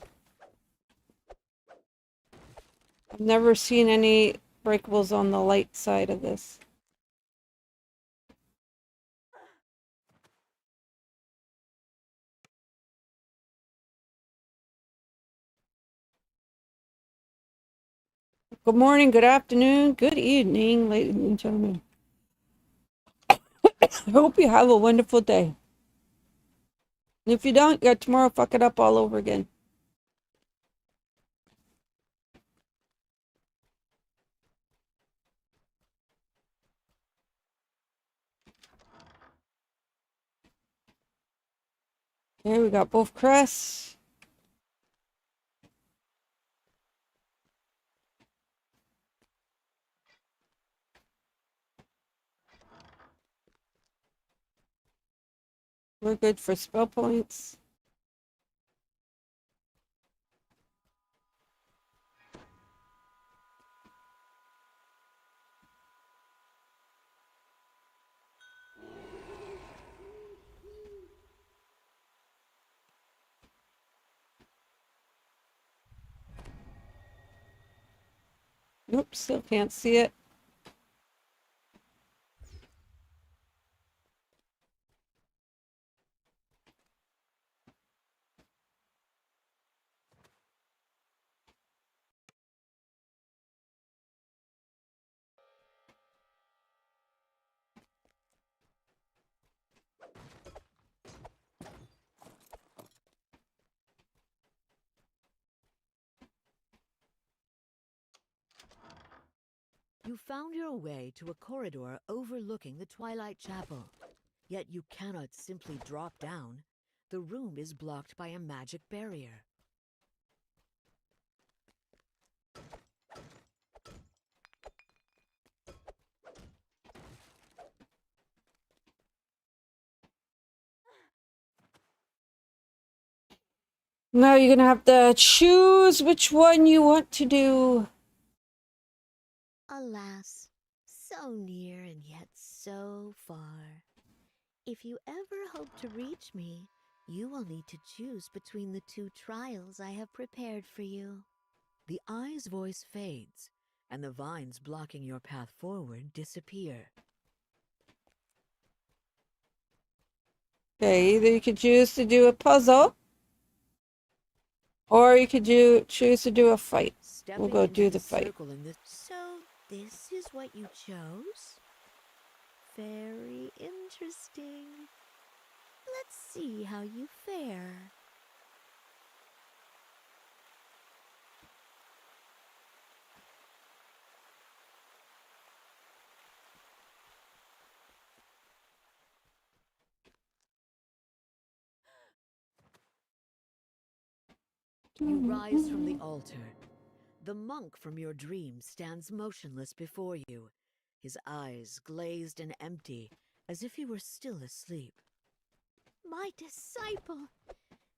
I've never seen any breakables on the light side of this. Good morning, good afternoon, good evening, ladies and gentlemen. I hope you have a wonderful day. And if you don't, you got tomorrow, fuck it up all over again. Okay, we got both crests. We're good for spell points. Oops, still can't see it. You found your way to a corridor overlooking the Twilight Chapel. Yet you cannot simply drop down. The room is blocked by a magic barrier. Now you're gonna have to choose which one you want to do. Alas, so near and yet so far. If you ever hope to reach me, you will need to choose between the two trials I have prepared for you. The eye's voice fades, and the vines blocking your path forward disappear. Okay, either you could choose to do a puzzle, or you could choose to do a fight. We'll go do the fight. So, this is what you chose? Very interesting. Let's see how you fare. You rise from the altar. The monk from your dream stands motionless before you, his eyes glazed and empty, as if he were still asleep. My disciple!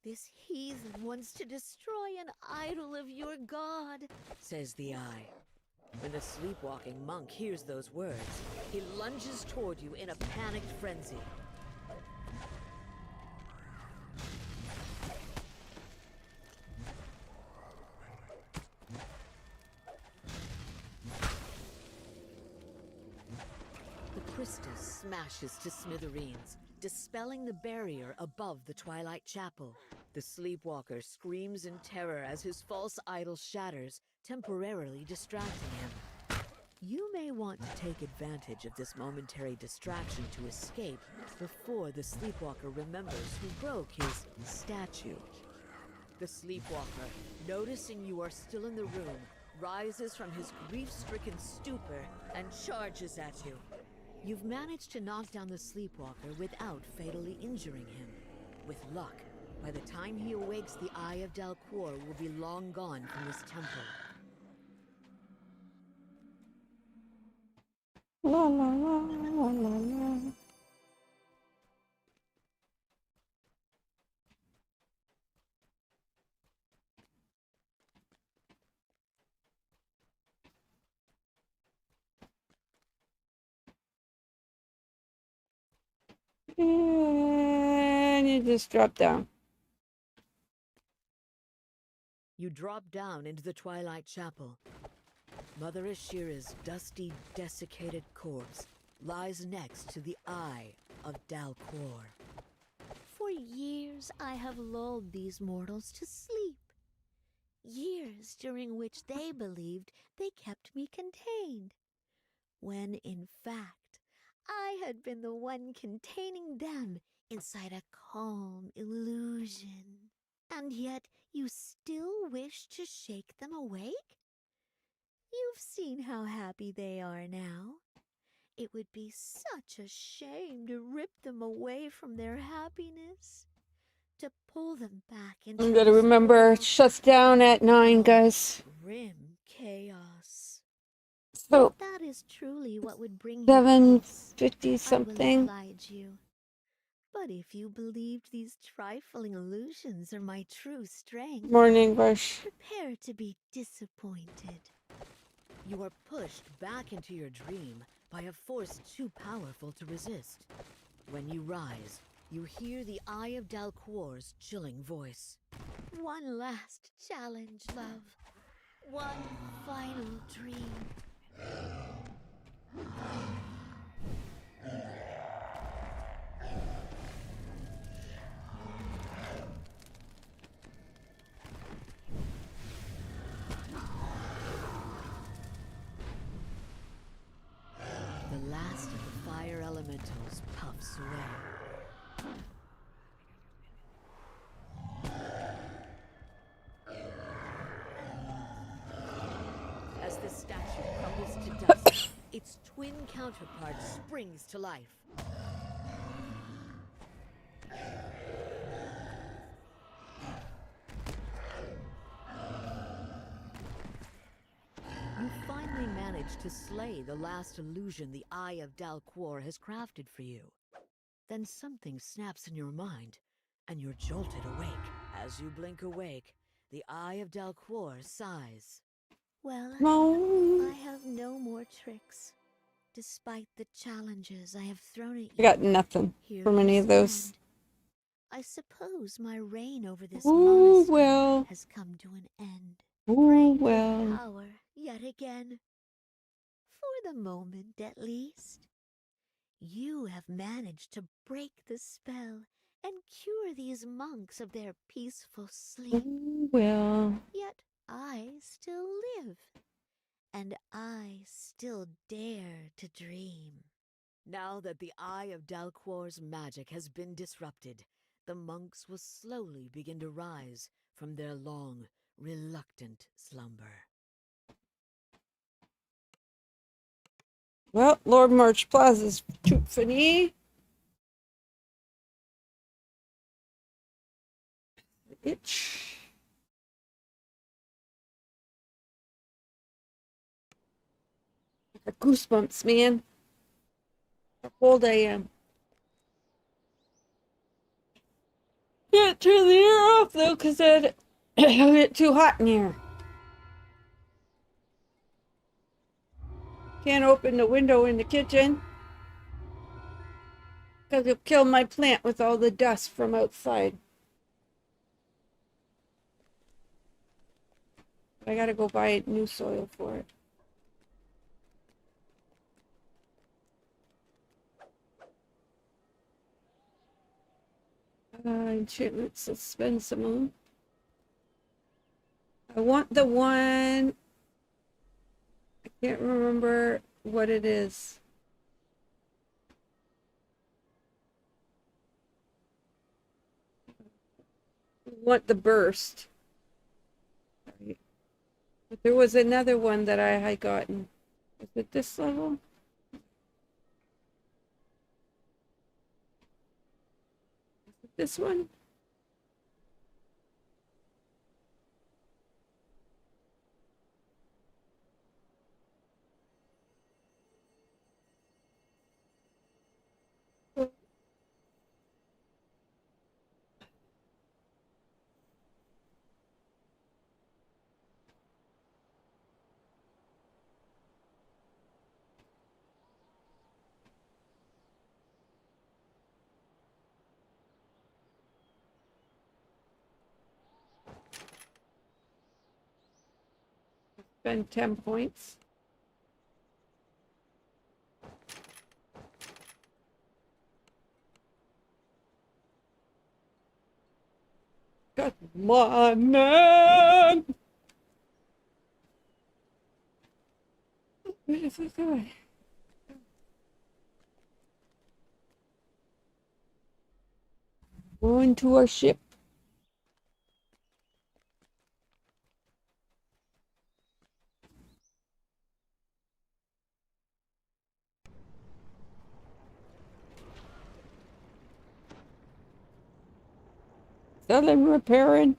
This heathen wants to destroy an idol of your god, says the eye. When the sleepwalking monk hears those words, he lunges toward you in a panicked frenzy. The crystal smashes to smithereens, dispelling the barrier above the Twilight Chapel. The sleepwalker screams in terror as his false idol shatters, temporarily distracting him. You may want to take advantage of this momentary distraction to escape before the sleepwalker remembers who broke his statue. The sleepwalker, noticing you are still in the room, rises from his grief-stricken stupor and charges at you. You've managed to knock down the sleepwalker without fatally injuring him. With luck, by the time he awakes, the Eye of Dalquor will be long gone from this temple. La la la la la la. And need to just drop down. You drop down into the Twilight Chapel. Mother Ashira's dusty, desiccated corpse lies next to the Eye of Dalquor. For years I have lulled these mortals to sleep. Years during which they believed they kept me contained, when in fact I had been the one containing them inside a calm illusion. And yet you still wish to shake them awake? You've seen how happy they are now. It would be such a shame to rip them away from their happiness, to pull them back into I'm gonna this remember world it shuts down at 9, of guys. grim chaos. So If that is truly what would bring you 7:50 peace, something. I will oblige you. But if you believed these trifling illusions are my true strength, Morning rush. prepare to be disappointed. You are pushed back into your dream by a force too powerful to resist. When you rise, you hear the Eye of Dalquor's chilling voice. One last challenge, love. One final dream. The last of the fire elementals puffs away. As the statue crumbles to dust, its twin counterpart springs to life. You finally manage to slay the last illusion the Eye of Dalquor has crafted for you. Then something snaps in your mind, and you're jolted awake. As you blink awake, the Eye of Dalquor sighs. Well, No. I have no more tricks. Despite the challenges I have thrown at you, I got nothing here from you any of those. stand. I suppose my reign over this Ooh, monastery well. has come to an end. Ooh, Bring well. his power yet again. For the moment, at least. You have managed to break the spell and cure these monks of their peaceful sleep. Ooh, well. Yet I still live. And I still dare to dream. Now that the Eye of Dalquor's magic has been disrupted, the monks will slowly begin to rise from their long, reluctant slumber. Well, Lord March Plaza's too funny. Itch. Goosebumps, man. How cold I am. Can't turn the air off though, cause it'll get too hot in here. Can't open the window in the kitchen, cause it'll kill my plant with all the dust from outside. I gotta go buy new soil for it. Enchantment suspend some. I want the one. I can't remember what it is. I want the burst. But there was another one that I had gotten. Is it this level? Is it this one? Spend 10 points. Come on, man! Where is it going? Going to our ship. Selling, repairing.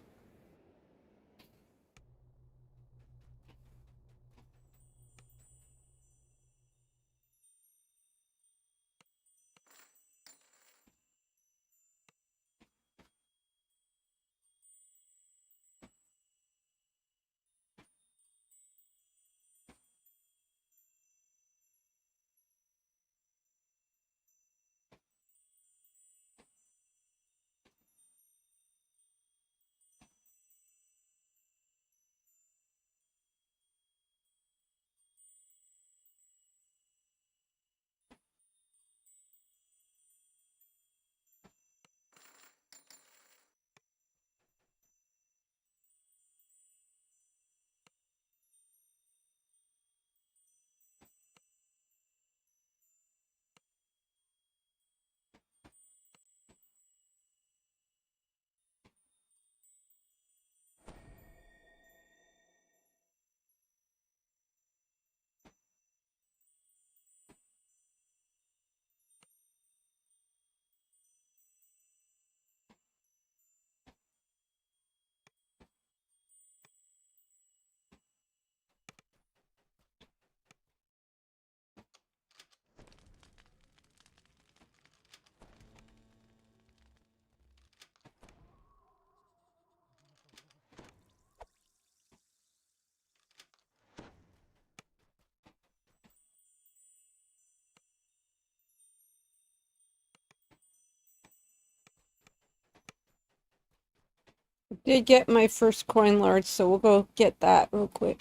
Did get my first coin large, so we'll go get that real quick.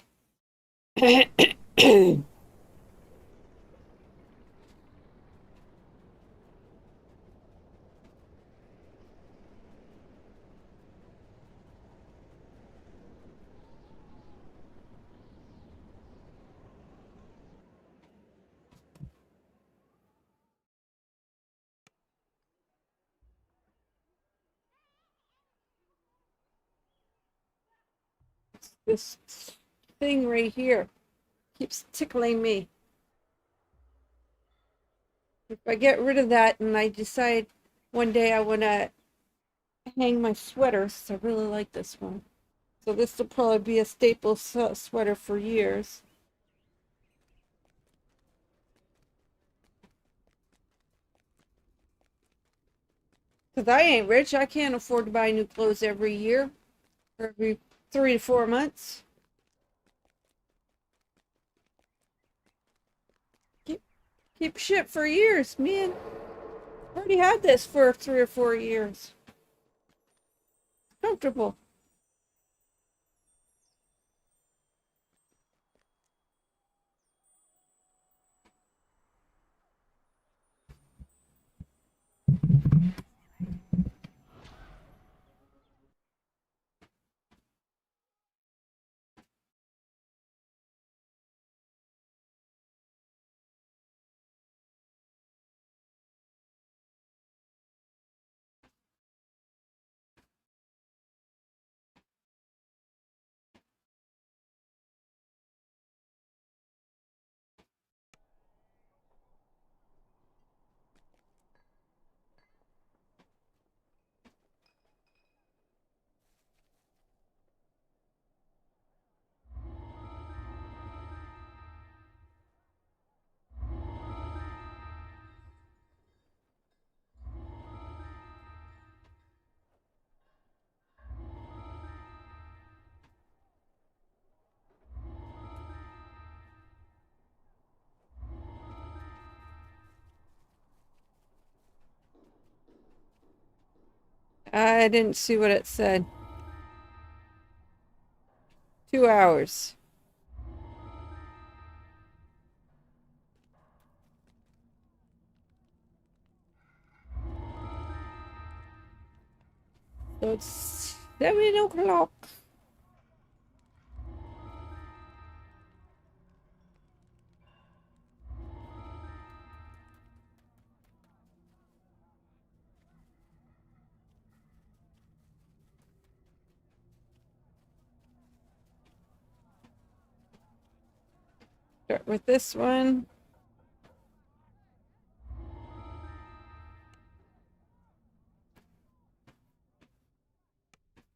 This thing right here keeps tickling me. If I get rid of that and I decide one day I want to hang my sweaters, I really like this one. So this will probably be a staple sweater for years. Because I ain't rich. I can't afford to buy new clothes every year or every 3 to 4 months. Keep shit for years, man. Already had this for 3 or 4 years. Comfortable. I didn't see what it said. 2 hours. So it's 7 o'clock. Start with this one.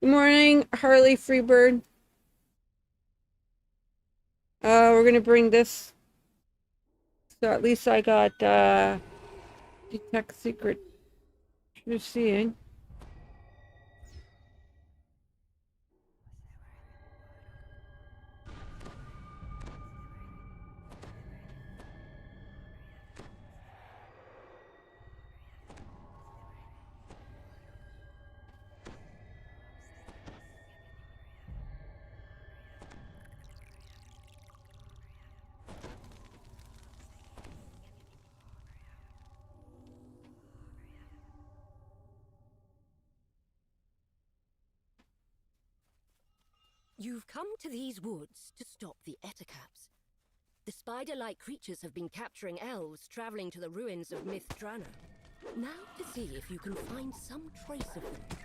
Good morning, Harley Freebird. We're gonna bring this. So at least I got detect secret true seeing. You've come to these woods to stop the Ettercaps. The spider-like creatures have been capturing elves traveling to the ruins of Mythdrana. Now to see if you can find some trace of them.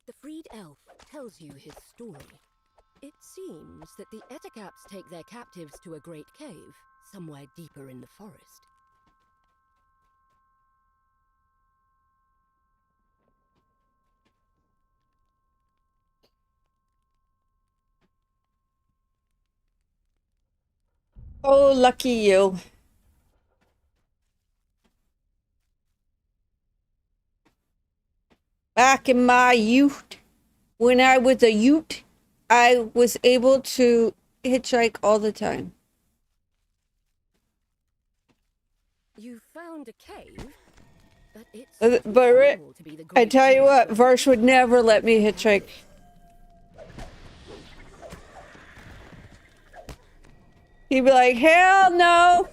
The freed elf tells you his story. It seems that the Ettercaps take their captives to a great cave, somewhere deeper in the forest. Oh, lucky you. Back in my youth, when I was a youth, I was able to hitchhike all the time. You found a cave, but it's But too small to be the I great tell you cave what, of Varsh would never let me hitchhike. He'd be like, hell no!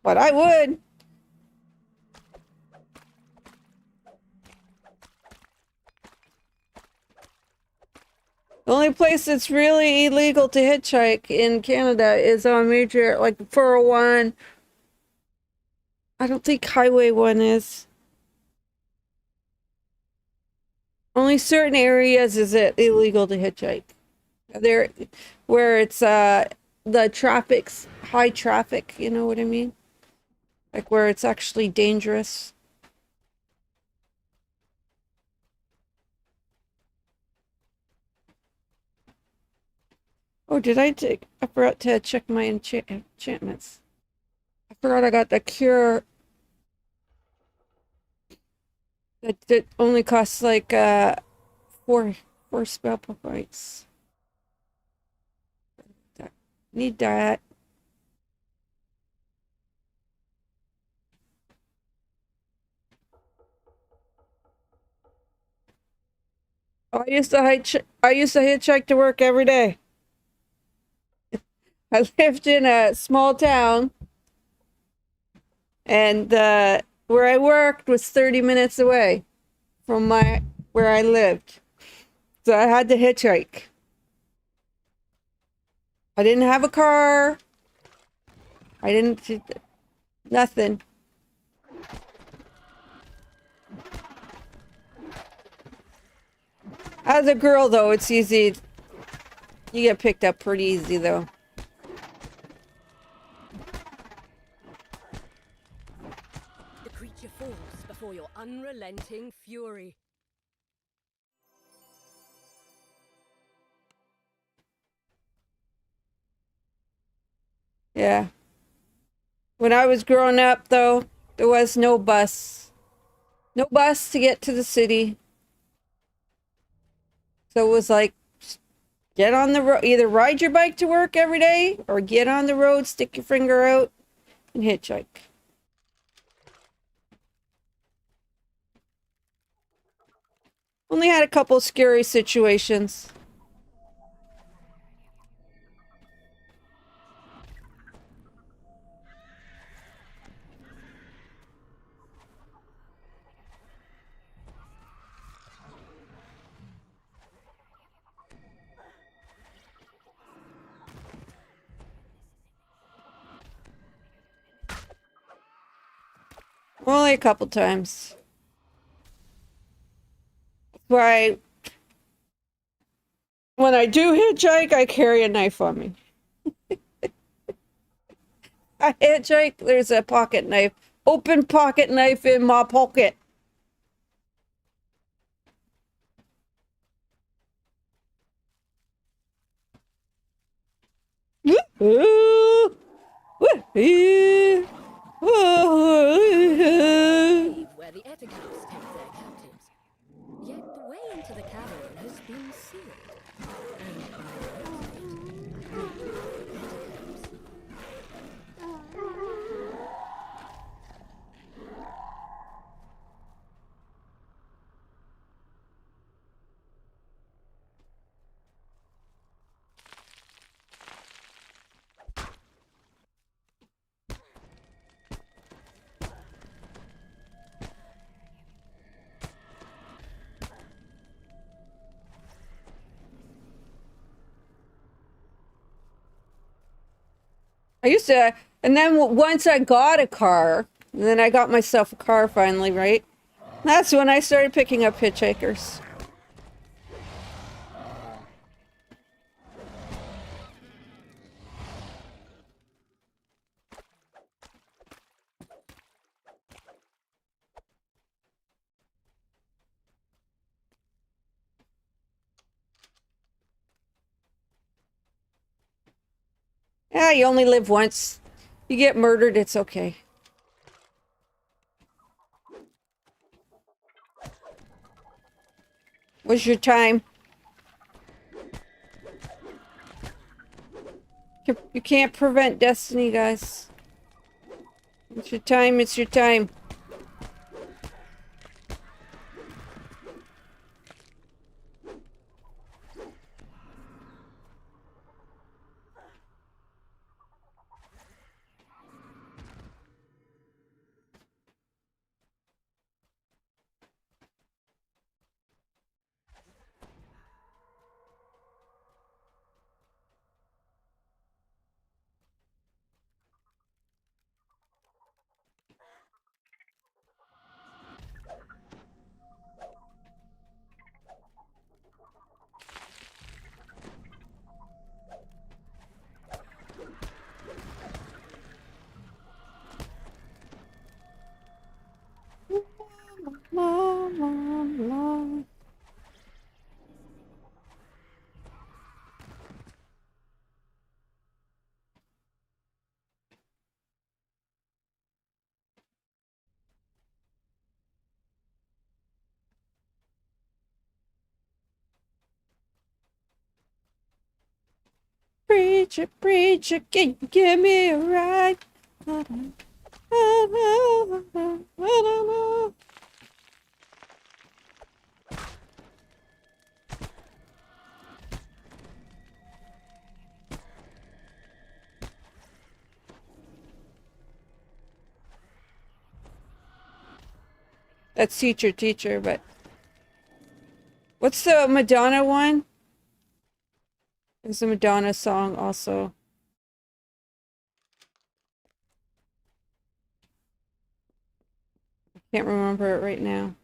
But I would. The only place that's really illegal to hitchhike in Canada is on major, like 401. I don't think Highway 1 is. Only certain areas is it illegal to hitchhike. There, where it's the traffic's high traffic, you know what I mean? Like where it's actually dangerous. Oh, did I take? I forgot to check my enchantments. I forgot I got the cure. That only costs like four spell points. Need that. Oh, I used to hitchhike to work every day. I lived in a small town, and where I worked was 30 minutes away from where I lived. So I had to hitchhike. I didn't have a car. I didn't nothing. As a girl though, it's easy. You get picked up pretty easy though. The creature falls before your unrelenting fury. Yeah. When I was growing up, though, there was no bus. No bus to get to the city. So it was like, get on the road, either ride your bike to work every day or get on the road, stick your finger out, and hitchhike. Only had a couple scary situations. Only a couple times. Why, when I do hitchhike, I carry a knife on me. I hitchhike, there's a pocket knife. Open pocket knife in my pocket. Woo! Woo! Where the Ettercaps take their captives. Yet the way into the cavern has been sealed. And by the looks of it, not with Ettercaps. I used to, and then once I got a car, and then I got myself a car finally, right? That's when I started picking up hitchhikers. Yeah, you only live once. You get murdered, it's okay. What's your time? You can't prevent destiny, guys. It's your time, it's your time. Preacher, can you give me a ride? That's teacher, but what's the Madonna one? There's a Madonna song also. I can't remember it right now.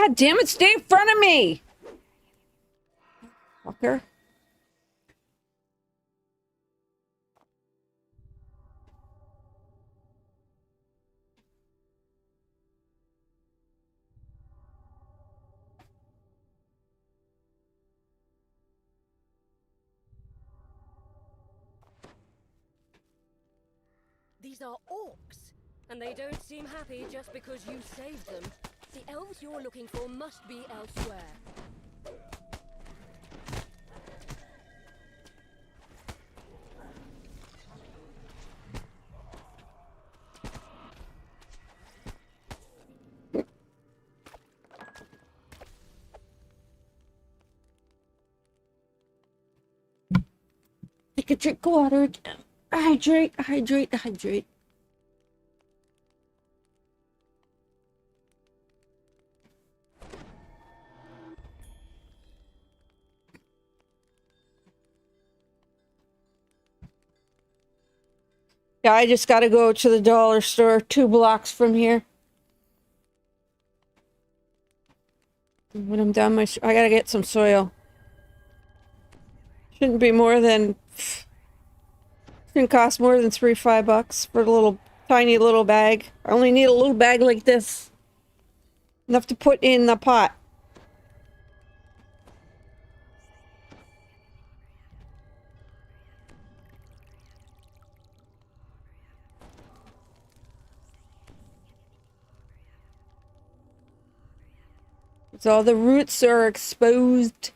God damn it, stay in front of me! Fucker. These are orcs, and they don't seem happy just because you saved them. The elves you're looking for must be elsewhere. Take a drink of water again. Hydrate, hydrate, hydrate. Yeah, I just gotta go to the dollar store 2 blocks from here. When I'm done, I gotta get some soil. Shouldn't be more than... Shouldn't cost more than $3-5 for a little tiny little bag. I only need a little bag like this. Enough to put in the pot. So all the roots are exposed.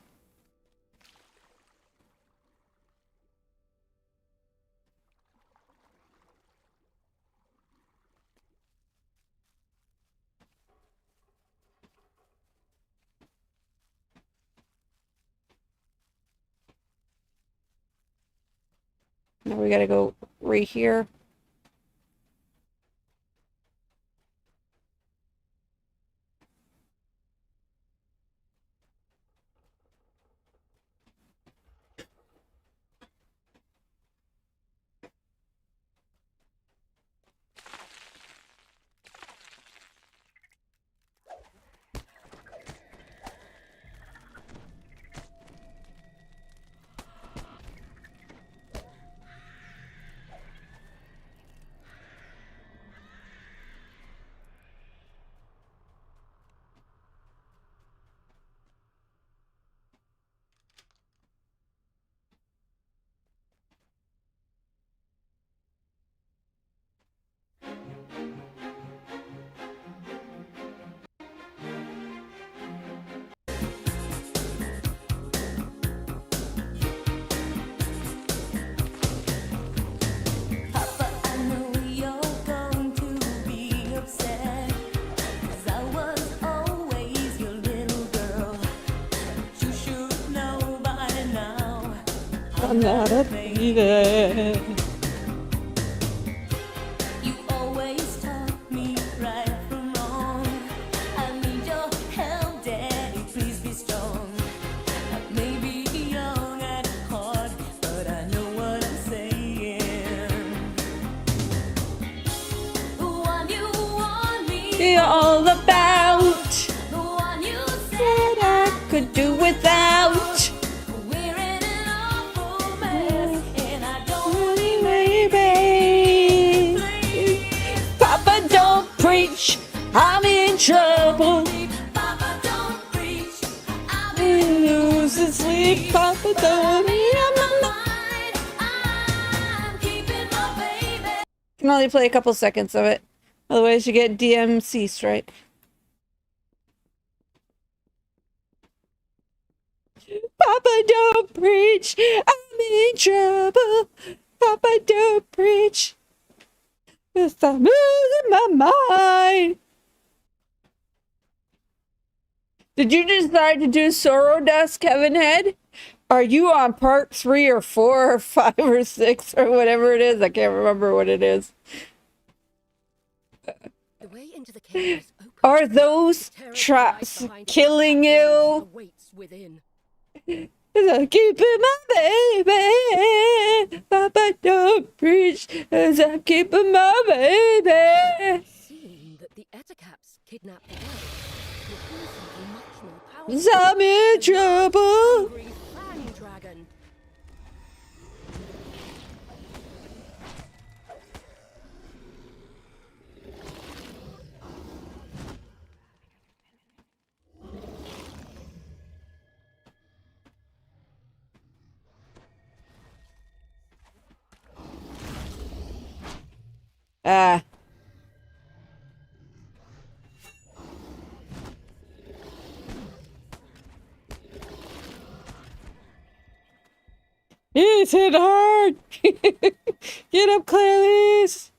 Now we gotta go right here. I'm not a baby. You always taught me right from wrong. I need your help, Daddy. Please be strong. I may be young at heart, but I know what I'm saying. The one you want me, You're all about. the one you Said I could do without. I'm in trouble. Papa, don't preach. I'm Losing sleep, Papa, don't need I'm keeping my baby. Can only play a couple seconds of it. Otherwise, you get DMC strike. Papa, don't preach. I'm in trouble. Papa, don't preach. 'Cause I'm losing my mind. Did you decide to do Sorrow Dust, Kevin Head? Are you on part 3 or 4 or 5 or 6 or whatever it is? I can't remember what it is. The way into the cave is open. Are those The terror traps lies behind killing every you? awaits within. I'm keeping my baby. Papa, don't preach. As I'm keeping my baby. Seeing that the Ettercaps kidnapped the girl, you've been thinking I'm in trouble. Hungry fang dragon. Ah. It's hit hard. Get up, Clarice.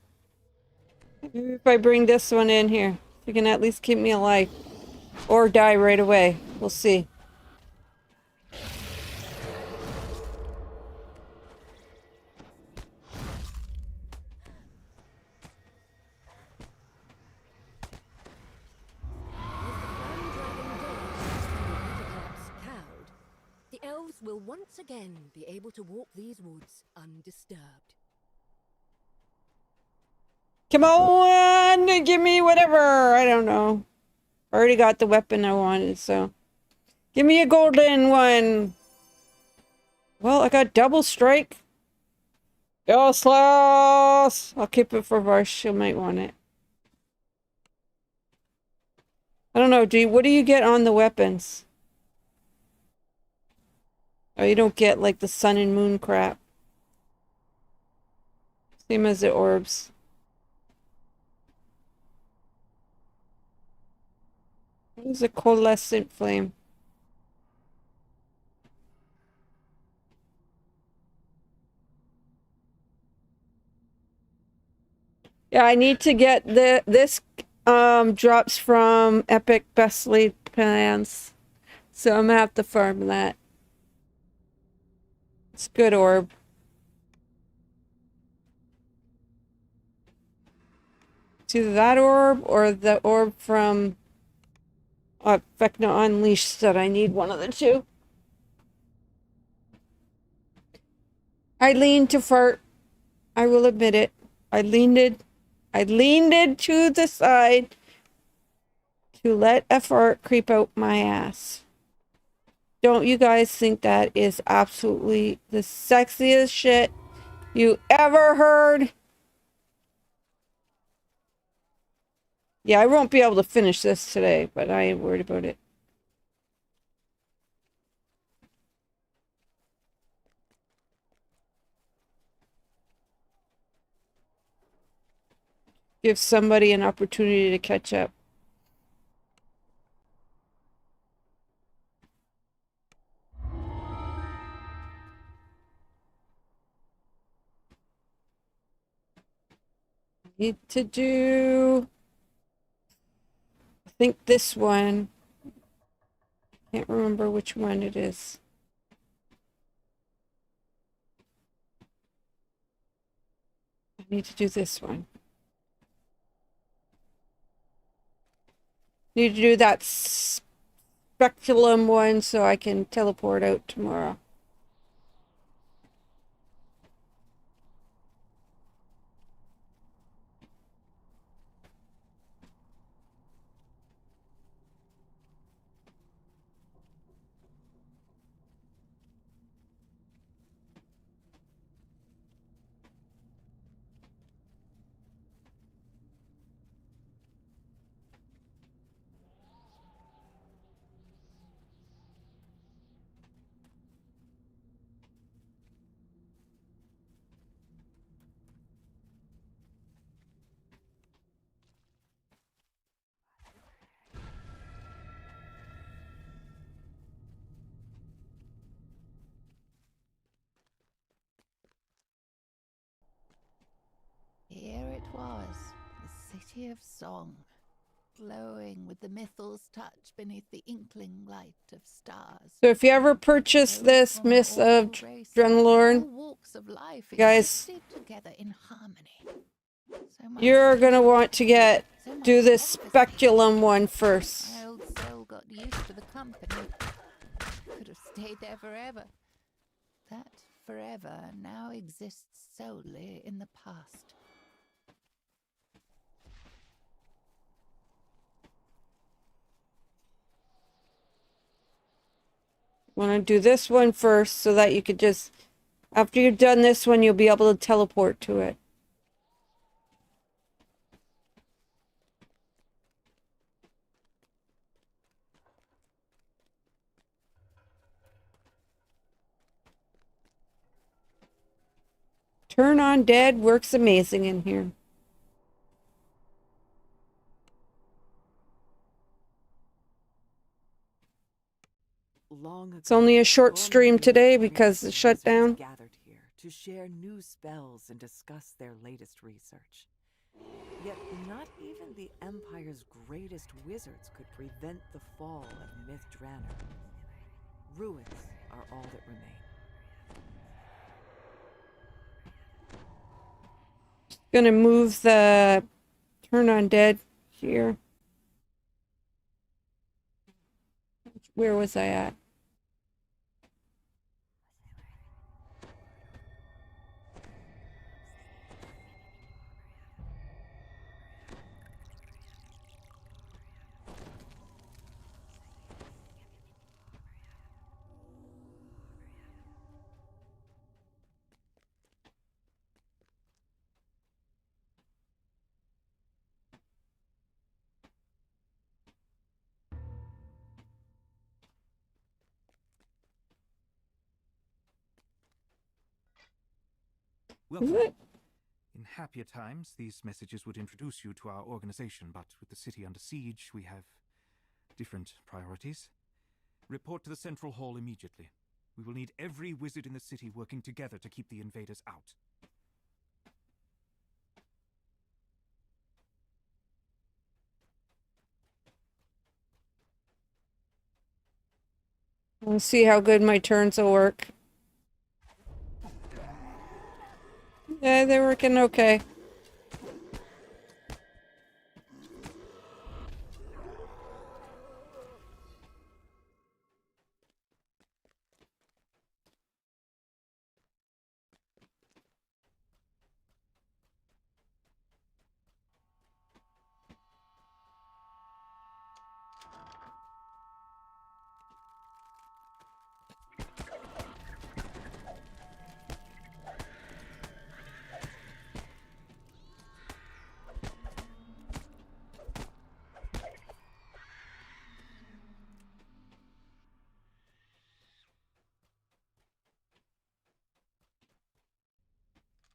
Maybe if I bring this one in here, you can at least keep me alive. Or die right away. We'll see. The elves will once again be able to walk these woods undisturbed. Come on, give me whatever. I don't know. I already got the weapon I wanted, so. Give me a golden one. Well, I got double strike. Useless. I'll keep it for Varsh. She might want it. I don't know, what do you get on the weapons? Oh, you don't get like the sun and moon crap. Same as the orbs. What is a coalescent flame? Yeah, I need to get this drops from Epic Best Laid Plans. So I'm gonna have to farm that. It's a good orb. It's either that orb or the orb from Vecna Unleashed that I need one of the two. I leaned to fart. I will admit it. I leaned it to the side to let a fart creep out my ass. Don't you guys think that is absolutely the sexiest shit you ever heard? Yeah, I won't be able to finish this today, but I ain't worried about it. Give somebody an opportunity to catch up. Need to do, I think this one. Can't remember which one it is. I need to do this one. Need to do that speculum one so I can teleport out tomorrow. Here it was, the city of song, glowing with the mythos touch beneath the inkling light of stars. So if you ever purchase this Myth of Drenlorn, guys, together in harmony. you're gonna want to do this speculum one first. My old soul got used to the company. Could have stayed there forever. That forever now exists solely in the past. Want to do this one first so that you could just, after you've done this one, you'll be able to teleport to it. Turn on Dead works amazing in here. Long It's only ago, a short Gorman stream Green's today prince because and it's shut wizards down. gathered here to share new spells and discuss their latest research. Yet not even the Empire's greatest wizards could prevent the fall of Myth Drannor. Ruins are all that remain. Gonna move the Turn on Dead here. Where was I at? Welcome. Is it? In happier times, these messages would introduce you to our organization, but with the city under siege, we have different priorities. Report to the Central Hall immediately. We will need every wizard in the city working together to keep the invaders out. Let's see how good my turns will work. Yeah, they're working okay.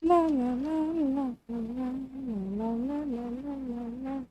La la la la la la la la la la la.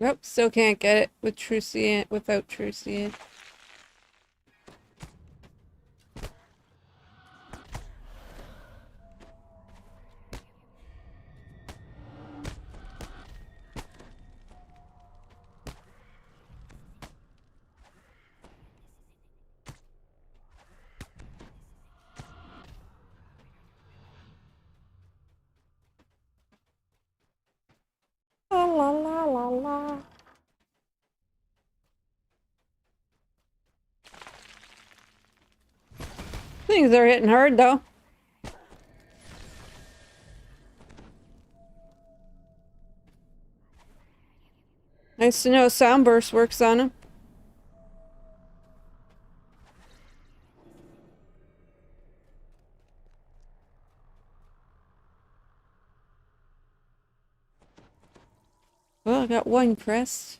Nope, still can't get it with Trucian without Trucian. La la la la la. Things are hitting hard though. Nice to know Soundburst works on them. Well, I got one crest.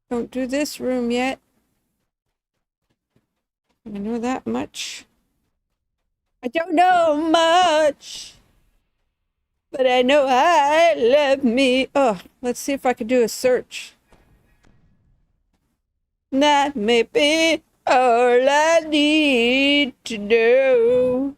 Don't do this room yet. I know that much. I don't know much, but I know I love me. Oh, let's see if I can do a search. That may be all I need to know.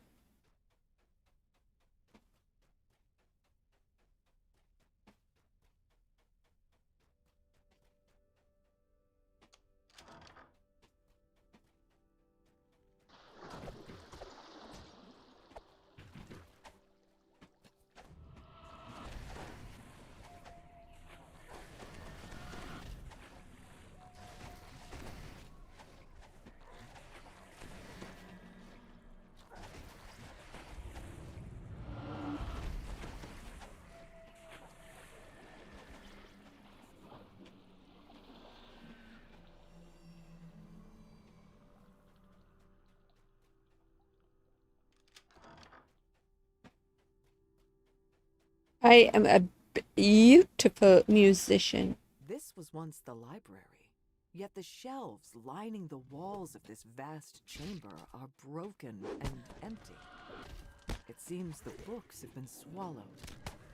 I am a beautiful musician. This was once the library, yet the shelves lining the walls of this vast chamber are broken and empty. It seems the books have been swallowed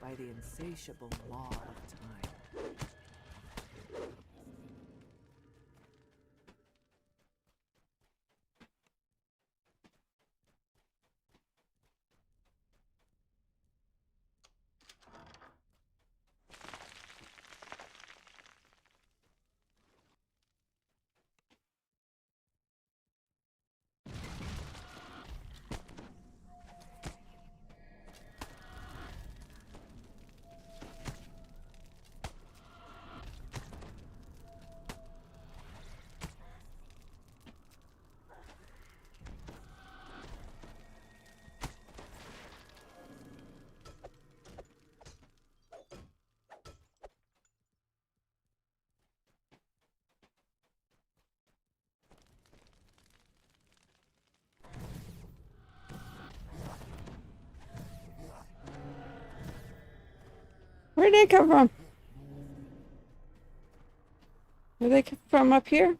by the insatiable maw of time. Where'd they come from? Where they come from up here?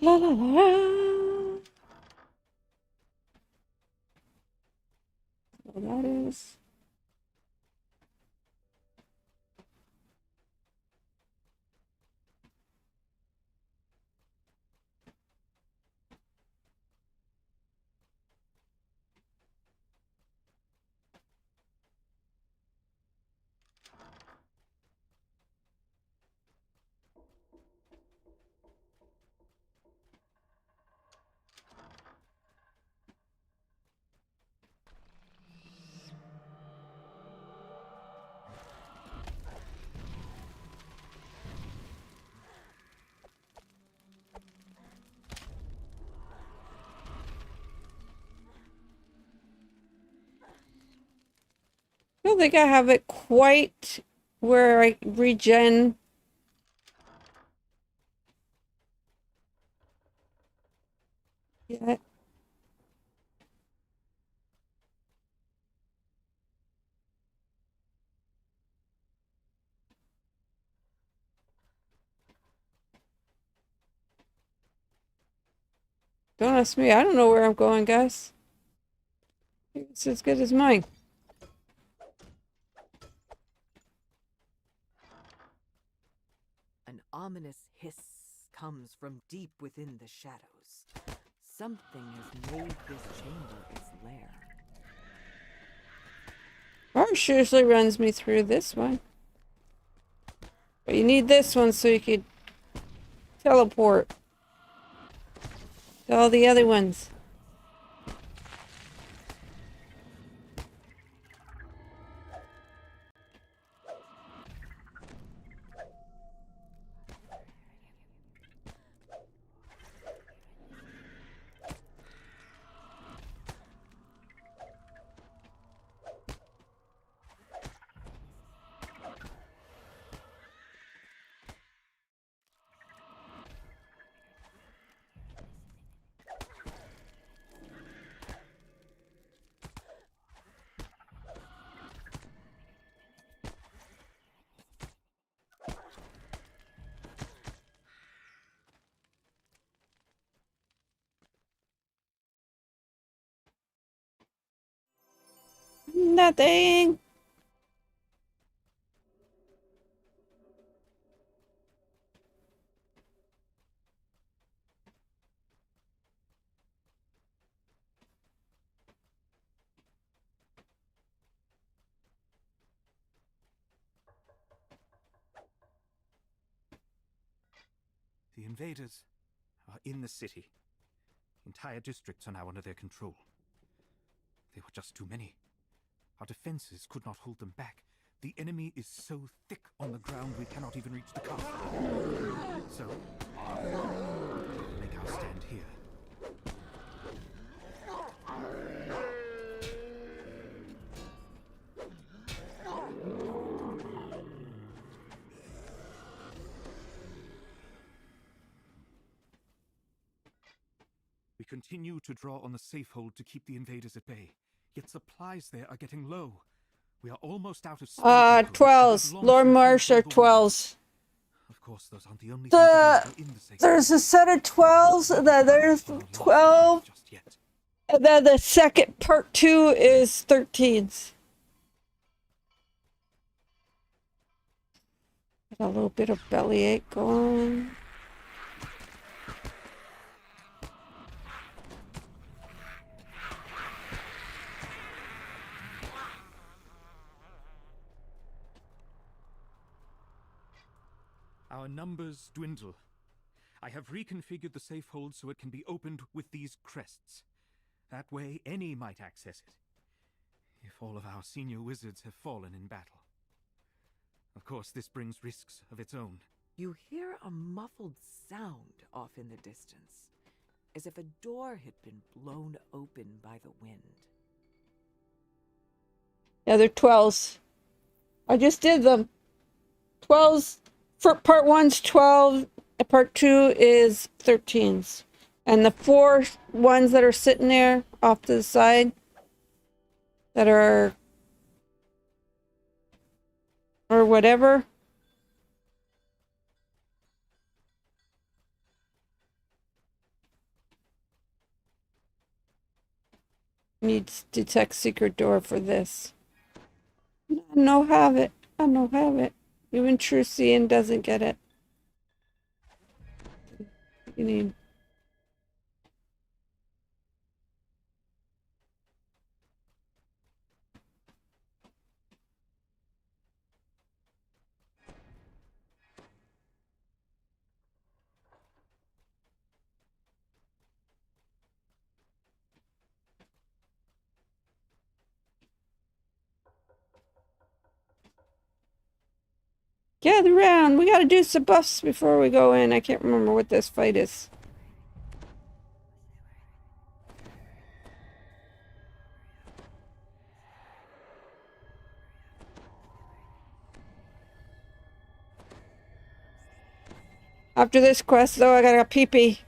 La la la la. So that is. don't think I have it quite where I regen. Yet. Don't ask me. I don't know where I'm going, guys. It's as good as mine. An ominous hiss comes from deep within the shadows. Something has made this chamber its lair. Marsh usually runs me through this one. But you need this one so you could teleport to all the other ones. Nothing. The invaders are in the city. Entire districts are now under their control. They were just too many. Our defenses could not hold them back. The enemy is so thick on the ground we cannot even reach the castle. So, make our stand here. We continue to draw on the safe hold to keep the invaders at bay. Yet supplies there are getting low. We are almost out of space. 12s. Lord Marsh are 12s. Of course, those aren't the only things available in the safe. There's a set of 12s, and then there's 12. Just yet. And then the second part 2 is 13s. Got a little bit of bellyache going. Our numbers dwindle. I have reconfigured the safe hold so it can be opened with these crests. That way, any might access it. If all of our senior wizards have fallen in battle. Of course, this brings risks of its own. You hear a muffled sound off in the distance, as if a door had been blown open by the wind. Yeah, they're 12s. I just did them. 12s. For part 1's 12, part 2 is 13s. And the 4 ones that are sitting there off to the side that are or whatever. Needs detect secret door for this. No have it. I no have it. Even True Seeing doesn't get it. You need. Gather round. We gotta do some buffs before we go in. I can't remember what this fight is. After this quest, though, I gotta pee-pee.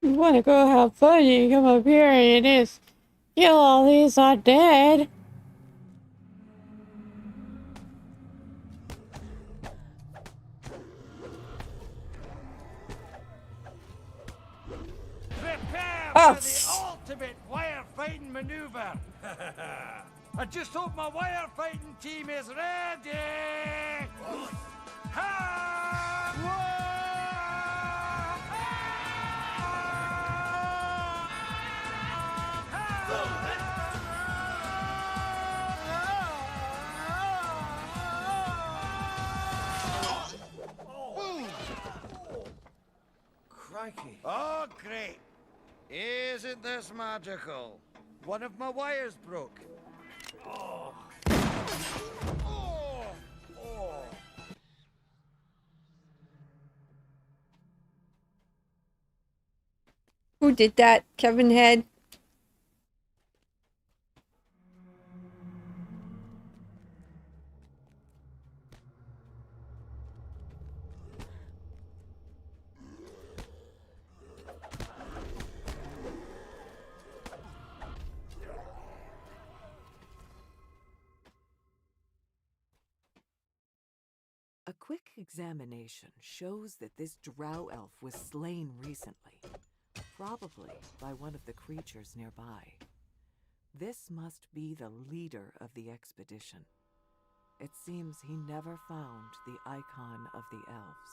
You wanna go have fun, you come up here and you just kill all these undead. Prepare Oh, for the ultimate firefighting maneuver. I just hope my firefighting team is ready. Crikey. Oh, great. Isn't this magical? One of my wires broke. Oh. Oh. Oh. Who did that? Kevin Head? A quick examination shows that this drow elf was slain recently, probably by one of the creatures nearby. This must be the leader of the expedition. It seems he never found the icon of the elves.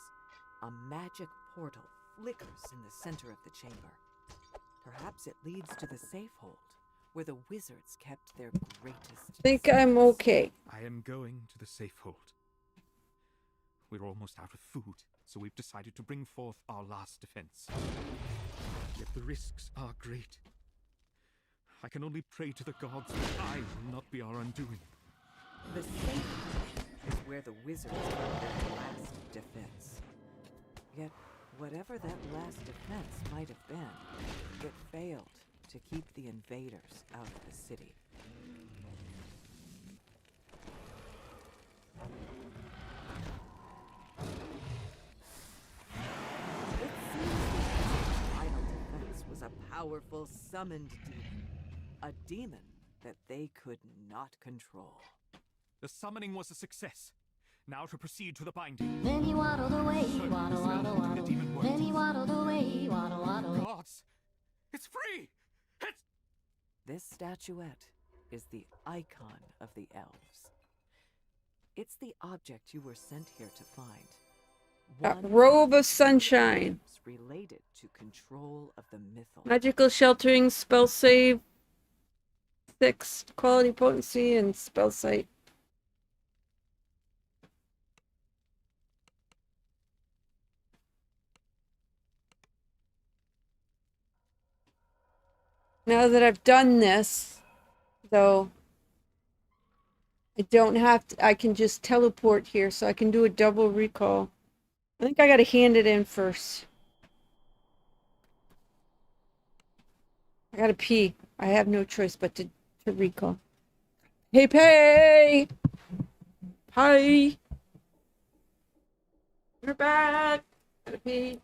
A magic portal flickers in the center of the chamber. Perhaps it leads to the safe hold, where the wizards kept their greatest. I think I'm okay. I am going to the safe hold. We're almost out of food, so we've decided to bring forth our last defense. Yet the risks are great. I can only pray to the gods that I will not be our undoing. The safe hold is where the wizards kept their last defense. Yet, whatever that last defense might have been, it failed to keep the invaders out of the city. It seems the final defense was a powerful summoned demon. A demon that they could not control. The summoning was a success. Now to proceed to the binding. Then he waddled away, So, waddle, the waddle, spell to the waddle. demon worked. Then he waddled away, waddle, waddle. Gods! It's free! It's... This statuette is the icon of the elves. It's the object you were sent here to find. A One robe of the sunshine. items related to control of the mythal. Magical sheltering, spell save, 6 quality potency, and spell sight. Now that I've done this, though, I don't have to, I can just teleport here, so I can do a double recall. I think I gotta hand it in first. I gotta pee. I have no choice but to recall. Hey, pay! Hi! We're back! Gotta pee.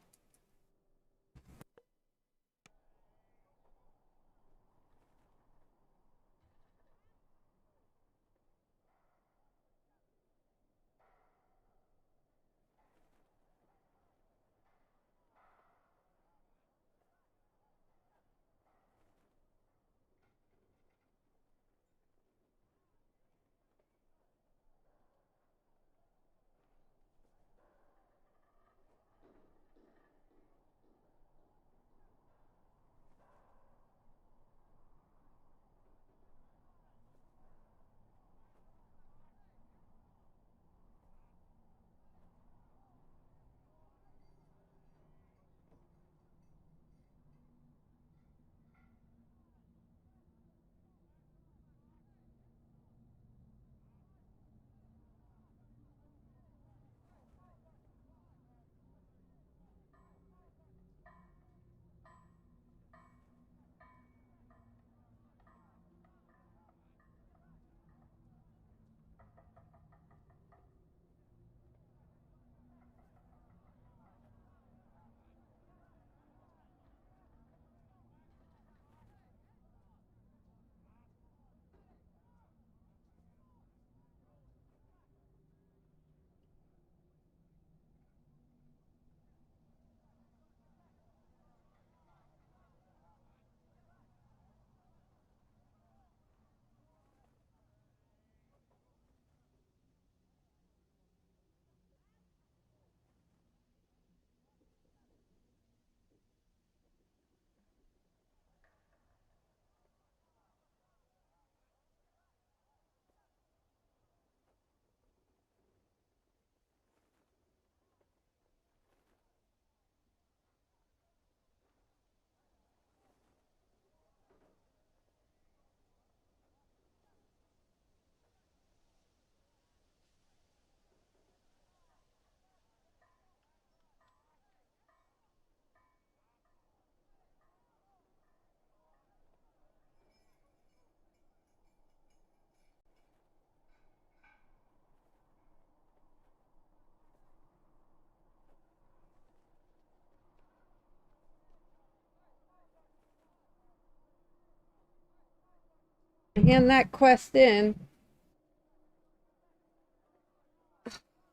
Hand that quest in.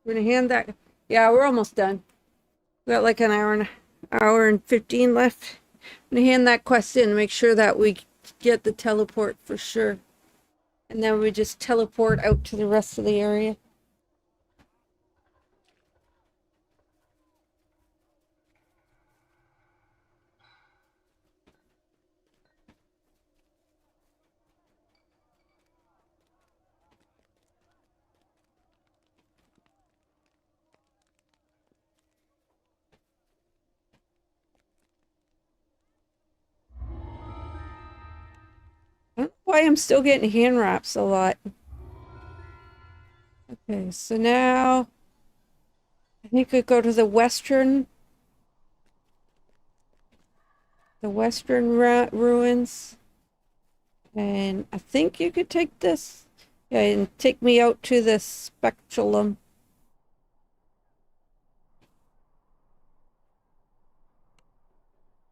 We're gonna hand that. Yeah, we're almost done. We got like an hour and 15 left. I'm gonna hand that quest in. Make sure that we get the teleport for sure, and then we just teleport out to the rest of the area. I don't know why I'm still getting hand wraps a lot. Okay, so now I think we go to the western ruins, and I think you could take this, yeah, and take me out to the speculum.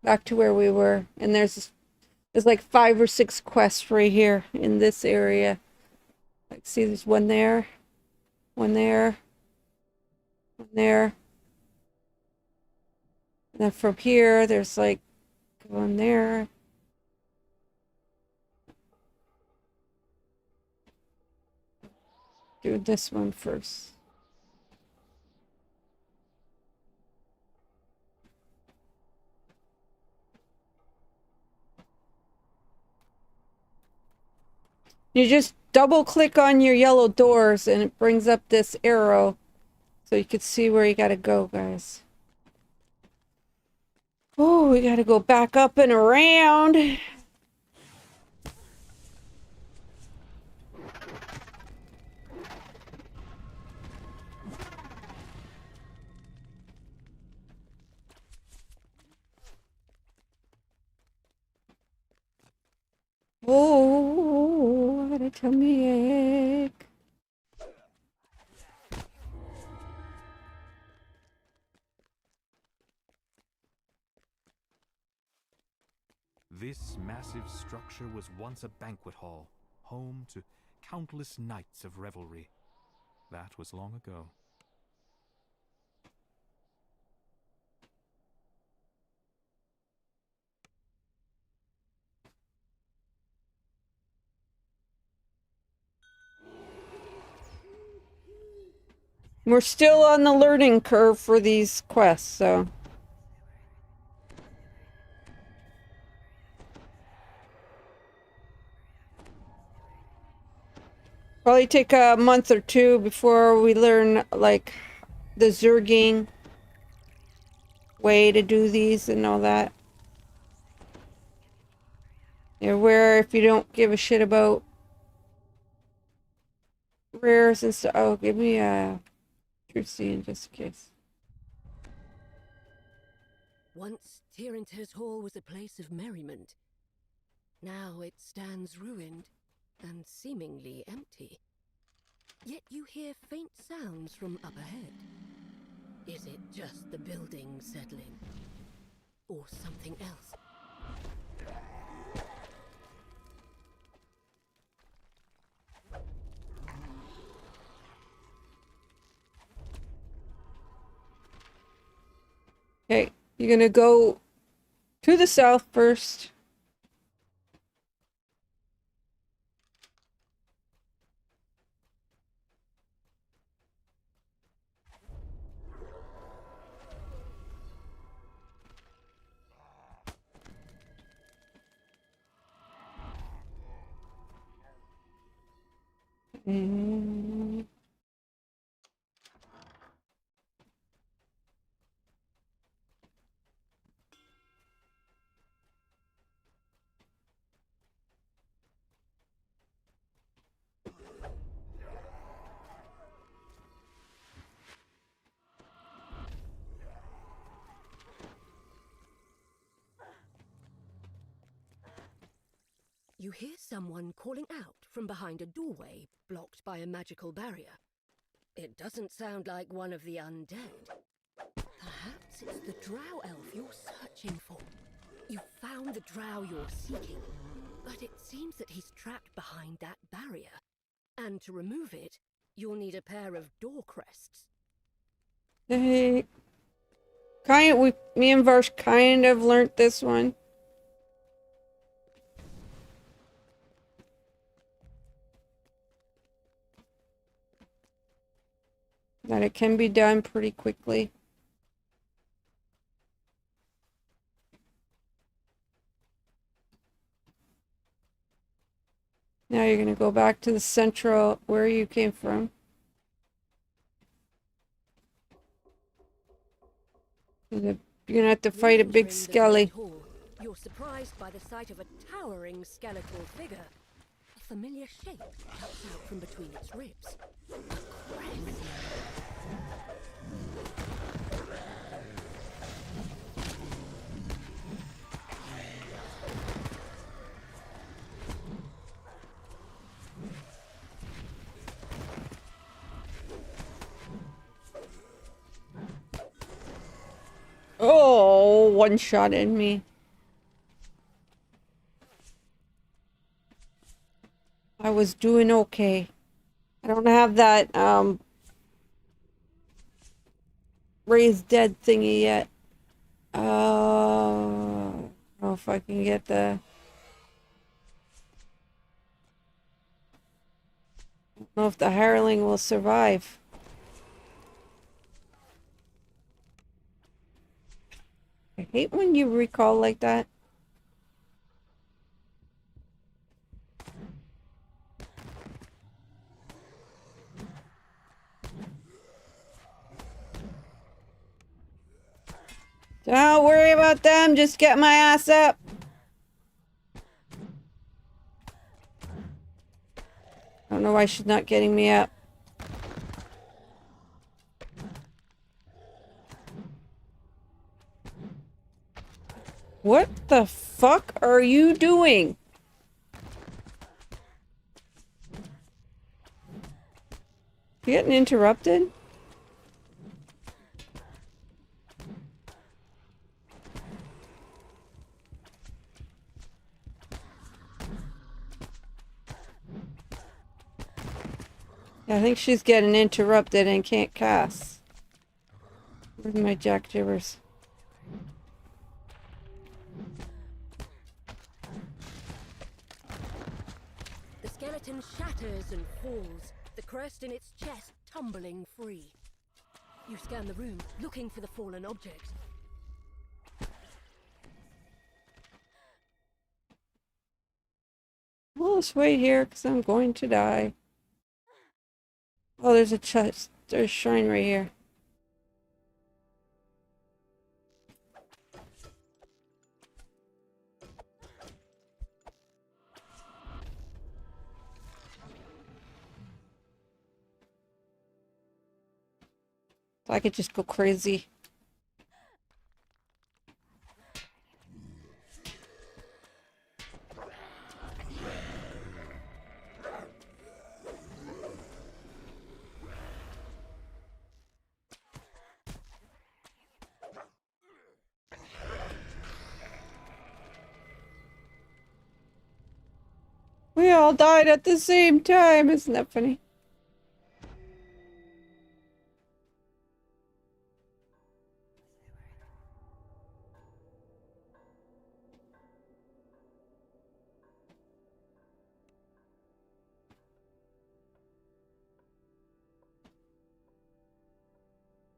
Back to where we were, and there's like 5 or 6 quests right here in this area. Like, see, there's one there, one there, one there. And then from here, there's like one there. Do this one first. You just double click on your yellow doors and it brings up this arrow so you can see where you gotta go, guys. Oh, we gotta go back up and around. Oh, I got a tummy ache. This massive structure was once a banquet hall, home to countless nights of revelry. That was long ago. We're still on the learning curve for these quests, so. Probably take a month or two before we learn, like, the Zerging way to do these and all that. Yeah, where if you don't give a shit about rares and stuff. Oh, give me a truth scene just in case. Once Tyranter's Hall was a place of merriment. Now it stands ruined and seemingly empty. Yet you hear faint sounds from up ahead. Is it just the building settling? Or something else? Okay, you're gonna go to the south first. Mm. You hear someone calling out from behind a doorway blocked by a magical barrier. It doesn't sound like one of the undead. Perhaps it's the drow elf you're searching for. You found the drow you're seeking. But it seems that he's trapped behind that barrier. And to remove it, you'll need a pair of door crests. Hey, me and Varsh kind of learnt this one. That it can be done pretty quickly. Now you're gonna go back to the central where you came from. You're gonna have to fight a big skelly. You're surprised by the sight of a towering skeletal figure. A familiar shape juts out from between its ribs. A crest. Oh, one shot in me. I was doing okay. I don't have that raised dead thingy yet. I don't know if I can get the... I don't know if the hireling will survive. I hate when you recall like that. Don't worry about them, just get my ass up. I don't know why she's not getting me up. What the fuck are you doing? You getting interrupted? I think she's getting interrupted and can't cast. Where's my jackjibbers? The skeleton shatters and falls, the crest in its chest tumbling free. You scan the room, looking for the fallen object. Well, let's wait here because I'm going to die. Oh, there's a chest. There's a shrine right here. So I could just go crazy. We all died at the same time. Isn't that funny?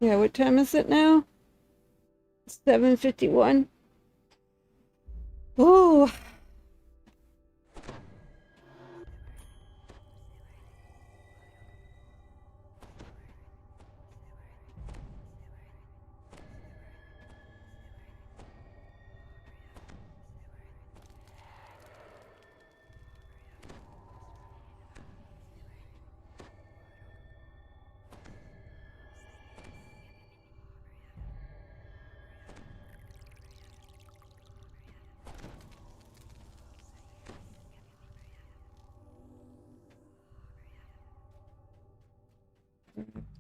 Yeah, what time is it now? 7:51. Ooh.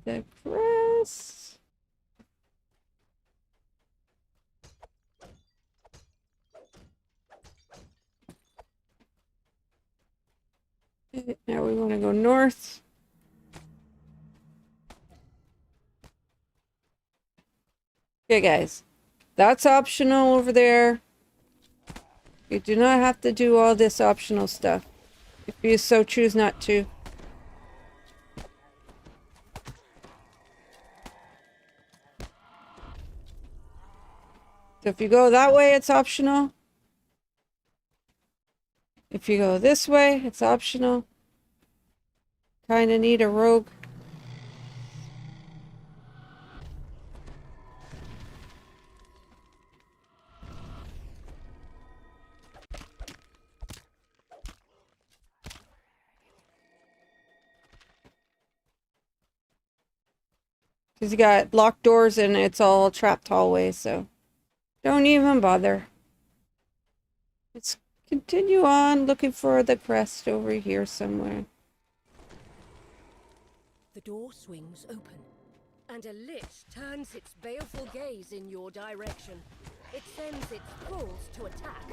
The crest. Now we want to go north. Okay, guys. That's optional over there. You do not have to do all this optional stuff if you so choose not to. So if you go that way, it's optional. If you go this way, it's optional. Kinda need a rogue. Because you got locked doors and it's all trapped hallways, so don't even bother. Let's continue on looking for the crest over here somewhere. The door swings open, and a lich turns its baleful gaze in your direction. It sends its thralls to attack.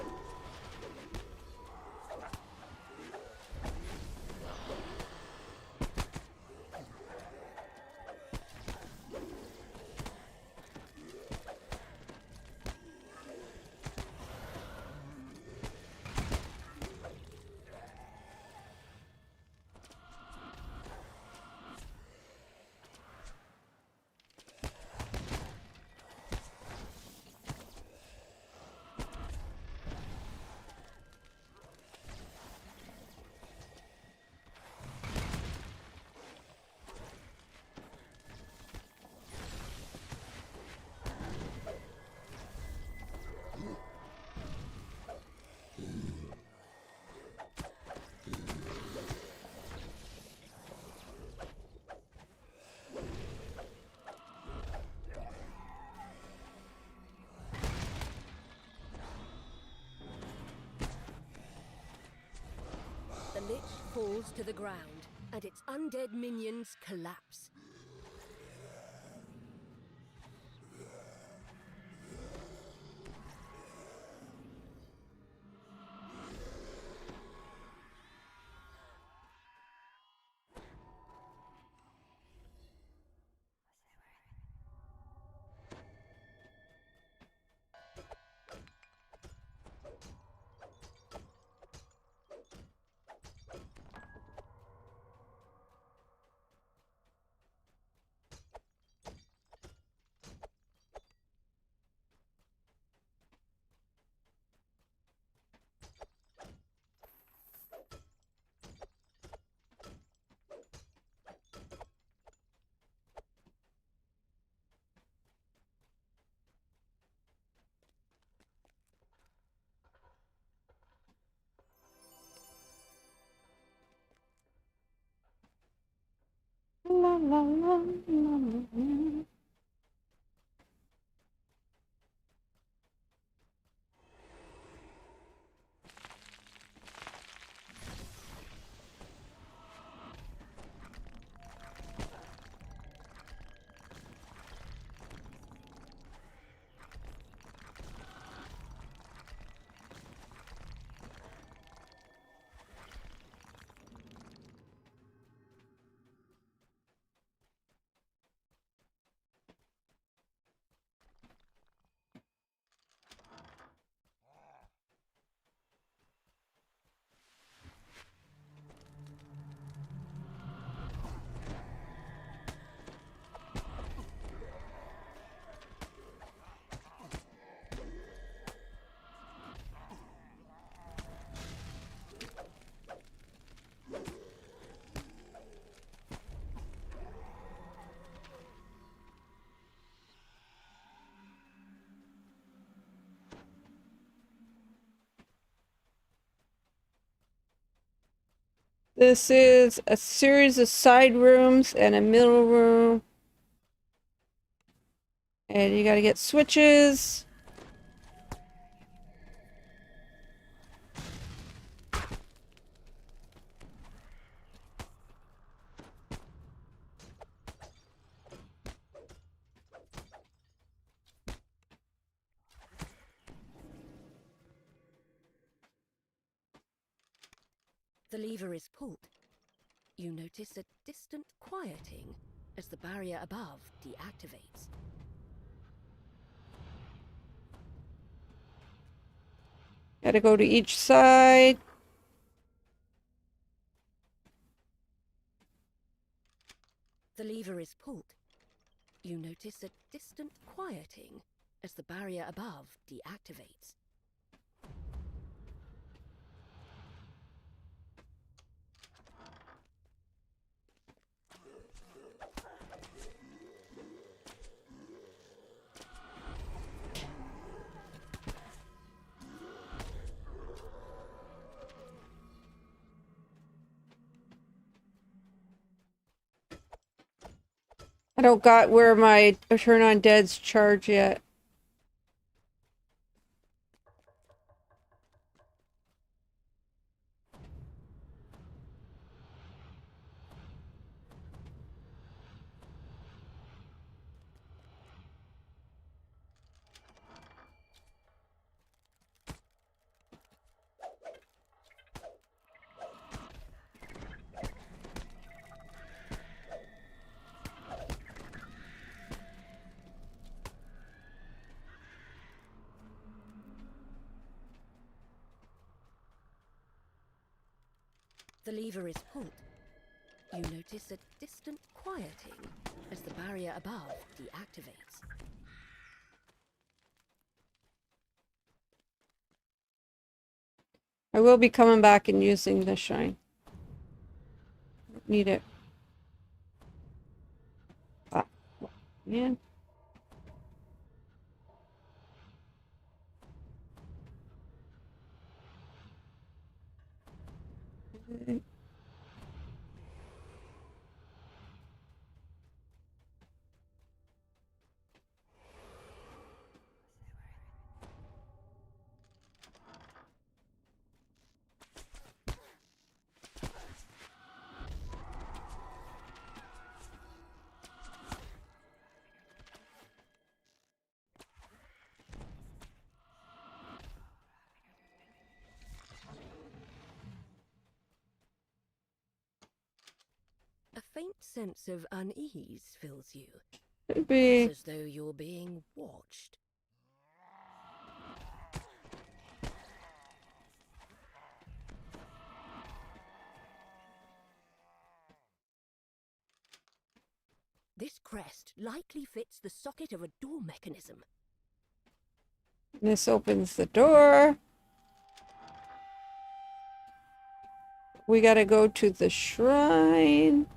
The lich falls to the ground, and its undead minions collapse. La, la, la, la, la. This is a series of side rooms and a middle room. And you gotta get switches. The lever is pulled. You notice a distant quieting as the barrier above deactivates. Gotta go to each side. The lever is pulled. You notice a distant quieting as the barrier above deactivates. I don't got where my Turn on Dead's charge yet. The lever is pulled. You notice a distant quieting as the barrier above deactivates. I will be coming back and using the shine. Need it. Ah, man. A faint sense of unease fills you. Could be. It's as though you're being watched. This crest likely fits the socket of a door mechanism. This opens the door. We gotta go to the shrine.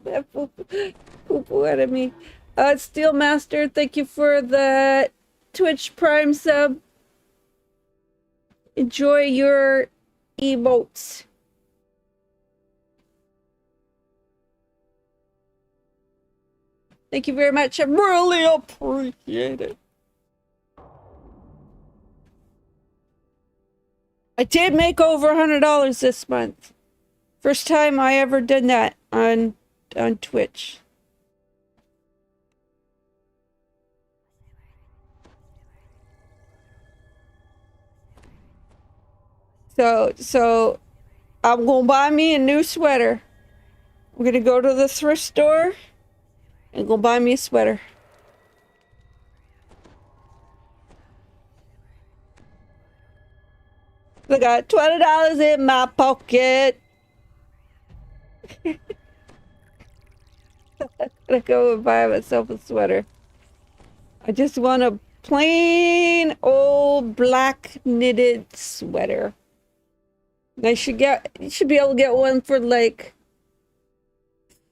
That poo out of me. Steel Master, thank you for the Twitch Prime sub. Enjoy your emotes. Thank you very much. I really appreciate it. I did make over $100 this month. First time I ever did that on Twitch. So I'm gonna buy me a new sweater. I'm gonna go to the thrift store and go buy me a sweater. I got $20 in my pocket. I'm gonna go and buy myself a sweater. I just want a plain old black knitted sweater. You should be able to get one for like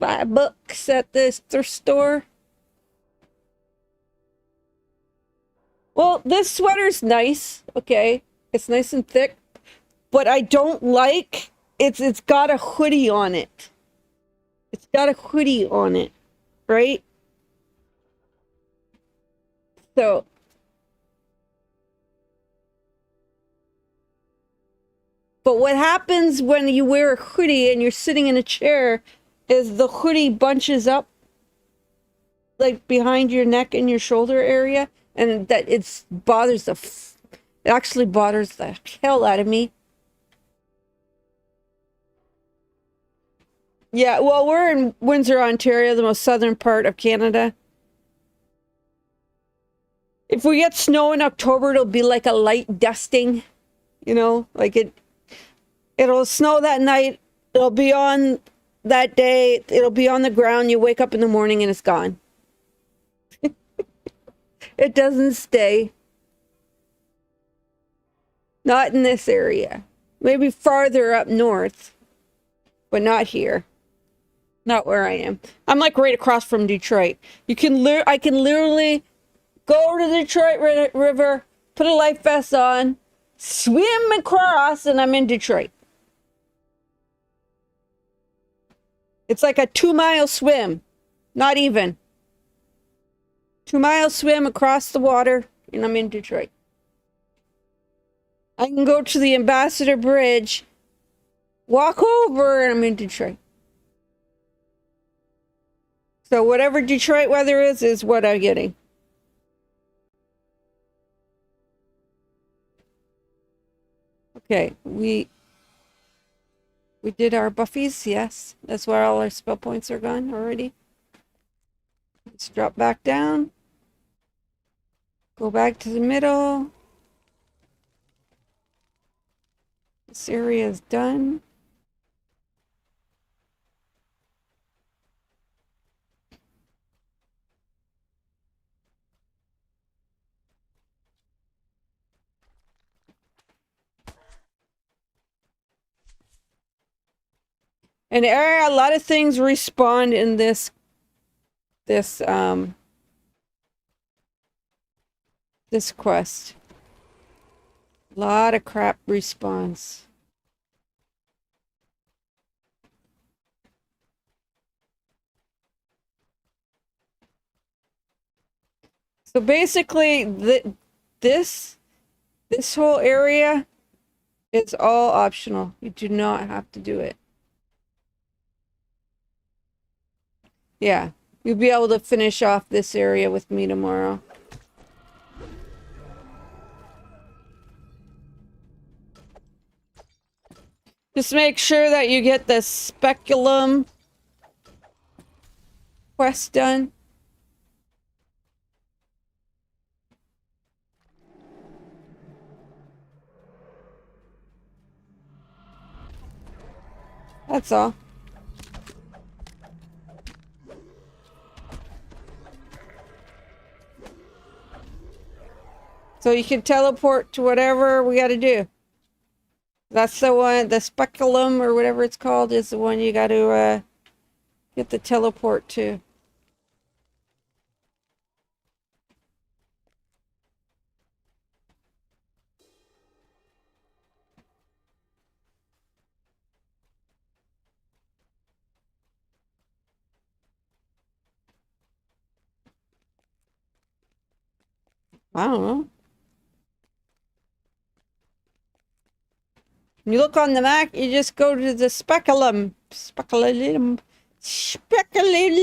$5 at this thrift store. Well, this sweater's nice, okay? It's nice and thick, but I don't like it's got a hoodie on it. It's got a hoodie on it, right? So but what happens when you wear a hoodie and you're sitting in a chair is the hoodie bunches up like behind your neck and your shoulder area, and that it actually bothers the hell out of me. Yeah, well, we're in Windsor, Ontario, the most southern part of Canada. If we get snow in October, it'll be like a light dusting, you know, like it'll snow that night, it'll be on that day, it'll be on the ground, you wake up in the morning and it's gone. It doesn't stay. Not in this area. Maybe farther up north, but not here. Not where I am. I'm like right across from Detroit. I can literally go to the Detroit River, put a life vest on, swim across, and I'm in Detroit. It's like a 2-mile swim. Not even. 2-mile swim across the water, and I'm in Detroit. I can go to the Ambassador Bridge, walk over, and I'm in Detroit. So whatever Detroit weather is what I'm getting. Okay, we did our buffies, yes. That's where all our spell points are gone already. Let's drop back down. Go back to the middle. This area is done. And a lot of things respawn in this quest. A lot of crap respawns. So basically, this whole area is all optional. You do not have to do it. Yeah, you'll be able to finish off this area with me tomorrow. Just make sure that you get the speculum quest done. That's all. So you can teleport to whatever we got to do. That's the one, the speculum or whatever it's called is the one you got to get the teleport to. I don't know. When you look on the map, you just go to the speculum. Speculum. Speculum.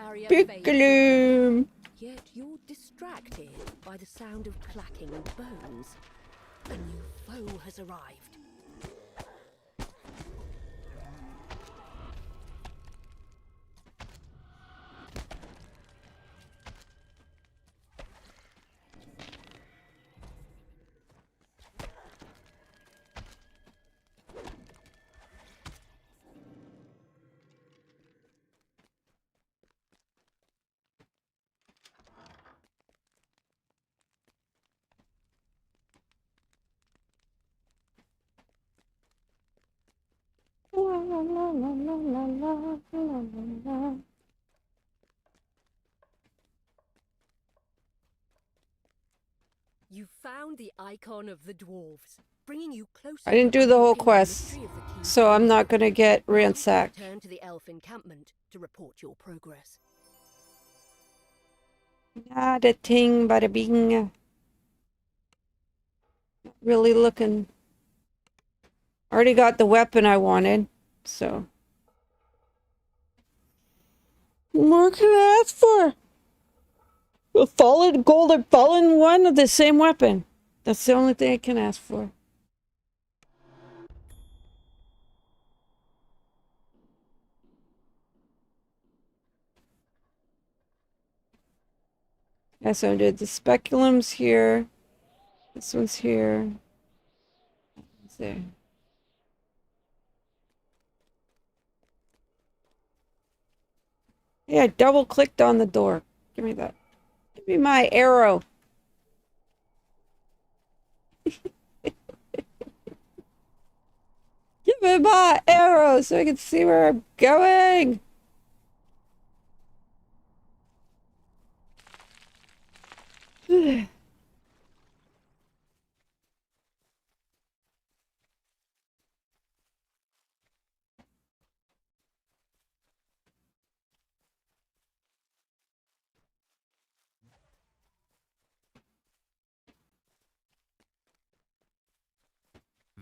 Speculum. Yet you're distracted by the sound of clacking bones. A new foe has arrived. You found found the icon of the dwarves, bringing you closer. I didn't to do the whole unlocking the quest, mystery of the key so I'm keys. not gonna get Now, ransacked. return to the elf encampment to report your progress. Bada ting, bada bing. Not really looking. Already got the weapon I wanted, so. What more can I ask for? A fallen golden fallen one of the same weapon. That's the only thing I can ask for. Yeah, so I did the speculum's here. This one's here. It's there. Yeah, I double clicked on the door. Give me that. Give me my arrow. Give me my arrow so I can see where I'm going.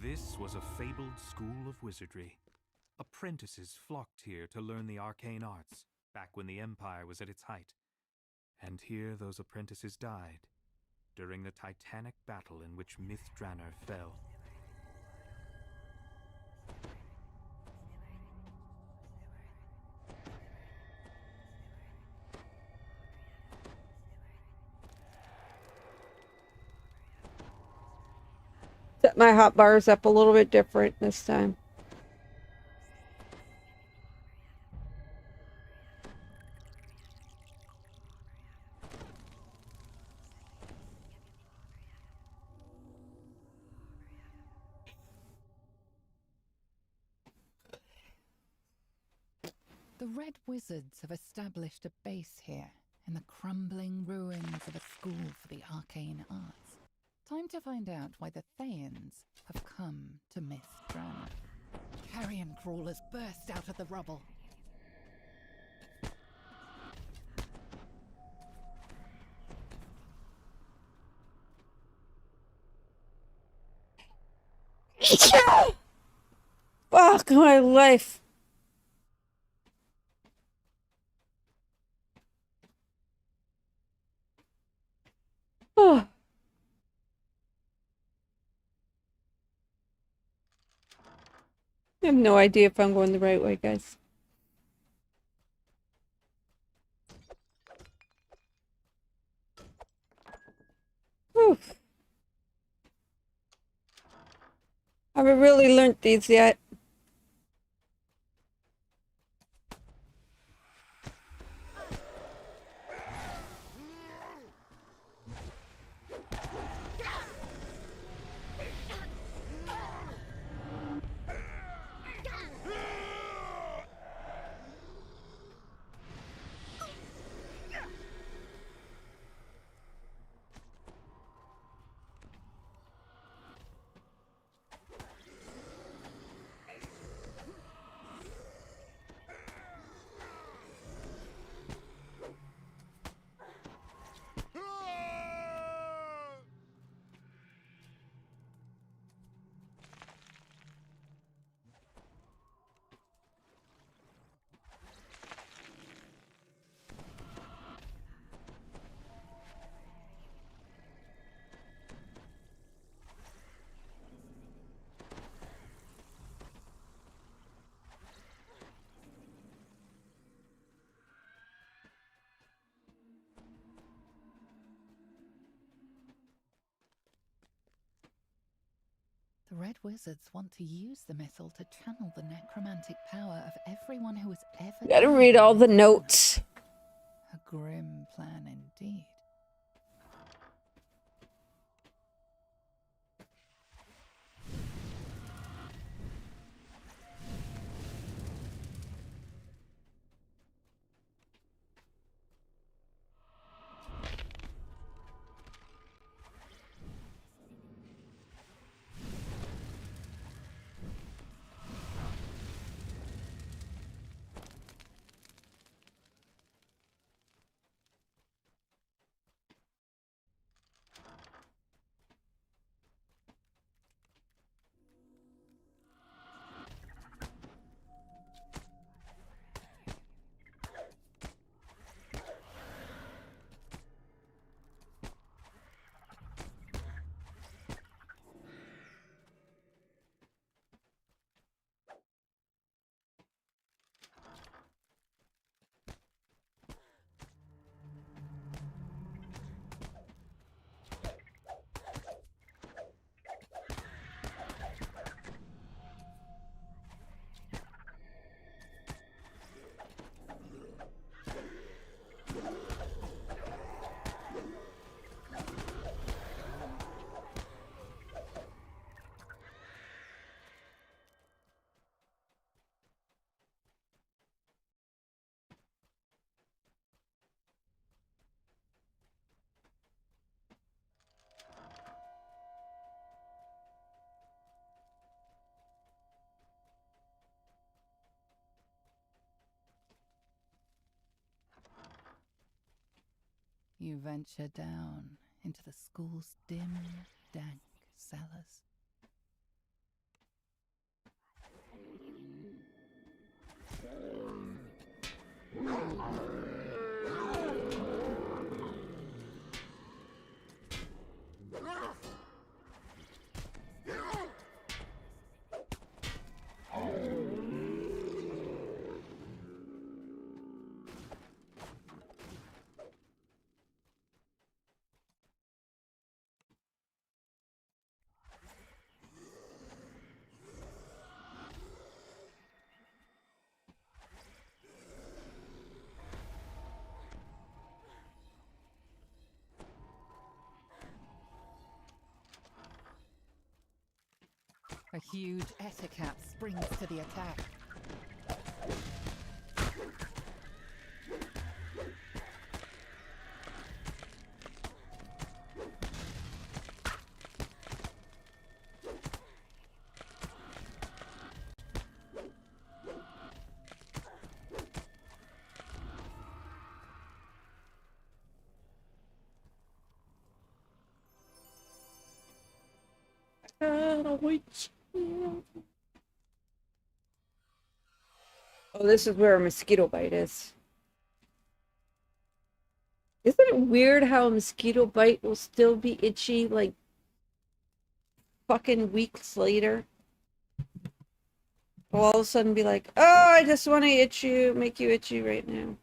This was a fabled school of wizardry. Apprentices flocked here to learn the arcane arts, back when the Empire was at its height. And here those apprentices died, during the titanic battle in which Mithranor fell. Set my hot bars up a little bit different this time. The Red Wizards have established a base here, in the crumbling ruins of a school for the arcane arts. Time to find out why the Thayans have come to Mithranor. Carrion crawlers burst out of the rubble. Fuck my life. Oh. I have no idea if I'm going the right way, guys. Whew. Haven't really learnt these yet. The Red Wizards want to use the missile to channel the necromantic power of everyone who has ever Gotta died read in all the Mithranor. notes. A grim plan indeed. you venture down into the school's dim, dank cellars. A huge Ettercap springs to the attack. Oh, this is where a mosquito bite is. Isn't it weird how a mosquito bite will still be itchy like fucking weeks later? Will all of a sudden be like, oh, I just want to itch you, make you itchy right now.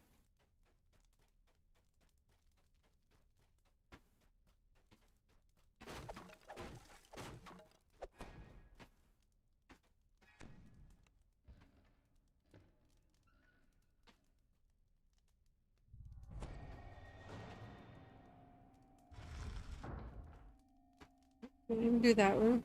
Can't even do that one.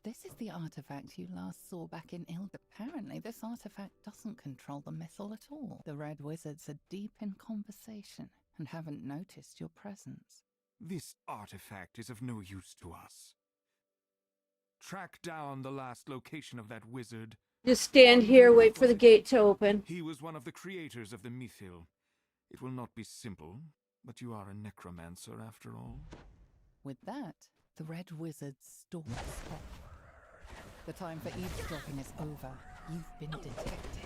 This is the artifact you last saw back in Ild. Apparently, this artifact doesn't control the missile at all. The Red Wizards are deep in conversation and haven't noticed your presence. This artifact is of no use to us. Track down the last location of that wizard. Just stand here, wait for the gate to open. He was one of the creators of the Mythil. It will not be simple, but you are a necromancer after all. With that, the Red Wizard stalks off. The time for eavesdropping is over. You've been detected.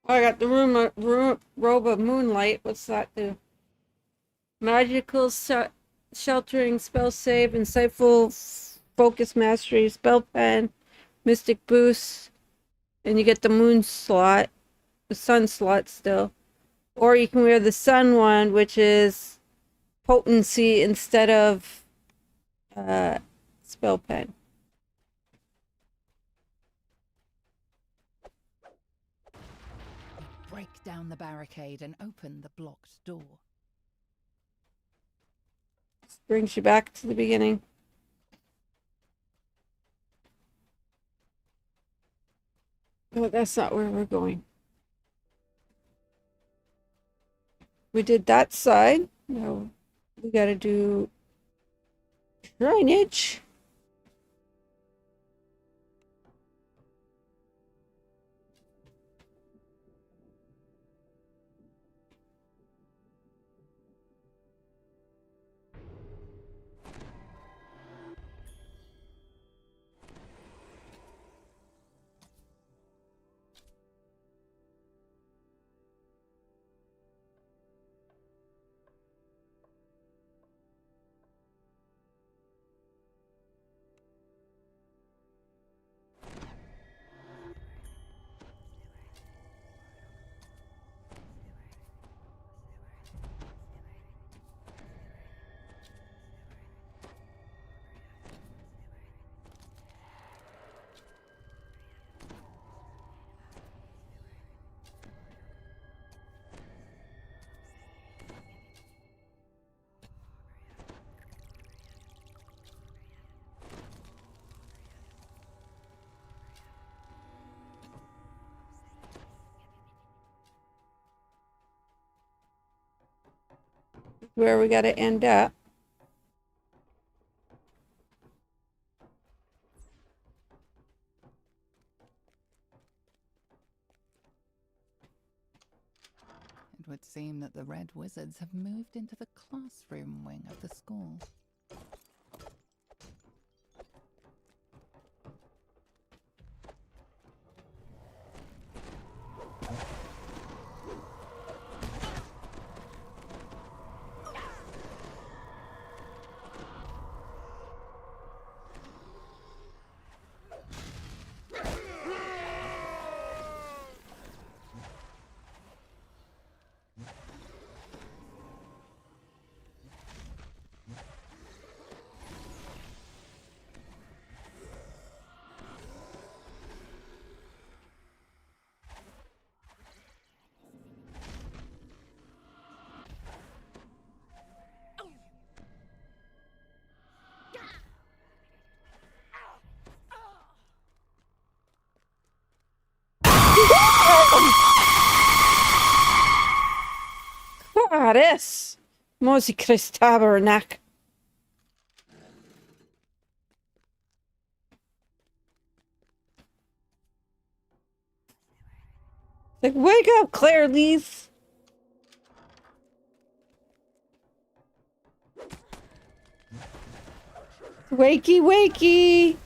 Oh, I got the robe of moonlight. What's that do? Magical sheltering, spell save, insightful, focus mastery, spell pen, mystic boost, and you get the moon slot, the sun slot still. Or you can wear the sun one, which is potency instead of spell pen. Break down the barricade and open the blocked door. This brings you back to the beginning. Oh, that's not where we're going. We did that side. Now we gotta do drainage. Where we gotta end up. It would seem that the Red Wizards have moved into the classroom wing of the school. Caris! Mosi Tabernac. Like, wake up, Claire Leaf! Wakey, wakey!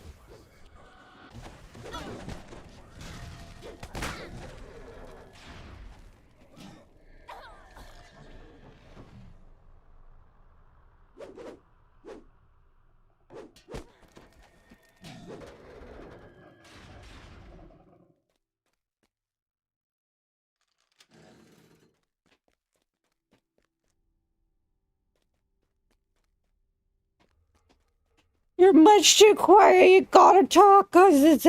You're much too quiet. You gotta talk because it's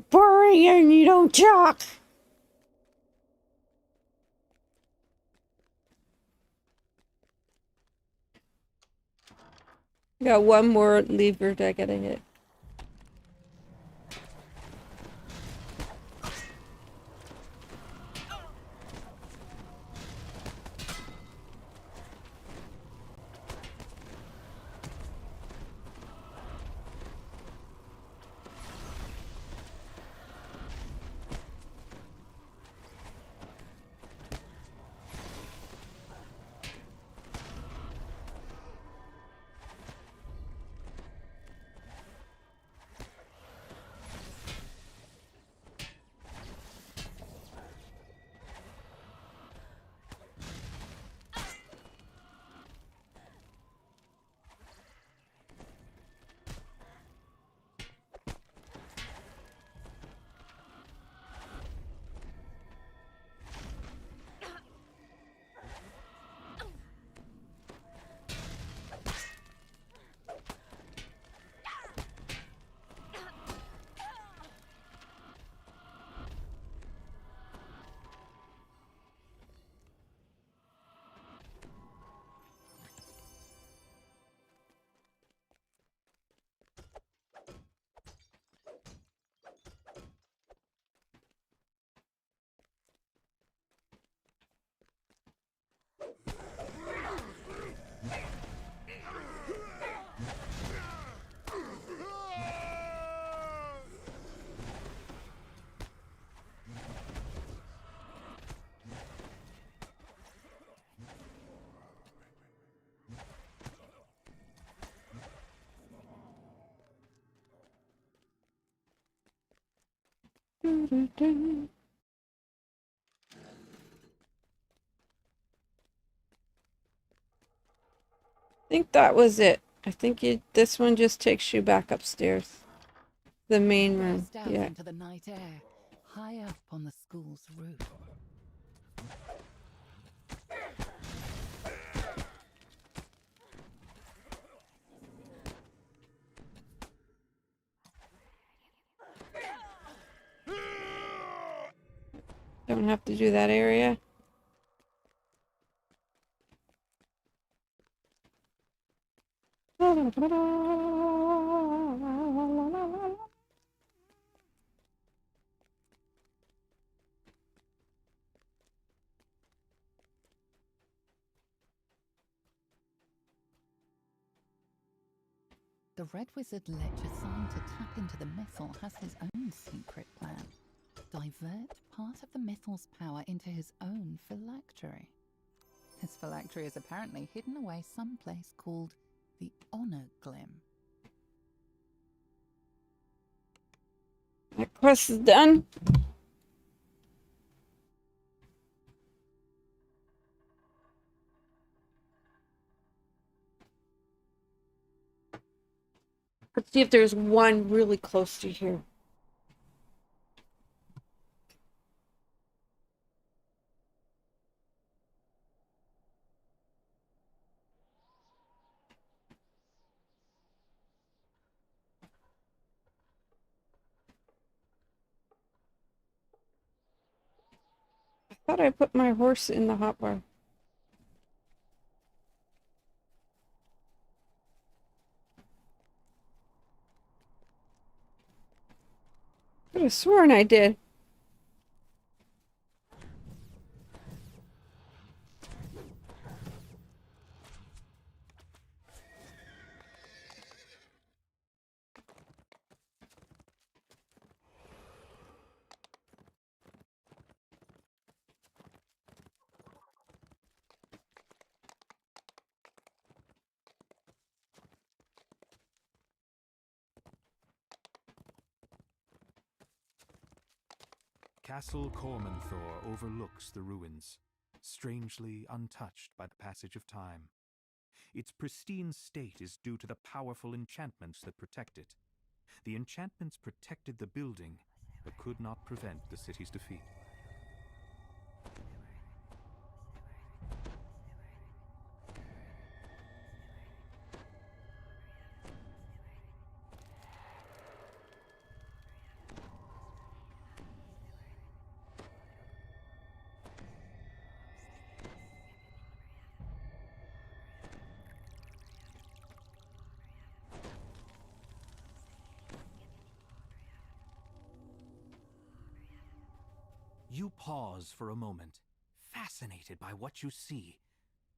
boring and you don't talk. I got one more lever that I gotta hit. I think that was it. I think this one just takes you back upstairs. The main room. Burst out Yeah. into the night air, high up on the school's roof. Don't have to do that area. The Red Wizard Lechasign to tap into the Mythal has his own secret plan. Divert part of the Mythal's power into his own phylactery. His phylactery is apparently hidden away someplace called the Honor Glim. That quest is done. Let's see if there's one really close to here. I thought I put my horse in the hotbar. Could have sworn I did. Castle Cormanthor overlooks the ruins, strangely untouched by the passage of time. Its pristine state is due to the powerful enchantments that protect it. The enchantments protected the building, but could not prevent the city's defeat. You pause for a moment, fascinated by what you see.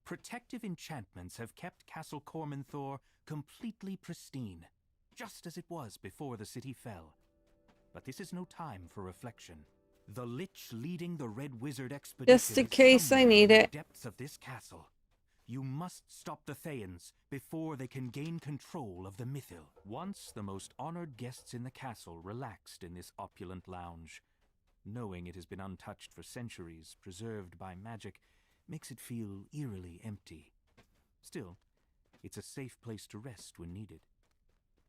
Protective enchantments have kept Castle Cormanthor completely pristine, just as it was before the city fell. But this is no time for reflection. The Lich leading the Red Wizard expedition Just in case I need in the it. depths of this castle. You must stop the Thayans before they can gain control of the Mythil. Once the most honored guests in the castle relaxed in this opulent lounge. Knowing it has been untouched for centuries, preserved by magic, makes it feel eerily empty. Still, it's a safe place to rest when needed.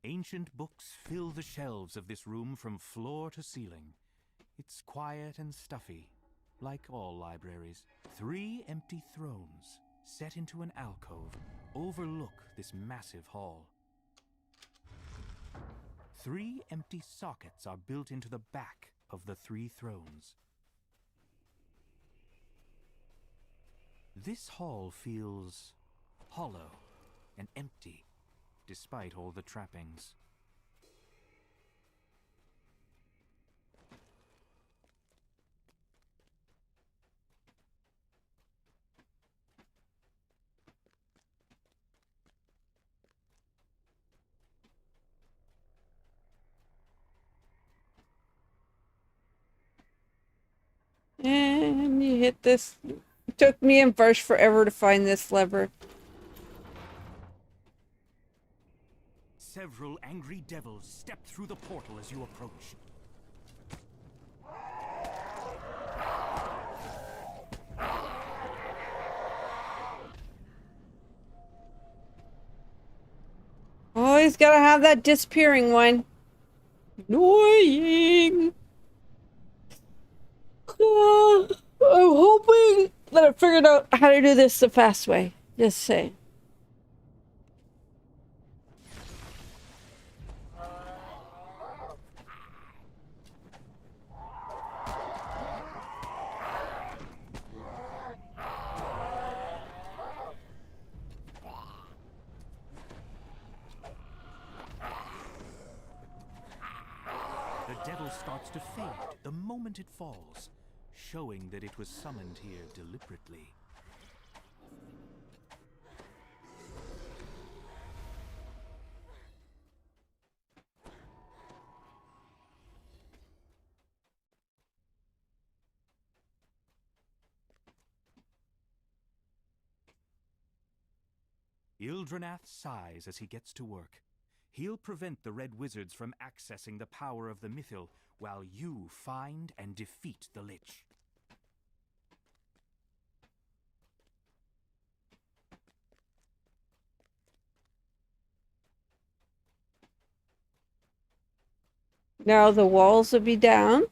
Ancient books fill the shelves of this room from floor to ceiling. It's quiet and stuffy, like all libraries. 3 empty thrones, set into an alcove, overlook this massive hall. 3 empty sockets are built into the back of the 3 thrones. This hall feels hollow and empty, despite all the trappings. And you hit this. It took me and Varsh forever to find this lever. Several angry devils step through the portal as you approach. always gotta have that disappearing one. Annoying. I'm hoping that I figured out how to do this the fast way. Just say. The devil starts to fade the moment it falls, showing that it was summoned here deliberately. Ildranath sighs as he gets to work. He'll prevent the Red Wizards from accessing the power of the Mythil, while you find and defeat the Lich. Now the walls will be down.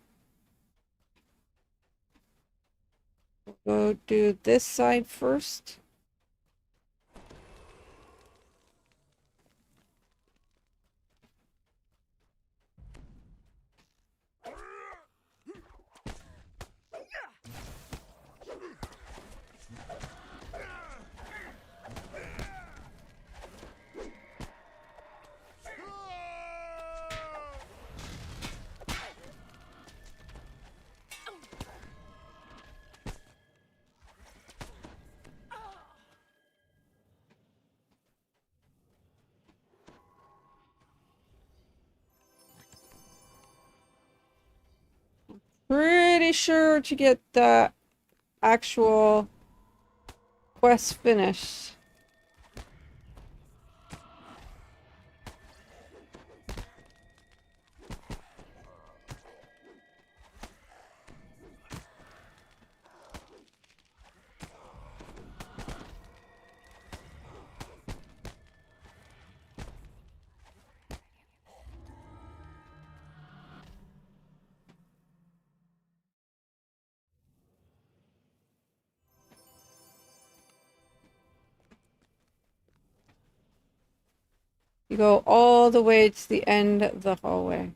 We'll go do this side first. Pretty sure to get the actual quest finished. You go all the way to the end of the hallway.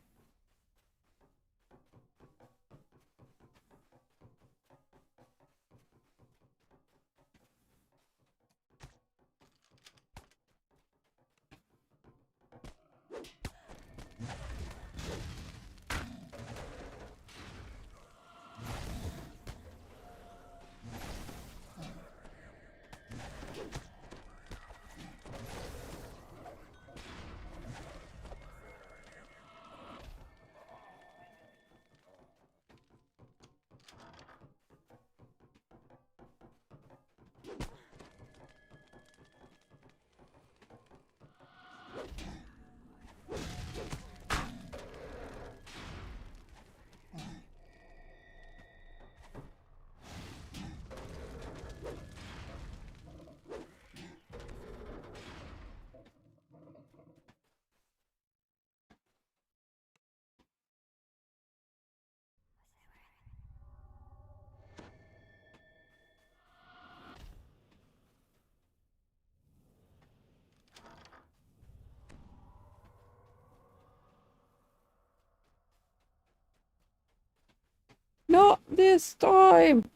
Not this time!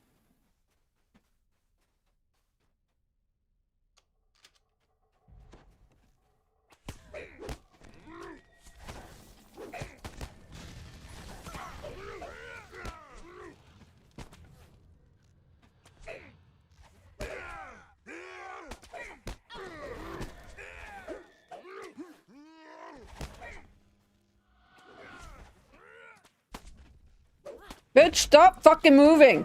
Bitch, stop fucking moving!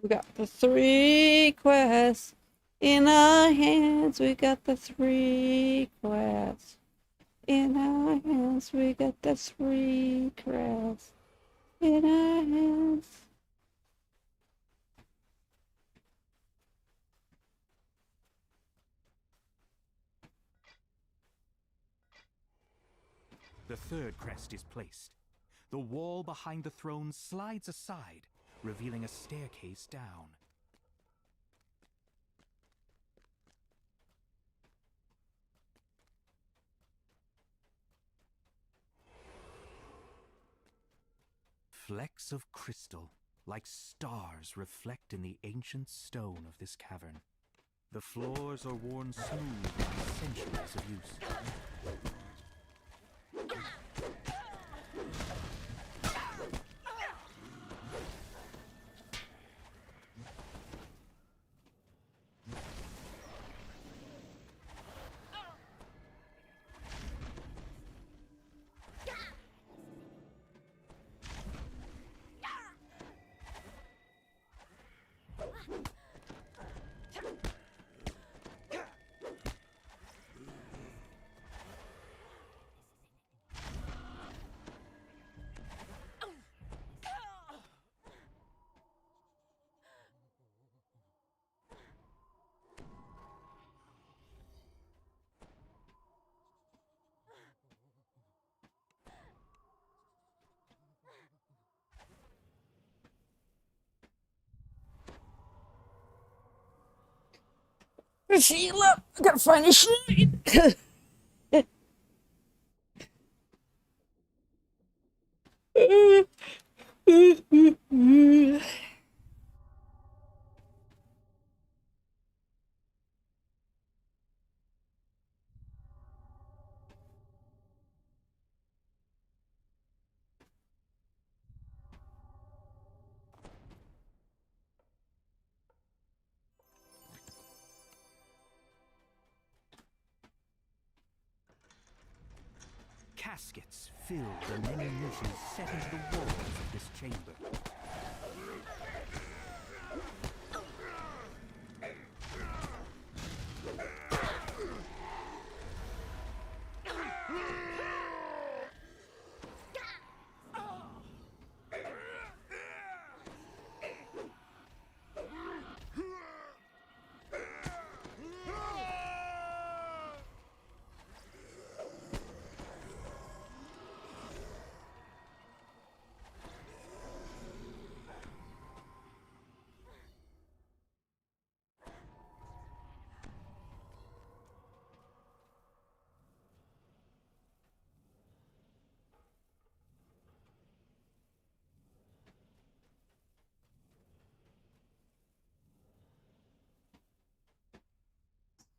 We got the 3 quests in our hands. We got the 3 quests in our hands. We got the 3 quests in our hands. The third crest is placed. The wall behind the throne slides aside, revealing a staircase down. Flecks of crystal, like stars, reflect in the ancient stone of this cavern. The floors are worn smooth by centuries of use. Sheila, I gotta find a shrine. Caskets fill the many niches set into the walls of this chamber.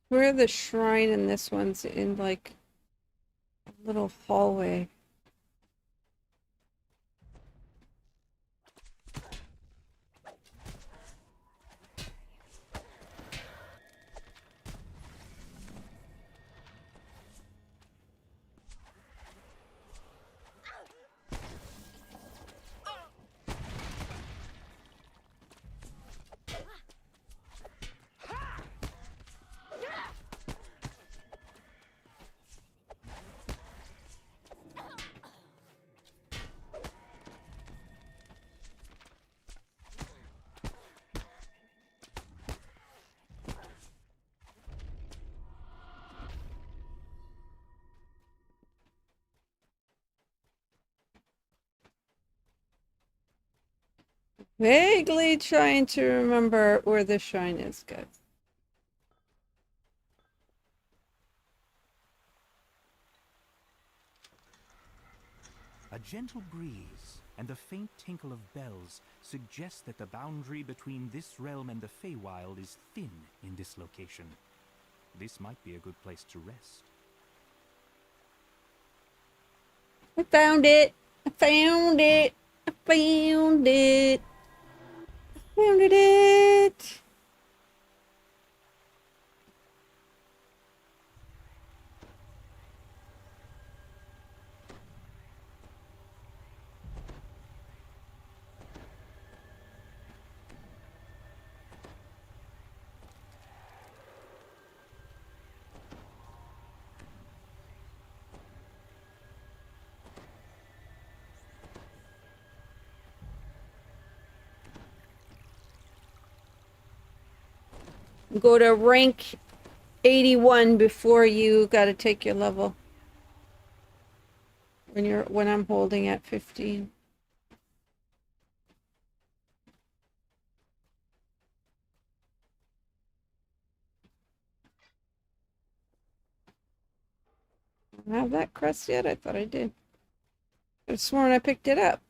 Where the shrine in this one's in like a little hallway. Vaguely trying to remember where this shrine is, guys. A gentle breeze and the faint tinkle of bells suggest that the boundary between this realm and the Feywild is thin in this location. This might be a good place to rest. I found it! I found it! I found it! I found it! Go to rank 81 before you gotta take your level. When I'm holding at 15. I don't have that crest yet? I thought I did. I've sworn I picked it up.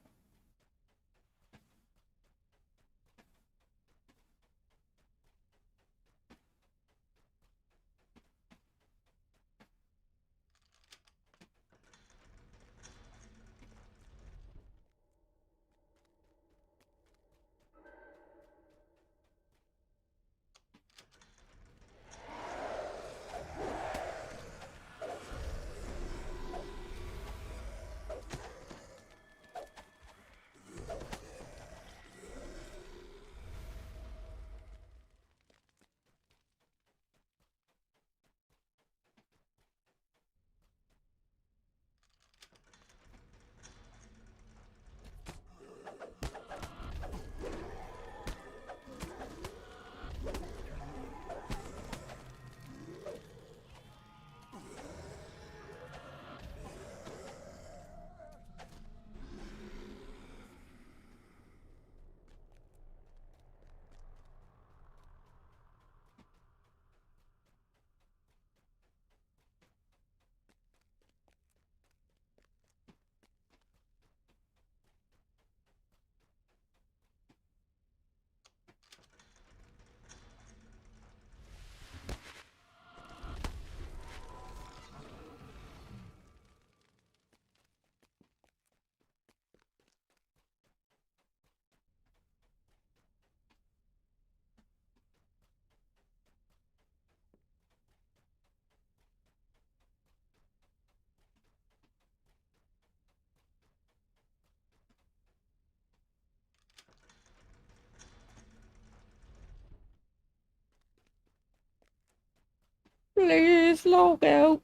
Please log out.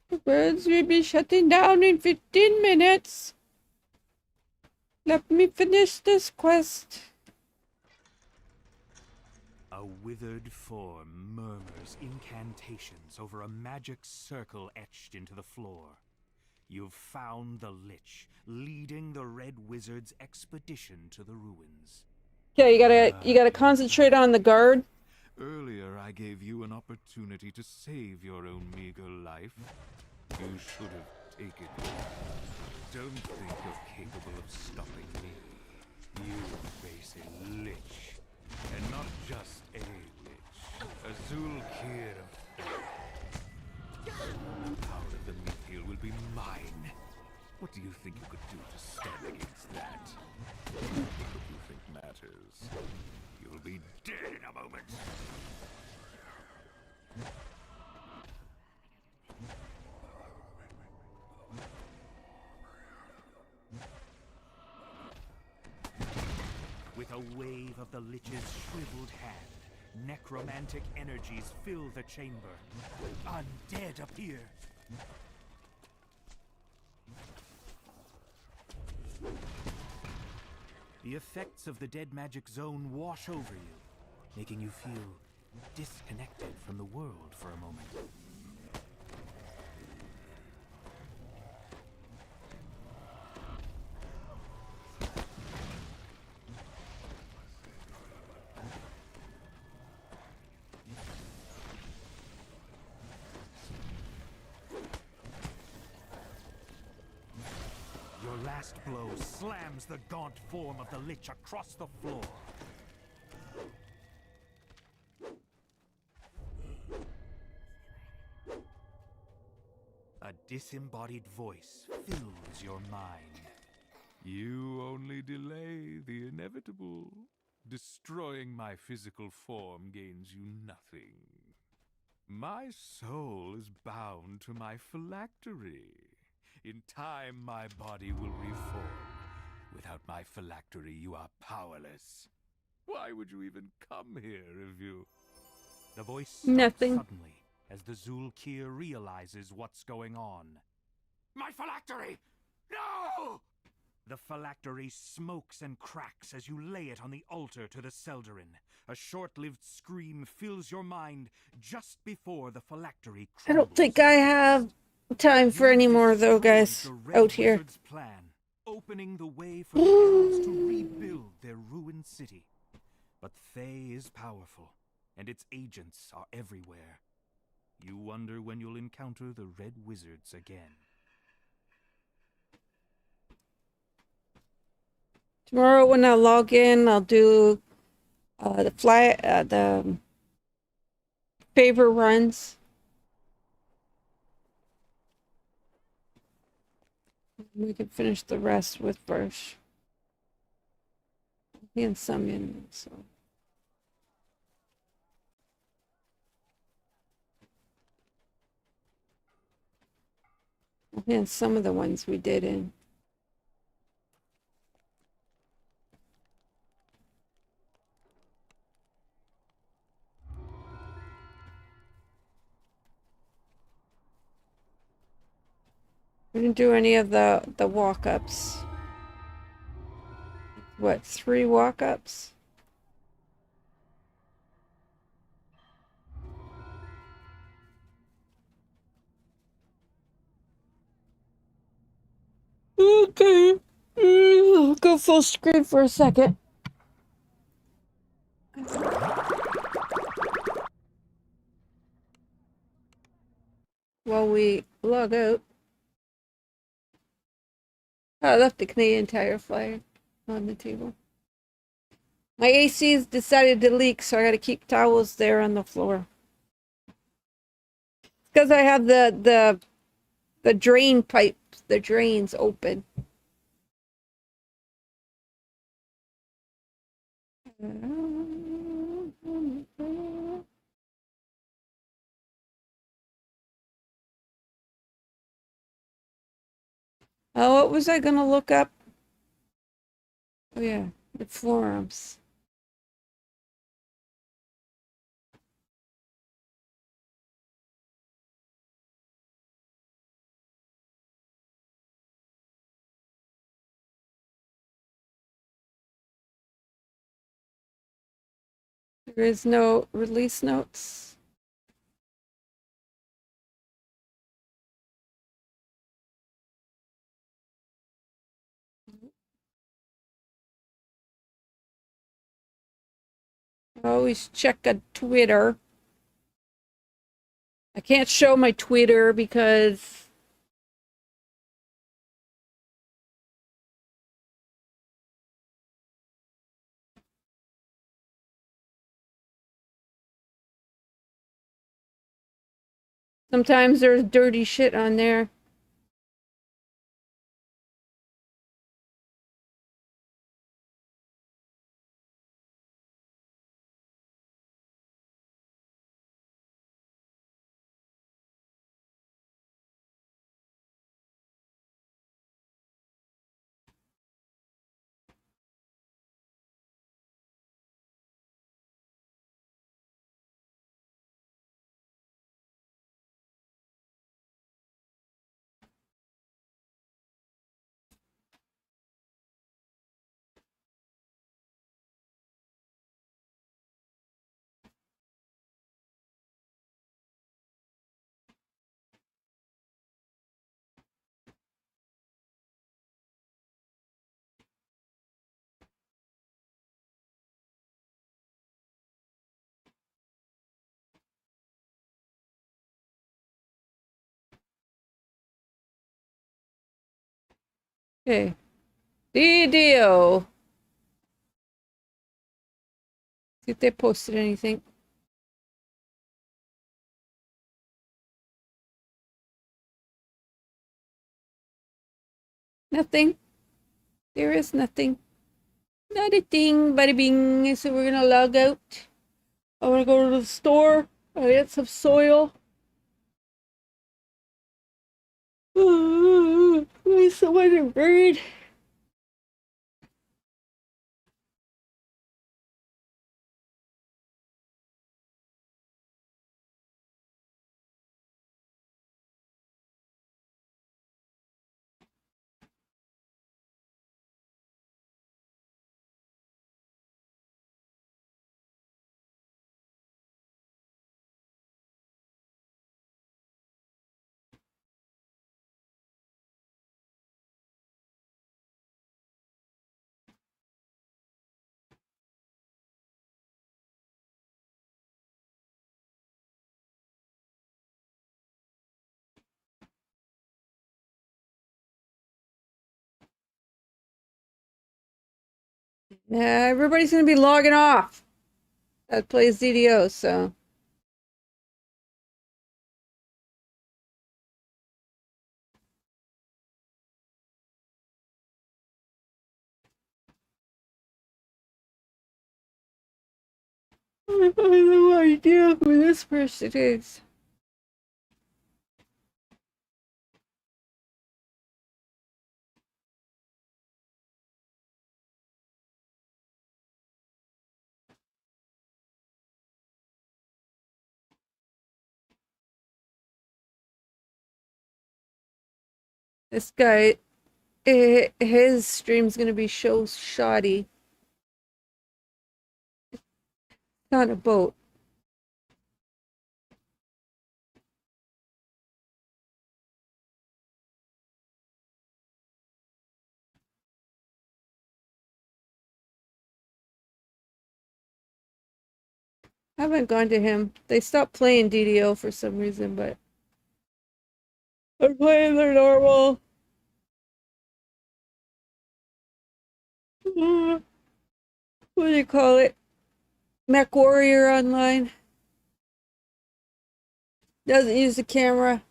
The birds will be shutting down in 15 minutes. Let me finish this quest. A withered form murmurs incantations over a magic circle etched into the floor. You've found the Lich, leading the Red Wizard's expedition to the ruins. Okay, you gotta concentrate on the guard. Earlier, I gave you an opportunity to save your own meager life. You should have taken it. Don't think you're capable of stopping me. You face a Lich, and not just a Lich. A Zulkir of the power of the Mithril will be mine. What do you think you could do to stand against that? What do you think matters? You'll be dead in a moment. With a wave of the Lich's shriveled hand, necromantic energies fill the chamber. Undead appear. The effects of the dead magic zone wash over you, making you feel disconnected from the world for a moment. last blow slams the gaunt form of the Lich across the floor. A disembodied voice fills your mind. You only delay the inevitable. Destroying my physical form gains you nothing. My soul is bound to my phylactery. In time, my body will reform. Without my phylactery, you are powerless. Why would you even come here if you... The voice stops Nothing. suddenly as the Zulkir realizes what's going on. My phylactery! No! The phylactery smokes and cracks as you lay it on the altar to the Seldarin. A short-lived scream fills your mind just before the phylactery crumbles. I don't think I have time for any more though, guys. Out here. Wizard's plan, opening the way for the elves to rebuild their ruined city. But Thay is powerful, and its agents are everywhere. You wonder when you'll encounter the Red Wizards again. Tomorrow when I log in, I'll do the favor runs. We can finish the rest with Bursch. And some in, so. And some of the ones we did in. We didn't do any of the walk-ups. What, 3 walk-ups? Okay. I'll go full screen for a second. While we log out. I left the Canadian Tire flyer on the table. My AC's decided to leak, so I gotta keep towels there on the floor. It's because I have the drain pipe, the drains open. Oh, what was I gonna look up? Oh yeah, the forums. There is no release notes. I always check a Twitter. I can't show my Twitter because sometimes there's dirty shit on there. Okay, DDO. See if they posted anything. Nothing. There is nothing. Not a thing, bada bing. So we're gonna log out. I'm gonna go to the store. I get some soil. There's someone to read. Yeah, everybody's gonna be logging off. That plays DDO, so. I have no idea who this person is. This guy, his stream's gonna be so shoddy. It's not a boat. I haven't gone to him. They stopped playing DDO for some reason, but they're playing their normal. What do you call it? Mech Warrior Online. Doesn't use the camera.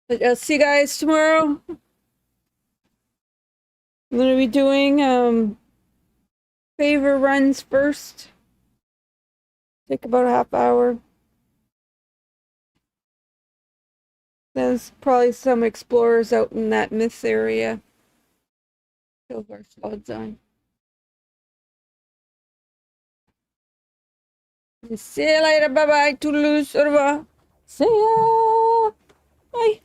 But I'll see you guys tomorrow. I'm gonna be doing favor runs first. Take about a half hour. There's probably some explorers out in that myth area. Kill our slugs on. See you later. Bye bye. Toodaloo. Au revoir. See ya. Bye.